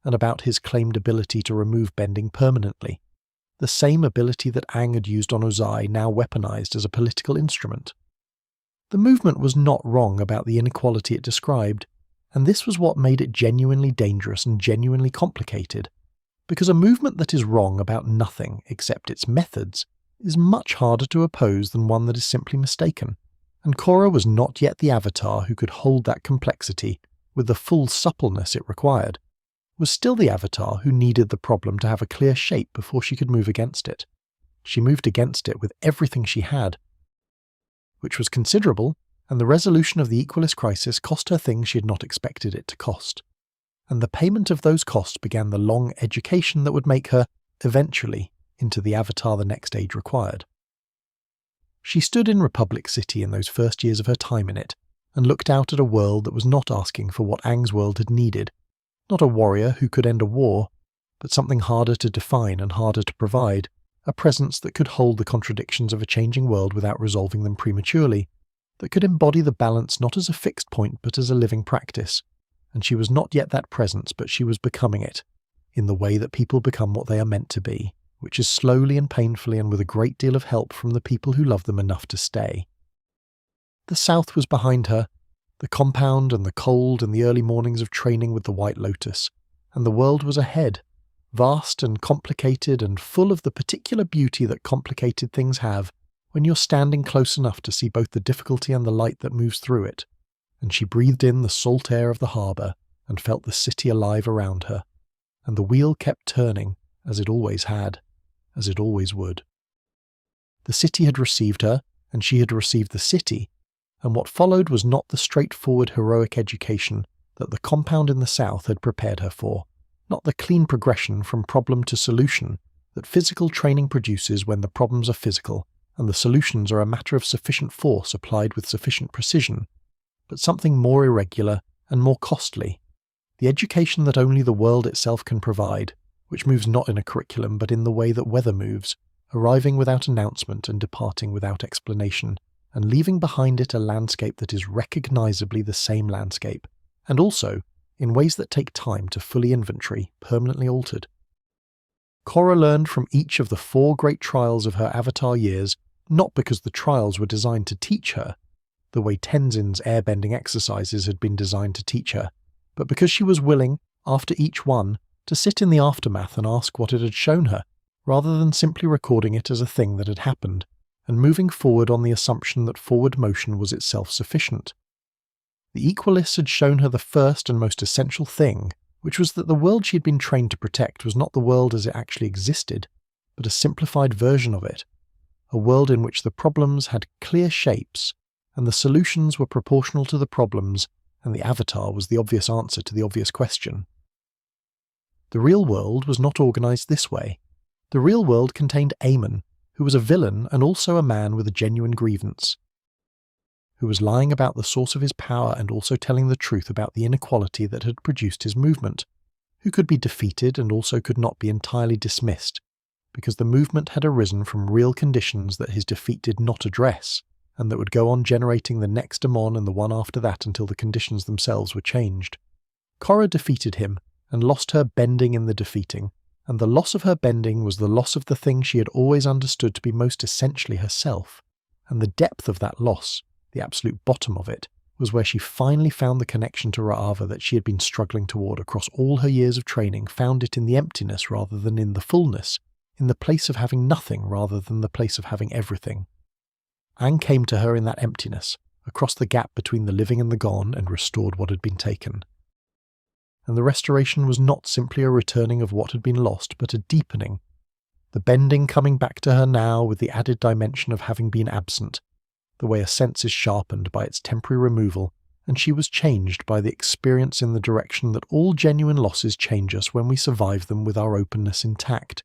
and about his claimed ability to remove bending permanently, the same ability that Aang had used on Ozai, now weaponized as a political instrument. The movement was not wrong about the inequality it described, and this was what made it genuinely dangerous and genuinely complicated, because a movement that is wrong about nothing except its methods is much harder to oppose than one that is simply mistaken, and Korra was not yet the avatar who could hold that complexity with the full suppleness it required, was still the avatar who needed the problem to have a clear shape before she could move against it. She moved against it with everything she had, which was considerable, and the resolution of the Equalist crisis cost her things she had not expected it to cost. And the payment of those costs began the long education that would make her, eventually, into the avatar the next age required. She stood in Republic City in those first years of her time in it, and looked out at a world that was not asking for what Aang's world had needed, not a warrior who could end a war, but something harder to define and harder to provide, a presence that could hold the contradictions of a changing world without resolving them prematurely, that could embody the balance not as a fixed point but as a living practice. And she was not yet that presence, but she was becoming it, in the way that people become what they are meant to be, which is slowly and painfully and with a great deal of help from the people who love them enough to stay. The South was behind her, the compound and the cold and the early mornings of training with the White Lotus, and the world was ahead, vast and complicated and full of the particular beauty that complicated things have when you're standing close enough to see both the difficulty and the light that moves through it. And she breathed in the salt air of the harbour and felt the city alive around her, and the wheel kept turning, as it always had, as it always would. The city had received her, and she had received the city, and what followed was not the straightforward heroic education that the compound in the south had prepared her for, not the clean progression from problem to solution that physical training produces when the problems are physical and the solutions are a matter of sufficient force applied with sufficient precision, but something more irregular and more costly, the education that only the world itself can provide, which moves not in a curriculum but in the way that weather moves, arriving without announcement and departing without explanation, and leaving behind it a landscape that is recognizably the same landscape, and also, in ways that take time to fully inventory, permanently altered. Korra learned from each of the 4 great trials of her avatar years, not because the trials were designed to teach her, the way Tenzin's airbending exercises had been designed to teach her, but because she was willing, after each one, to sit in the aftermath and ask what it had shown her, rather than simply recording it as a thing that had happened, and moving forward on the assumption that forward motion was itself sufficient. The Equalists had shown her the first and most essential thing, which was that the world she had been trained to protect was not the world as it actually existed, but a simplified version of it, a world in which the problems had clear shapes, and the solutions were proportional to the problems, and the avatar was the obvious answer to the obvious question. The real world was not organized this way. The real world contained Aemon, who was a villain and also a man with a genuine grievance, who was lying about the source of his power and also telling the truth about the inequality that had produced his movement, who could be defeated and also could not be entirely dismissed, because the movement had arisen from real conditions that his defeat did not address, and that would go on generating the next Amon and the one after that until the conditions themselves were changed. Korra defeated him, and lost her bending in the defeating, and the loss of her bending was the loss of the thing she had always understood to be most essentially herself, and the depth of that loss, the absolute bottom of it, was where she finally found the connection to Raava that she had been struggling toward across all her years of training, found it in the emptiness rather than in the fullness, in the place of having nothing rather than the place of having everything. Aang came to her in that emptiness, across the gap between the living and the gone, and restored what had been taken. And the restoration was not simply a returning of what had been lost, but a deepening, The bending coming back to her now with the added dimension of having been absent, the way a sense is sharpened by its temporary removal, and she was changed by the experience in the direction that all genuine losses change us when we survive them with our openness intact,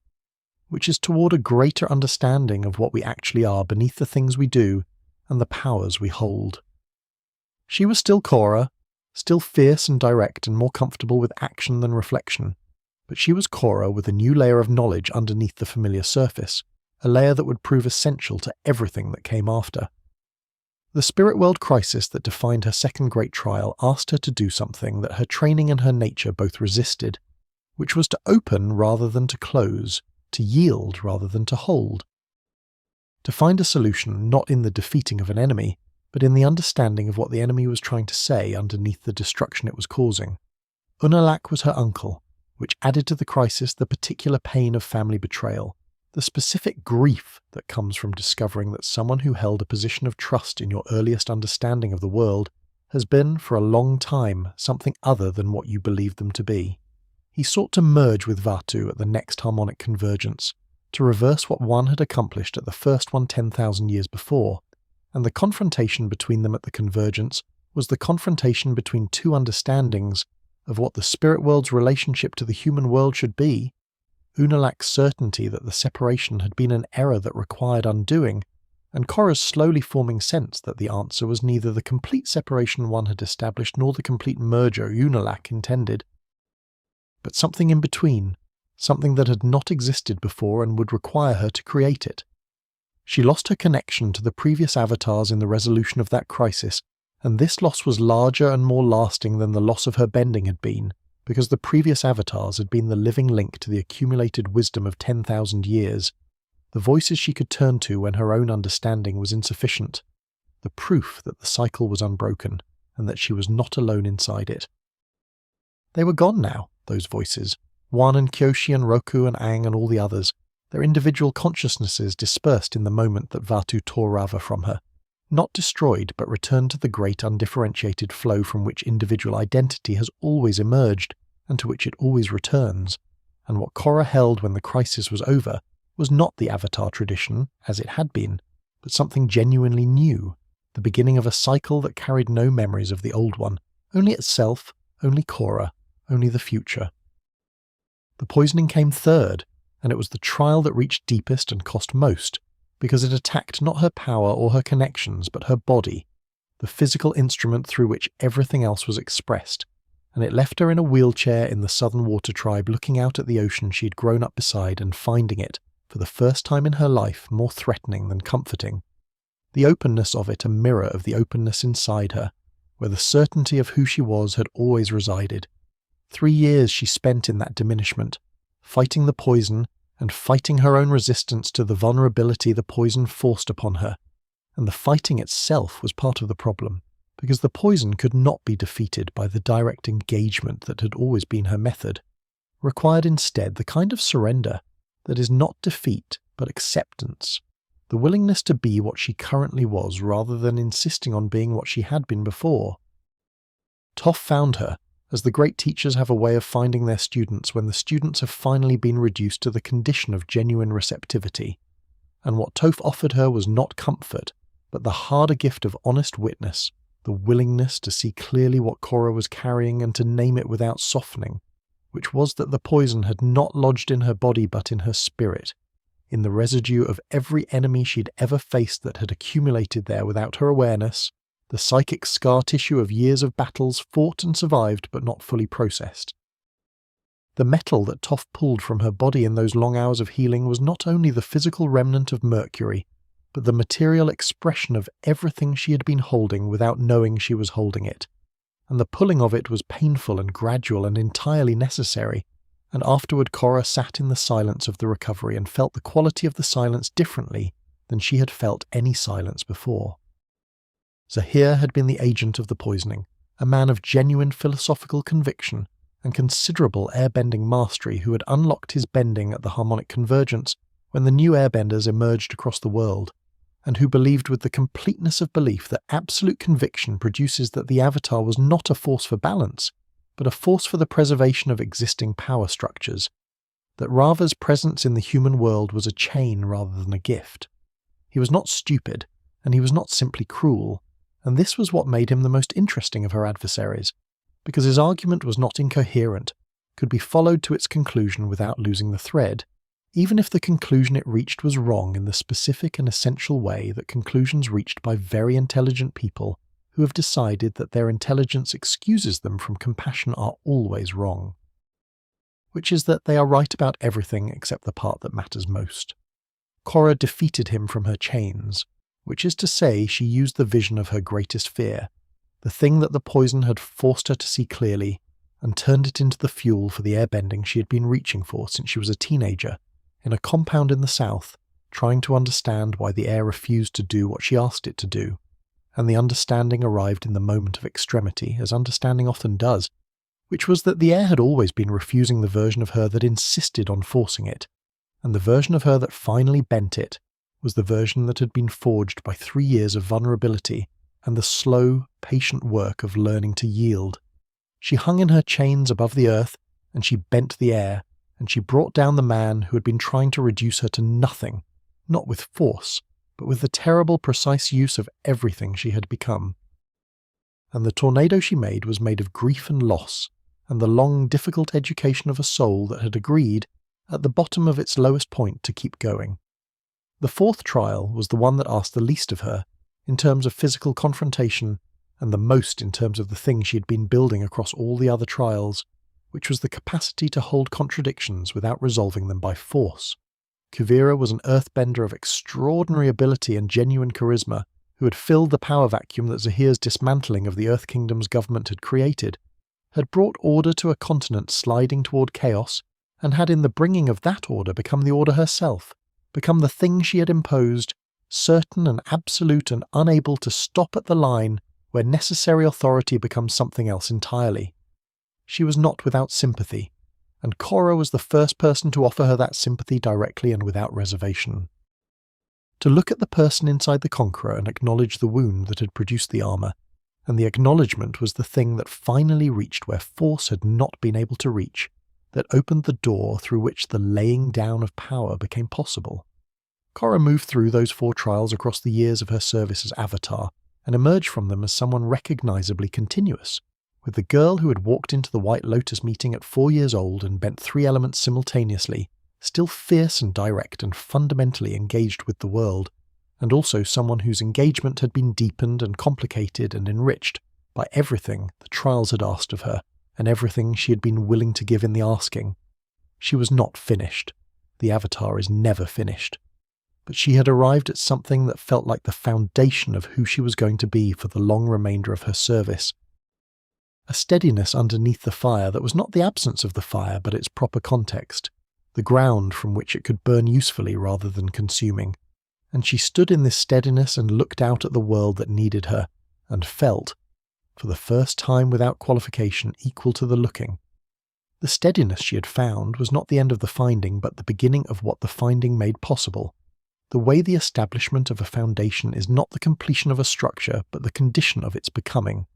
which is toward a greater understanding of what we actually are beneath the things we do and the powers we hold. She was still Korra, still fierce and direct and more comfortable with action than reflection, but she was Korra with a new layer of knowledge underneath the familiar surface, a layer that would prove essential to everything that came after. The spirit world crisis that defined her second great trial asked her to do something that her training and her nature both resisted, which was to open rather than to close, to yield rather than to hold. To find a solution not in the defeating of an enemy, but in the understanding of what the enemy was trying to say underneath the destruction it was causing. Unalaq was her uncle, which added to the crisis the particular pain of family betrayal, the specific grief that comes from discovering that someone who held a position of trust in your earliest understanding of the world has been, for a long time, something other than what you believed them to be. He sought to merge with Vaatu at the next harmonic convergence, to reverse what one had accomplished at the first one 10,000 years before, and the confrontation between them at the convergence was the confrontation between two understandings of what the spirit world's relationship to the human world should be, Unalaq's certainty that the separation had been an error that required undoing, and Korra's slowly forming sense that the answer was neither the complete separation one had established nor the complete merger Unalaq intended, but something in between, something that had not existed before and would require her to create it. She lost her connection to the previous avatars in the resolution of that crisis, and this loss was larger and more lasting than the loss of her bending had been, because the previous avatars had been the living link to the accumulated wisdom of 10,000 years, the voices she could turn to when her own understanding was insufficient, the proof that the cycle was unbroken, and that she was not alone inside it. They were gone now, those voices, Wan and Kyoshi and Roku and Aang and all the others, their individual consciousnesses dispersed in the moment that Vaatu tore Raava from her, not destroyed but returned to the great undifferentiated flow from which individual identity has always emerged, and to which it always returns, and what Korra held when the crisis was over was not the Avatar tradition, as it had been, but something genuinely new, the beginning of a cycle that carried no memories of the old one, only itself, only Korra, only the future. The poisoning came third, and it was the trial that reached deepest and cost most, because it attacked not her power or her connections, but her body, the physical instrument through which everything else was expressed, and it left her in a wheelchair in the Southern Water Tribe looking out at the ocean she had grown up beside and finding it, for the first time in her life, more threatening than comforting. The openness of it a mirror of the openness inside her, where the certainty of who she was had always resided. 3 years she spent in that diminishment, fighting the poison, and fighting her own resistance to the vulnerability the poison forced upon her, and the fighting itself was part of the problem, because the poison could not be defeated by the direct engagement that had always been her method, required instead the kind of surrender that is not defeat but acceptance, the willingness to be what she currently was rather than insisting on being what she had been before. Toph found her, as the great teachers have a way of finding their students when the students have finally been reduced to the condition of genuine receptivity, and what Toph offered her was not comfort, but the harder gift of honest witness, the willingness to see clearly what Korra was carrying and to name it without softening, which was that the poison had not lodged in her body but in her spirit, in the residue of every enemy she'd ever faced that had accumulated there without her awareness, the psychic scar tissue of years of battles fought and survived but not fully processed. The metal that Toph pulled from her body in those long hours of healing was not only the physical remnant of Mercury, but the material expression of everything she had been holding without knowing she was holding it, and the pulling of it was painful and gradual and entirely necessary, and afterward Korra sat in the silence of the recovery and felt the quality of the silence differently than she had felt any silence before. Zahir had been the agent of the poisoning, a man of genuine philosophical conviction and considerable airbending mastery who had unlocked his bending at the harmonic convergence when the new airbenders emerged across the world, and who believed with the completeness of belief that absolute conviction produces that the Avatar was not a force for balance, but a force for the preservation of existing power structures, that Raava's presence in the human world was a chain rather than a gift. He was not stupid, and he was not simply cruel, and this was what made him the most interesting of her adversaries, because his argument was not incoherent, could be followed to its conclusion without losing the thread, even if the conclusion it reached was wrong in the specific and essential way that conclusions reached by very intelligent people who have decided that their intelligence excuses them from compassion are always wrong. Which is that they are right about everything except the part that matters most. Korra defeated him from her chains, which is to say she used the vision of her greatest fear, the thing that the poison had forced her to see clearly, and turned it into the fuel for the airbending she had been reaching for since she was a teenager, in a compound in the south, trying to understand why the air refused to do what she asked it to do, and the understanding arrived in the moment of extremity, as understanding often does, which was that the air had always been refusing the version of her that insisted on forcing it, and the version of her that finally bent it was the version that had been forged by 3 years of vulnerability and the slow, patient work of learning to yield. She hung in her chains above the earth, and she bent the air, and she brought down the man who had been trying to reduce her to nothing, not with force, but with the terrible precise use of everything she had become. And the tornado she made was made of grief and loss, and the long, difficult education of a soul that had agreed, at the bottom of its lowest point, to keep going. The fourth trial was the one that asked the least of her, in terms of physical confrontation, and the most in terms of the thing she had been building across all the other trials, which was the capacity to hold contradictions without resolving them by force. Kuvira was an earthbender of extraordinary ability and genuine charisma, who had filled the power vacuum that Zahir's dismantling of the Earth Kingdom's government had created, had brought order to a continent sliding toward chaos, and had in the bringing of that order become the order herself, become the thing she had imposed, certain and absolute and unable to stop at the line where necessary authority becomes something else entirely. She was not without sympathy, and Korra was the first person to offer her that sympathy directly and without reservation. To look at the person inside the Conqueror and acknowledge the wound that had produced the armour, and the acknowledgement was the thing that finally reached where force had not been able to reach, that opened the door through which the laying down of power became possible. Korra moved through those 4 trials across the years of her service as Avatar, and emerged from them as someone recognisably continuous, with the girl who had walked into the White Lotus meeting at 4 years old and bent 3 elements simultaneously, still fierce and direct and fundamentally engaged with the world, and also someone whose engagement had been deepened and complicated and enriched by everything the trials had asked of her, and everything she had been willing to give in the asking. She was not finished. The Avatar is never finished. But she had arrived at something that felt like the foundation of who she was going to be for the long remainder of her service. A steadiness underneath the fire that was not the absence of the fire but its proper context, the ground from which it could burn usefully rather than consuming. And she stood in this steadiness and looked out at the world that needed her, and felt, for the first time without qualification, equal to the looking. The steadiness she had found was not the end of the finding but the beginning of what the finding made possible. The way the establishment of a foundation is not the completion of a structure but the condition of its becoming.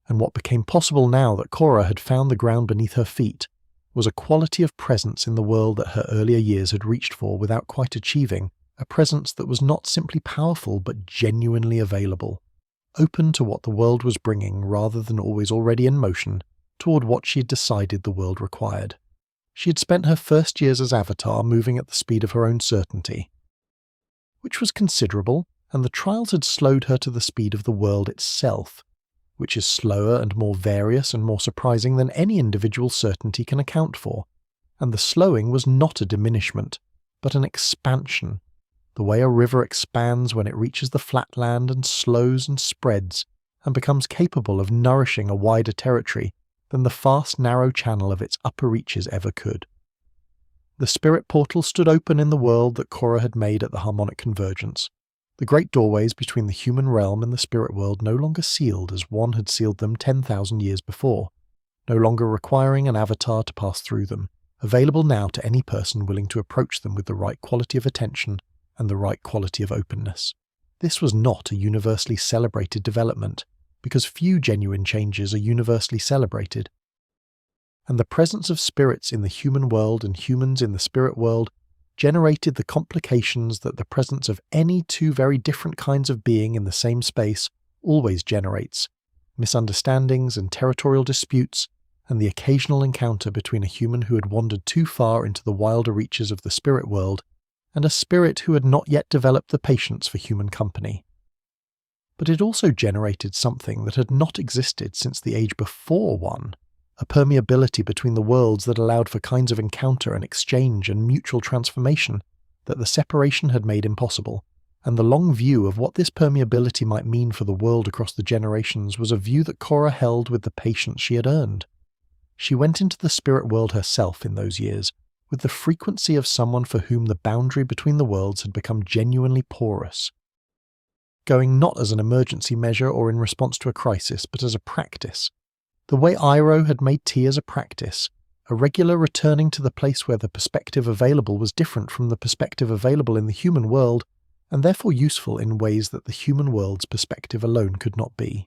And what became possible now that Korra had found the ground beneath her feet was a quality of presence in the world that her earlier years had reached for without quite achieving, a presence that was not simply powerful but genuinely available, open to what the world was bringing rather than always already in motion, toward what she had decided the world required. She had spent her first years as Avatar moving at the speed of her own certainty, which was considerable, and the trials had slowed her to the speed of the world itself, which is slower and more various and more surprising than any individual certainty can account for, and the slowing was not a diminishment, but an expansion, the way a river expands when it reaches the flatland and slows and spreads, and becomes capable of nourishing a wider territory than the fast narrow channel of its upper reaches ever could. The spirit portal stood open in the world that Korra had made at the harmonic convergence. The great doorways between the human realm and the spirit world no longer sealed as one had sealed them 10,000 years before, no longer requiring an avatar to pass through them, available now to any person willing to approach them with the right quality of attention and the right quality of openness. This was not a universally celebrated development, because few genuine changes are universally celebrated. and the presence of spirits in the human world and humans in the spirit world generated the complications that the presence of any two very different kinds of being in the same space always generates: misunderstandings and territorial disputes, and the occasional encounter between a human who had wandered too far into the wilder reaches of the spirit world and a spirit who had not yet developed the patience for human company. But it also generated something that had not existed since the age before one, a permeability between the worlds that allowed for kinds of encounter and exchange and mutual transformation that the separation had made impossible, and the long view of what this permeability might mean for the world across the generations was a view that Korra held with the patience she had earned. She went into the spirit world herself in those years, with the frequency of someone for whom the boundary between the worlds had become genuinely porous, going not as an emergency measure or in response to a crisis, but as a practice. The way Iroh had made tea as a practice, a regular returning to the place where the perspective available was different from the perspective available in the human world, and therefore useful in ways that the human world's perspective alone could not be.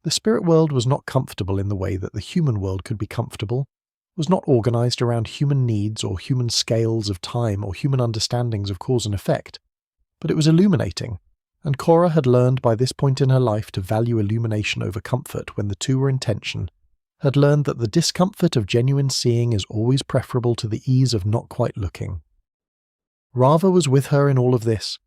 The spirit world was not comfortable in the way that the human world could be comfortable, was not organized around human needs or human scales of time or human understandings of cause and effect, but it was illuminating, and Korra had learned by this point in her life to value illumination over comfort when the two were in tension, had learned that the discomfort of genuine seeing is always preferable to the ease of not quite looking. Raava was with her in all of this,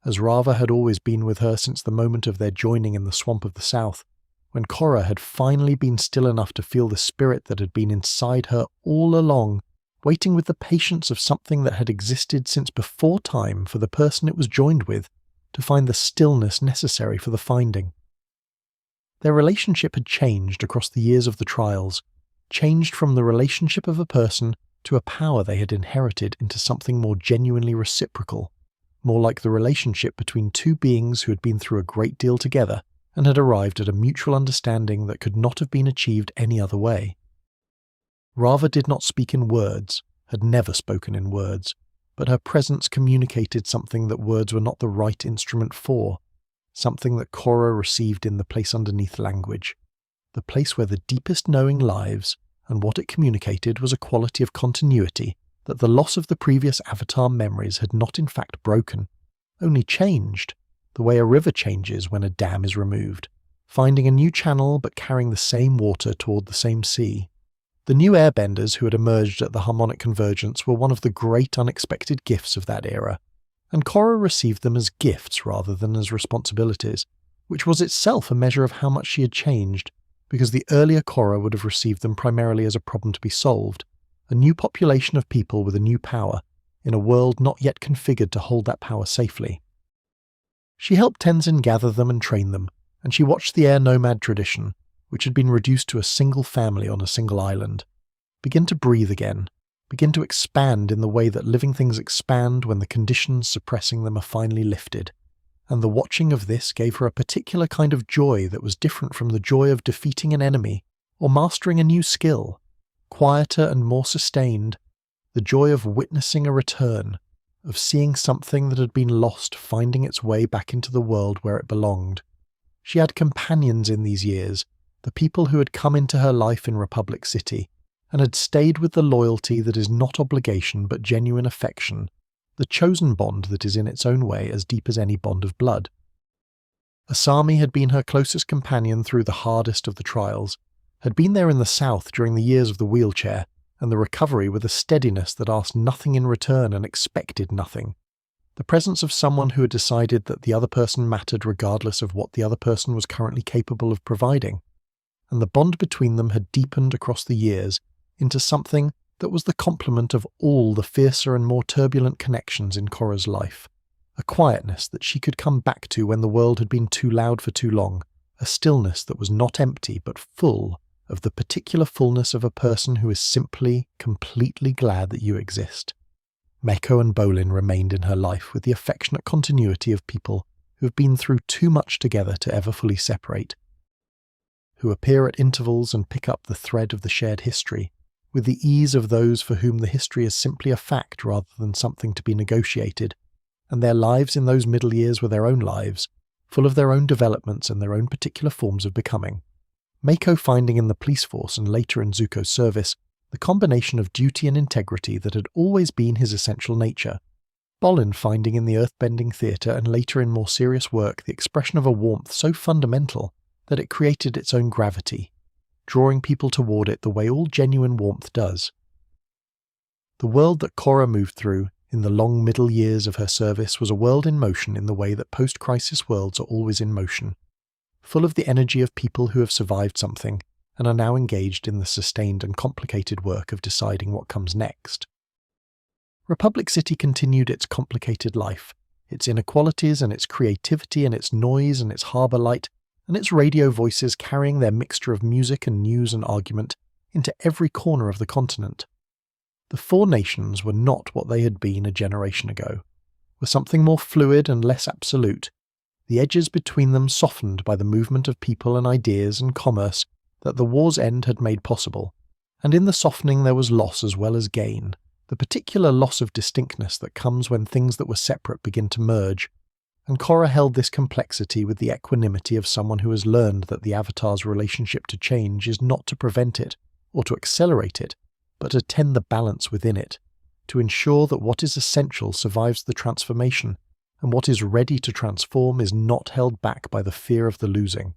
as Raava had always been with her since the moment of their joining in the swamp of the south, when Korra had finally been still enough to feel the spirit that had been inside her all along, waiting with the patience of something that had existed since before time for the person it was joined with, to find the stillness necessary for the finding. Their relationship had changed across the years of the trials, changed from the relationship of a person to a power they had inherited into something more genuinely reciprocal, more like the relationship between two beings who had been through a great deal together and had arrived at a mutual understanding that could not have been achieved any other way. Raava did not speak in words, had never spoken in words, but her presence communicated something that words were not the right instrument for, something that Korra received in the place underneath language, the place where the deepest knowing lives, and what it communicated was a quality of continuity that the loss of the previous Avatar memories had not in fact broken, only changed, the way a river changes when a dam is removed, finding a new channel but carrying the same water toward the same sea. The new airbenders who had emerged at the harmonic convergence were one of the great unexpected gifts of that era, and Korra received them as gifts rather than as responsibilities, which was itself a measure of how much she had changed, because the earlier Korra would have received them primarily as a problem to be solved, a new population of people with a new power, in a world not yet configured to hold that power safely. She helped Tenzin gather them and train them, and she watched the air nomad tradition, which had been reduced to a single family on a single island, begin to breathe again, begin to expand in the way that living things expand when the conditions suppressing them are finally lifted, and the watching of this gave her a particular kind of joy that was different from the joy of defeating an enemy or mastering a new skill, quieter and more sustained, the joy of witnessing a return, of seeing something that had been lost finding its way back into the world where it belonged. She had companions in these years, the people who had come into her life in Republic City, and had stayed with the loyalty that is not obligation but genuine affection, the chosen bond that is in its own way as deep as any bond of blood. Asami had been her closest companion through the hardest of the trials, had been there in the south during the years of the wheelchair, and the recovery with a steadiness that asked nothing in return and expected nothing. The presence of someone who had decided that the other person mattered regardless of what the other person was currently capable of providing. And the bond between them had deepened across the years into something that was the complement of all the fiercer and more turbulent connections in Korra's life. A quietness that she could come back to when the world had been too loud for too long, a stillness that was not empty but full of the particular fullness of a person who is simply, completely glad that you exist. Meko and Bolin remained in her life with the affectionate continuity of people who have been through too much together to ever fully separate, who appear at intervals and pick up the thread of the shared history, with the ease of those for whom the history is simply a fact rather than something to be negotiated, and their lives in those middle years were their own lives, full of their own developments and their own particular forms of becoming. Mako finding in the police force and later in Zuko's service the combination of duty and integrity that had always been his essential nature. Bolin finding in the earthbending theatre and later in more serious work the expression of a warmth so fundamental that it created its own gravity, drawing people toward it the way all genuine warmth does. The world that Korra moved through in the long middle years of her service was a world in motion in the way that post-crisis worlds are always in motion, full of the energy of people who have survived something and are now engaged in the sustained and complicated work of deciding what comes next. Republic City continued its complicated life, its inequalities and its creativity and its noise and its harbour light, and its radio voices carrying their mixture of music and news and argument into every corner of the continent. The four nations were not what they had been a generation ago, were something more fluid and less absolute, the edges between them softened by the movement of people and ideas and commerce that the war's end had made possible, and in the softening there was loss as well as gain, the particular loss of distinctness that comes when things that were separate begin to merge, and Korra held this complexity with the equanimity of someone who has learned that the Avatar's relationship to change is not to prevent it or to accelerate it, but to tend the balance within it, to ensure that what is essential survives the transformation, and what is ready to transform is not held back by the fear of the losing.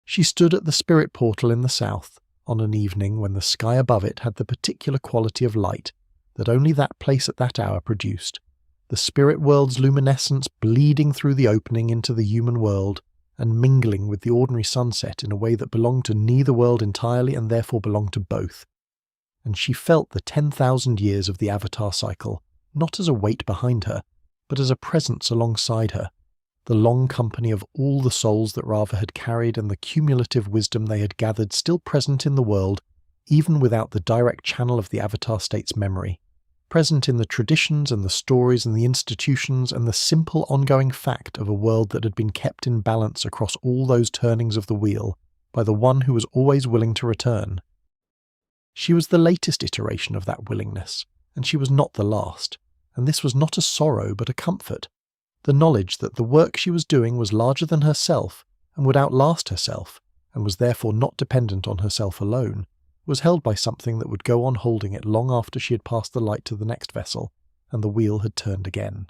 She stood at the spirit portal in the south, on an evening when the sky above it had the particular quality of light that only that place at that hour produced, the spirit world's luminescence bleeding through the opening into the human world and mingling with the ordinary sunset in a way that belonged to neither world entirely and therefore belonged to both. And she felt the 10,000 years of the Avatar cycle, not as a weight behind her, but as a presence alongside her, the long company of all the souls that Raava had carried and the cumulative wisdom they had gathered still present in the world, even without the direct channel of the Avatar state's memory, present in the traditions and the stories and the institutions and the simple ongoing fact of a world that had been kept in balance across all those turnings of the wheel by the one who was always willing to return. She was the latest iteration of that willingness, and she was not the last, and this was not a sorrow but a comfort. The knowledge that the work she was doing was larger than herself and would outlast herself, and was therefore not dependent on herself alone, was held by something that would go on holding it long after she had passed the light to the next vessel, and the wheel had turned again.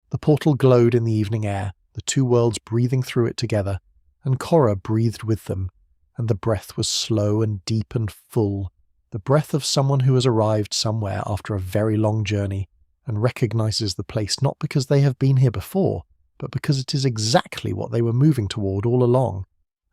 The portal glowed in the evening air, the two worlds breathing through it together, and Korra breathed with them, and the breath was slow and deep and full, the breath of someone who has arrived somewhere after a very long journey, and recognizes the place not because they have been here before, but because it is exactly what they were moving toward all along,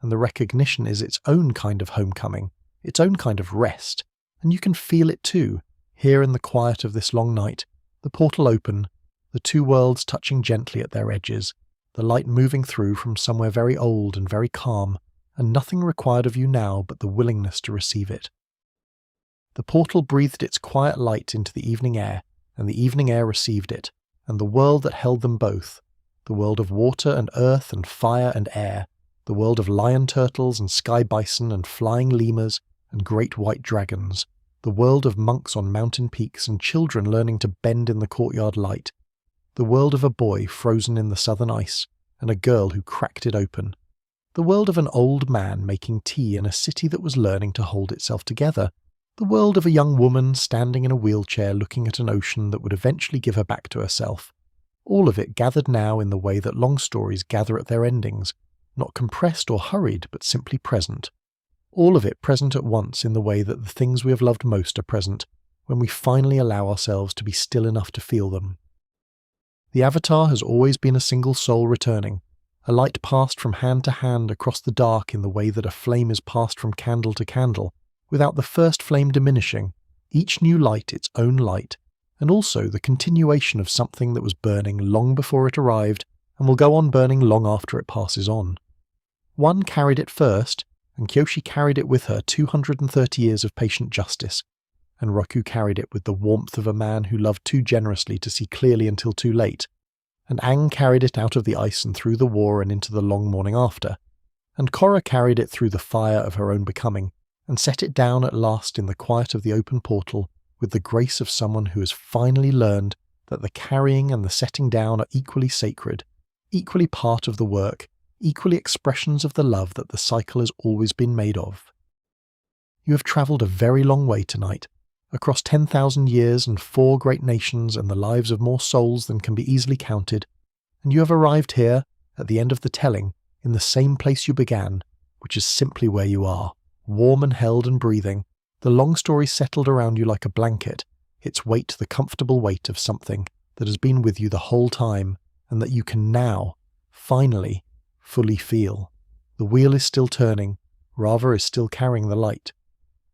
and the recognition is its own kind of homecoming, its own kind of rest, and you can feel it too, here in the quiet of this long night, the portal open, the two worlds touching gently at their edges, the light moving through from somewhere very old and very calm, and nothing required of you now but the willingness to receive it. The portal breathed its quiet light into the evening air, and the evening air received it, and the world that held them both, the world of water and earth and fire and air, the world of lion turtles and sky bison and flying lemurs and great white dragons, the world of monks on mountain peaks and children learning to bend in the courtyard light, the world of a boy frozen in the southern ice and a girl who cracked it open, the world of an old man making tea in a city that was learning to hold itself together, the world of a young woman standing in a wheelchair looking at an ocean that would eventually give her back to herself. All of it gathered now in the way that long stories gather at their endings, not compressed or hurried, but simply present. All of it present at once in the way that the things we have loved most are present, when we finally allow ourselves to be still enough to feel them. The Avatar has always been a single soul returning, a light passed from hand to hand across the dark in the way that a flame is passed from candle to candle, without the first flame diminishing, each new light its own light, and also the continuation of something that was burning long before it arrived and will go on burning long after it passes on. One carried it first, and Kyoshi carried it with her 230 years of patient justice, and Roku carried it with the warmth of a man who loved too generously to see clearly until too late, and Aang carried it out of the ice and through the war and into the long morning after, and Korra carried it through the fire of her own becoming, and set it down at last in the quiet of the open portal with the grace of someone who has finally learned that the carrying and the setting down are equally sacred, equally part of the work, equally expressions of the love that the cycle has always been made of. You have travelled a very long way tonight, across 10,000 years and 4 great nations and the lives of more souls than can be easily counted, and you have arrived here, at the end of the telling, in the same place you began, which is simply where you are, warm and held and breathing, the long story settled around you like a blanket, its weight the comfortable weight of something that has been with you the whole time, and that you can now, finally, fully feel. The wheel is still turning, Raava is still carrying the light.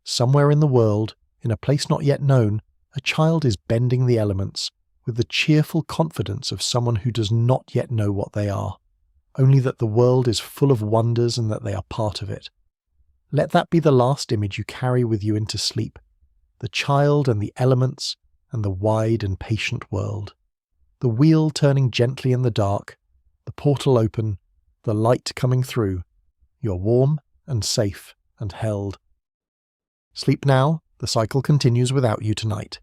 Somewhere in the world, in a place not yet known, a child is bending the elements, with the cheerful confidence of someone who does not yet know what they are, only that the world is full of wonders and that they are part of it. Let that be the last image you carry with you into sleep, the child and the elements and the wide and patient world. The wheel turning gently in the dark, the portal open, the light coming through. You're warm and safe and held. Sleep now, the cycle continues without you tonight.